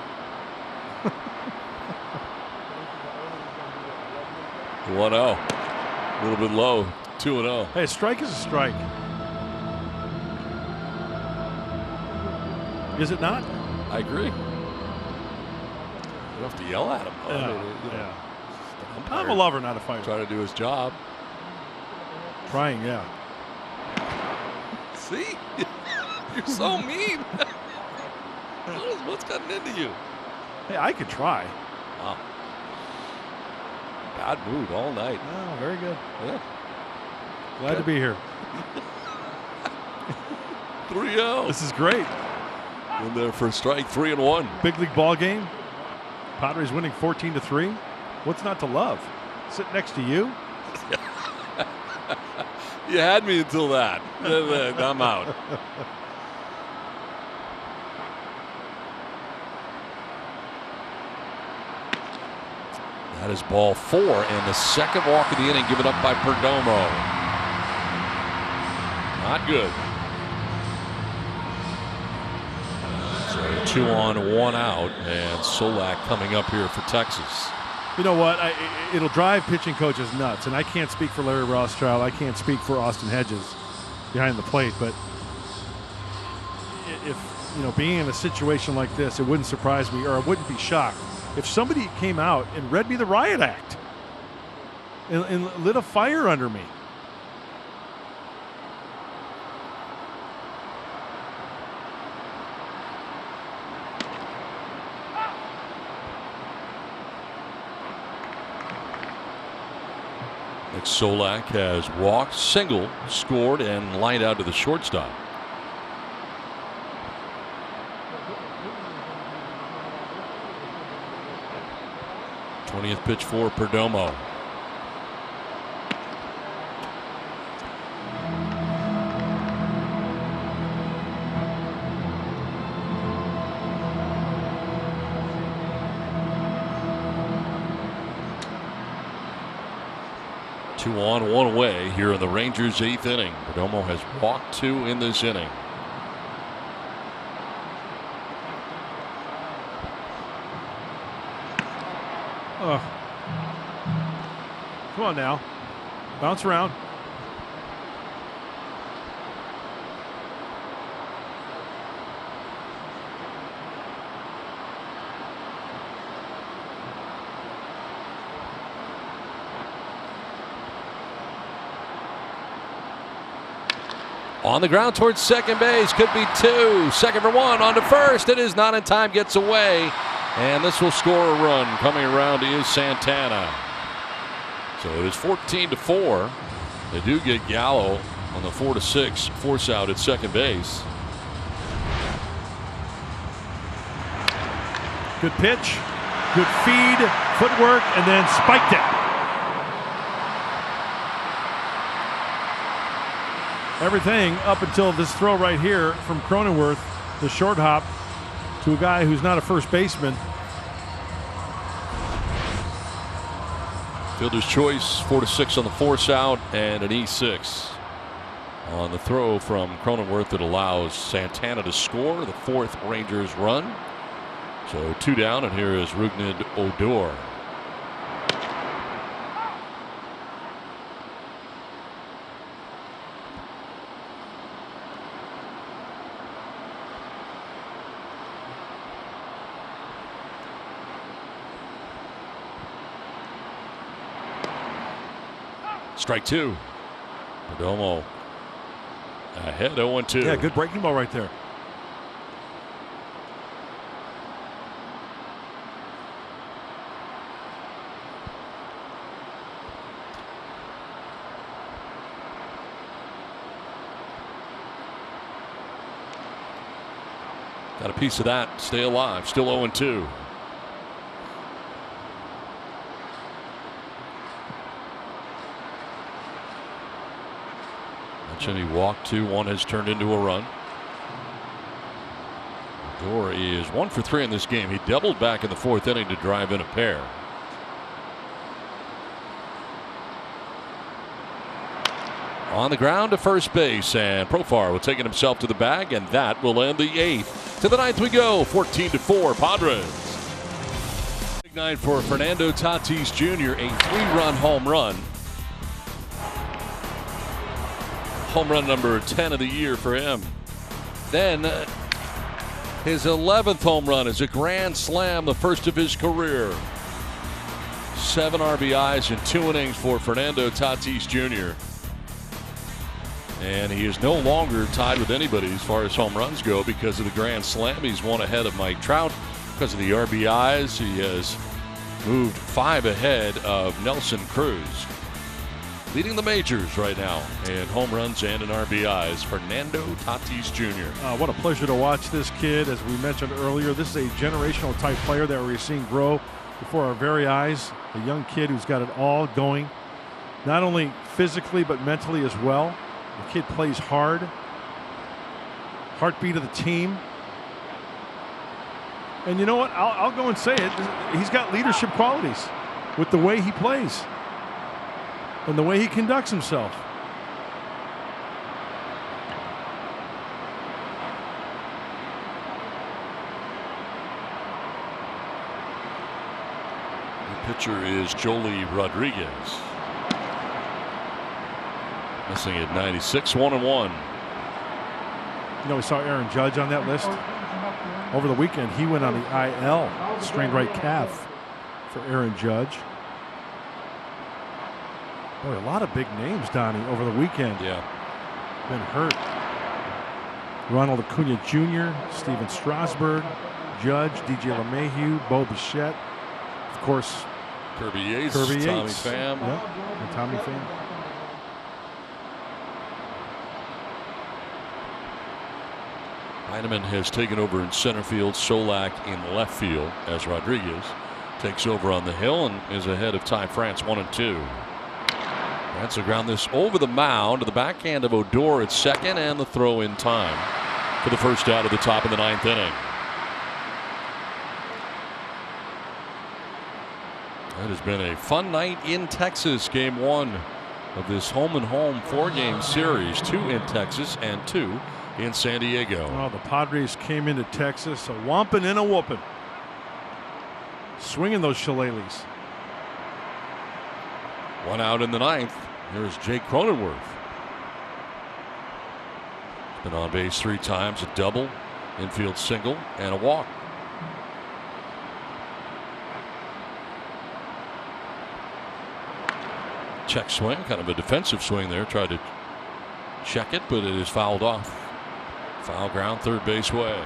1-0. A little bit low. 2-0. Hey, a strike is a strike. Is it not? I agree. You don't have to yell at him. Yeah. I'm a lover, not a fighter. Trying to do his job. Trying, yeah. See? You're so mean. What's gotten into you? Hey, I could try. Wow. Bad mood all night. Oh, very good. Yeah. Glad to be here. 3-0. This is great. In there for strike 3 and 1. Big league ball game. Padres winning 14-3. What's not to love? Sit next to you. You had me until that. I'm out. That is ball 4 and the 2nd walk of the inning given up by Perdomo. Not good. So 2 on, 1 out, and Solak coming up here for Texas. You know what? It'll drive pitching coaches nuts, and I can't speak for Larry Rothschild. I can't speak for Austin Hedges behind the plate, but if, being in a situation like this, it wouldn't surprise me, or I wouldn't be shocked if somebody came out and read me the riot act and lit a fire under me. Nick Solak has walked, single, scored, and lined out to the shortstop. th pitch for Perdomo. Two on, one away here in the Rangers' 8th inning. Perdomo has walked 2 in this inning. Come on now. Bounce around. On the ground towards second base. Could be 2. Second for 1. On to first. It is not in time. Gets away. And this will score a run. Coming around is Santana. So it is 14-4. They do get Gallo on the 4-6 force out at second base. Good pitch, good feed, footwork, and then spiked it. Everything up until this throw right here from Cronenworth, the short hop to a guy who's not a first baseman. Fielder's choice, 4-6 on the force out, and an E6 on the throw from Cronenworth that allows Santana to score the 4th Rangers run. So 2 down, and here is Rougned Odor. Strike 2. Perdomo ahead 0-2. Yeah, good breaking ball right there. Got a piece of that. Stay alive. Still 0-2. He walked 2. 1 has turned into a run. Odor is 1 for 3 in this game. He doubled back in the 4th inning to drive in a pair. On the ground to first base, and Profar will take it himself to the bag, and that will end the 8th. To the 9th we go. 14-4 Padres. Big night for Fernando Tatis Jr. A 3-run home run. Home run number 10 of the year for him. Then his 11th home run is a grand slam, the first of his career. 7 RBIs in 2 innings for Fernando Tatis Jr. And he is no longer tied with anybody as far as home runs go because of the grand slam. He's 1 ahead of Mike Trout. Because of the RBIs, he has moved 5 ahead of Nelson Cruz. Leading the majors right now in home runs and in RBIs, Fernando Tatis Jr. What a pleasure to watch this kid. As we mentioned earlier, this is a generational type player that we're seeing grow before our very eyes. A young kid who's got it all going, not only physically but mentally as well. The kid plays hard. Heartbeat of the team. And you know what? I'll go and say it. He's got leadership qualities with the way he plays and the way he conducts himself. Pitcher is Jolie Rodriguez. Missing at 96, 1-1. You know, we saw Aaron Judge on that list. Over the weekend, he went on the IL, strained right calf for Aaron Judge. Boy, a lot of big names, Donnie, over the weekend. Yeah. Been hurt. Ronald Acuna Jr., Steven Strasburg, Judge, DJ LeMahieu, Bo Bichette, of course, Kirby Yates, Tommy Pham. Yep, and Tommy Pham. Heineman has taken over in center field, Solak in left field as Rodriguez takes over on the hill and is ahead of Ty France 1-2. France will ground this over the mound to the backhand of Odor at second, and the throw in time for the first out of the top of the 9th inning. That has been a fun night in Texas. Game 1 of this home and home 4-game series. 2 in Texas and 2 in San Diego. Oh, the Padres came into Texas a whomping and a whooping. Swinging those shillelaghs. 1 out in the 9th. Here's Jake Cronenworth. Been on base 3 times, a double, infield single, and a walk. Check swing, kind of a defensive swing there. Tried to check it, but it is fouled off. Foul ground, third base way.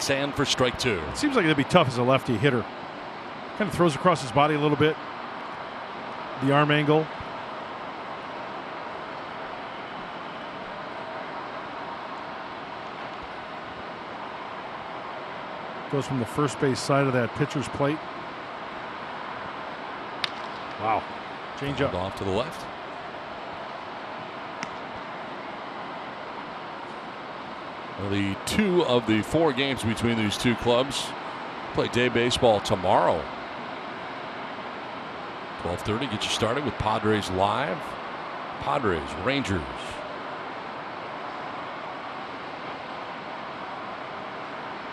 And for strike 2. It seems like it'd be tough as a lefty hitter. Kind of throws across his body a little bit. The arm angle. Goes from the first base side of that pitcher's plate. Wow. Change up. Off to the left. Well, the 2 of the 4 games between these 2 clubs play day baseball tomorrow. 12:30 get you started with Padres Live. Padres, Rangers.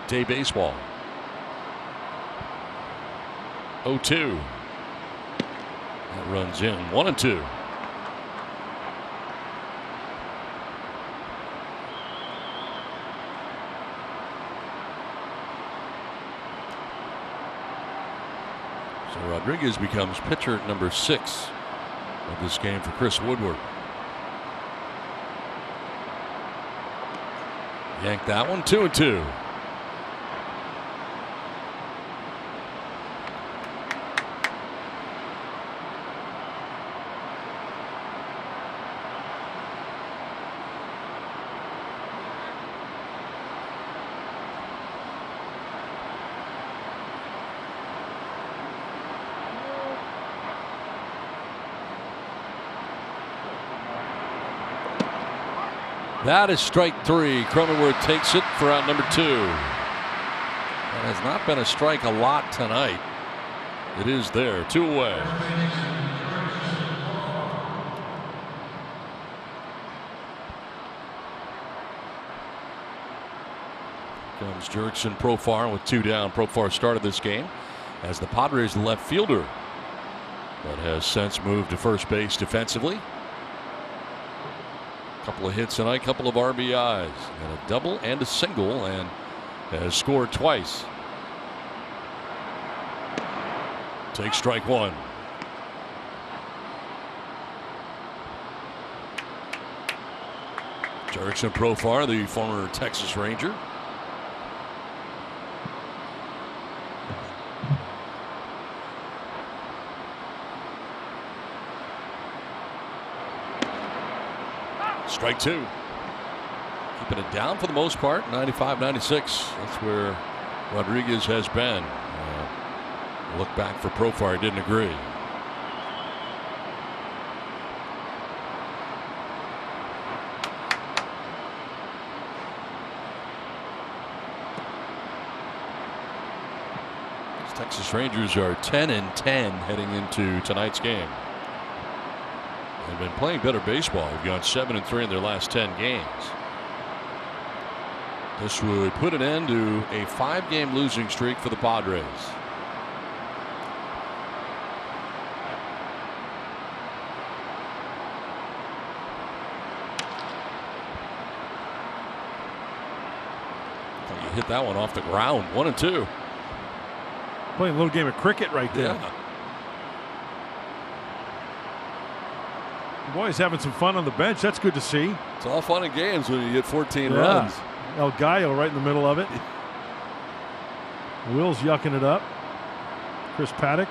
Day baseball. 0-2. That runs in 1-2. Rodriguez becomes pitcher number 6 of this game for Chris Woodward. Yank that one, 2-2. That is strike 3. Cronenworth takes it for out number 2. That has not been a strike a lot tonight. It is there, 2 away. Comes Jurickson Profar with 2 down. Profar started this game as the Padres left fielder, but has since moved to first base defensively. Couple of hits tonight, couple of RBIs, and a double and a single, and has scored twice. Takes strike 1. Jurickson Profar, the former Texas Ranger. Strike 2. Keeping it down for the most part. 95-96. That's where Rodriguez has been. Look back for Profar. Didn't agree. Texas Rangers are 10-10 heading into tonight's game. They've been playing better baseball. They've gone 7-3 in their last 10 games. This would put an end to a 5-game losing streak for the Padres. You hit that one off the ground. 1-2. Playing a little game of cricket right there. Yeah. The boys having some fun on the bench. That's good to see. It's all fun and games when you get 14 runs. El Gallo right in the middle of it. Will's yucking it up. Chris Paddock.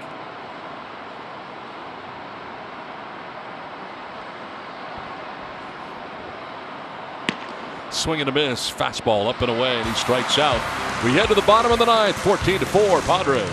Swing and a miss. Fastball up and away, and he strikes out. We head to the bottom of the ninth. 14-4 Padres.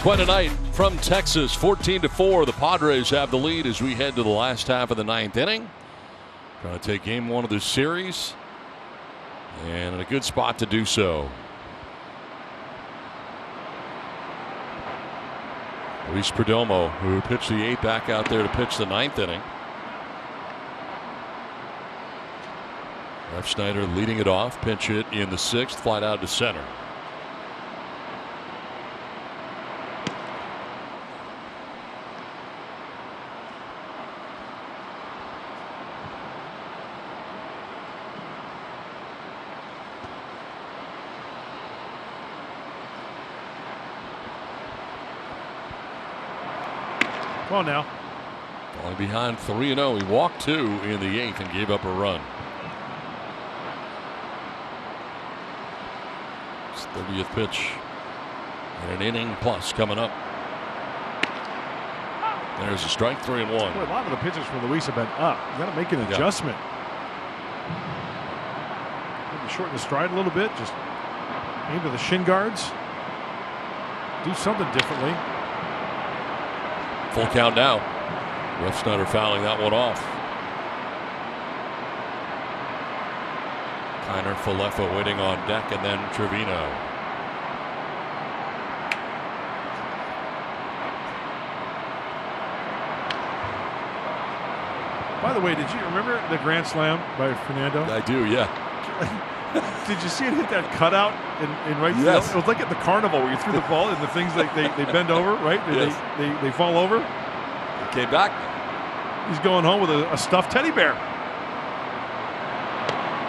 Quite a night from Texas. 14-4. The Padres have the lead as we head to the last half of the ninth inning. Trying to take game one of this series, and in a good spot to do so. Luis Perdomo, who pitched the 8th, back out there to pitch the ninth inning. Ref Schneider leading it off. Pinch hit in the 6th, flied out to center. Come on now. Falling behind 3-0. He walked 2 in the 8th and gave up a run. His 30th pitch in an inning plus coming up. There's a strike. 3-1. Boy, a lot of the pitches for Luis have been up. You got to make an adjustment. Maybe shorten the stride a little bit. Just aim to the shin guards. Do something differently. Full count now. Ref Schneider fouling that one off. Kiner, Falefa waiting on deck, and then Trevino. By the way, did you remember the grand slam by Fernando? I do, yeah. Did you see it hit that cutout in right field? Yes. It was like at the carnival where you threw the ball and the things like they bend over, right? Yes. They fall over. Came back. He's going home with a stuffed teddy bear.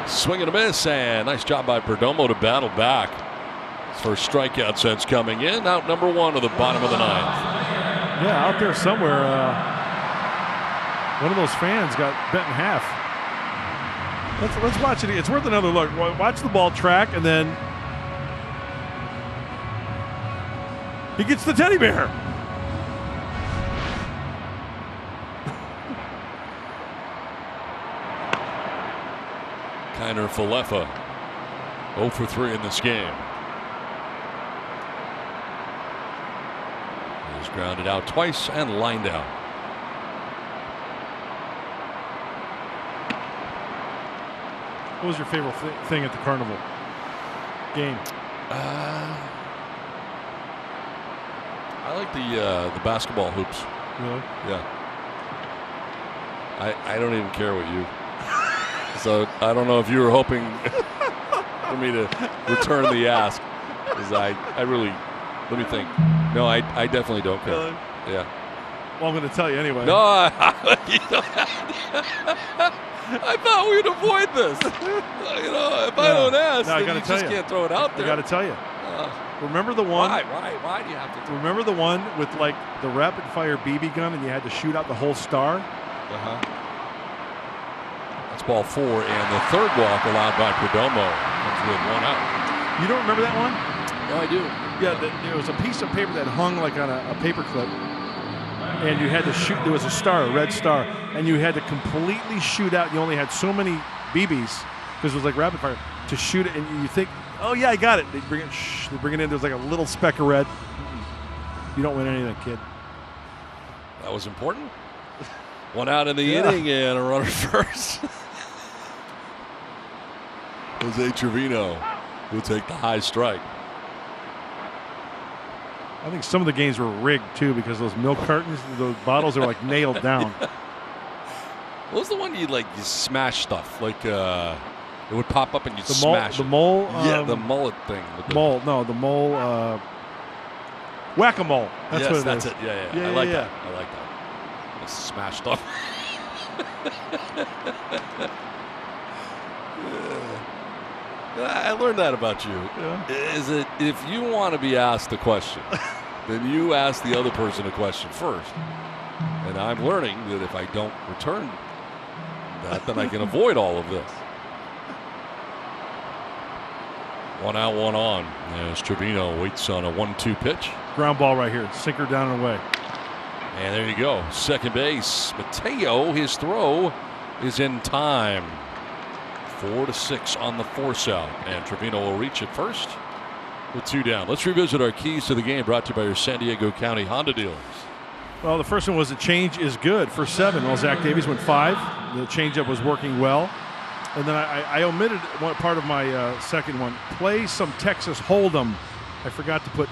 Swing and a miss, and nice job by Perdomo to battle back. His first strikeout since coming in. Out number 1 of the bottom of the ninth. Yeah, out there somewhere, one of those fans got bent in half. Let's watch it. It's worth another look. Watch the ball track, and then he gets the teddy bear. Kiner, Falefa 0 for 3 in this game. He's grounded out twice and lined out. What was your favorite thing at the carnival game? I like the basketball hoops. Really? Yeah. I don't even care what you. So I don't know if you were hoping for me to return the ask, because I really, let me think. No, I definitely don't care. Really? Yeah. Well, I'm going to tell you anyway. No, I thought we'd avoid this. You know, if I don't ask, then you just can't throw it out there. I got to tell you. Remember the one? Why do you have to? Remember the one with like the rapid fire BB gun, and you had to shoot out the whole star? That's ball 4, and the third walk allowed by Perdomo comes with 1 out. You don't remember that one? No, I do. Yeah, there was a piece of paper that hung like on a paper clip, and you had to shoot. There was a star, a red star, and you had to completely shoot out. You only had so many BBs because it was like rapid fire to shoot it, and you think, oh yeah, I got it. They bring it. They bring it in. There's like a little speck of red. You don't win anything, kid. That was important. One out in the inning and a runner first. Jose Trevino will take the high strike. I think some of the games were rigged too because those milk cartons, those bottles are like nailed down. What was the one you smash stuff? Like it would pop up and you'd smash the mole. Yeah, the mullet thing. Mole. No, the mole. Whack-a-mole. That's yes, what it that's is. it. Yeah. I like that. I like that. It's smash stuff. I learned that about you. Yeah. Is it if you want to be asked a question, then you ask the other person a question first. And I'm learning that if I don't return that, then I can avoid all of this. One out, one on. As Trevino waits on a 1-2 pitch. Ground ball right here. Sinker down and away. And there you go. Second base. Mateo, his throw is in time. 4-6 on the force out. And Trevino will reach it first with 2 down. Let's revisit our keys to the game brought to you by your San Diego County Honda dealers. Well, the first one was a change is good for 7. Well, Zach Davies went 5. The changeup was working well. And then I omitted one part of my second one. Play some Texas Hold'em. I forgot to put,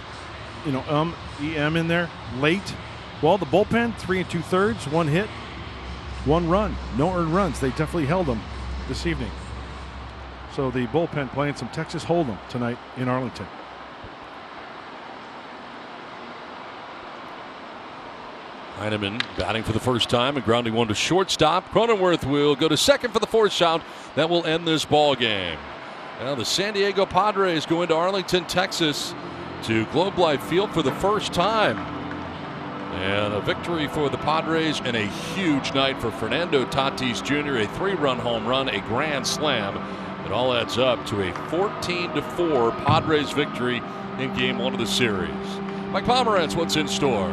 EM in there late. Well, the bullpen, 3 2/3, 1 hit, 1 run. No earned runs. They definitely held them this evening. So the bullpen playing some Texas Hold'em tonight in Arlington. Heineman batting for the first time and grounding one to shortstop. Cronenworth will go to second for the force out. That will end this ball game. Now the San Diego Padres go into Arlington, Texas to Globe Life Field for the first time. And a victory for the Padres and a huge night for Fernando Tatis Jr. A 3-run home run, a grand slam. It all adds up to a 14-4 Padres victory in Game 1 of the series. Mike Pomerantz, what's in store?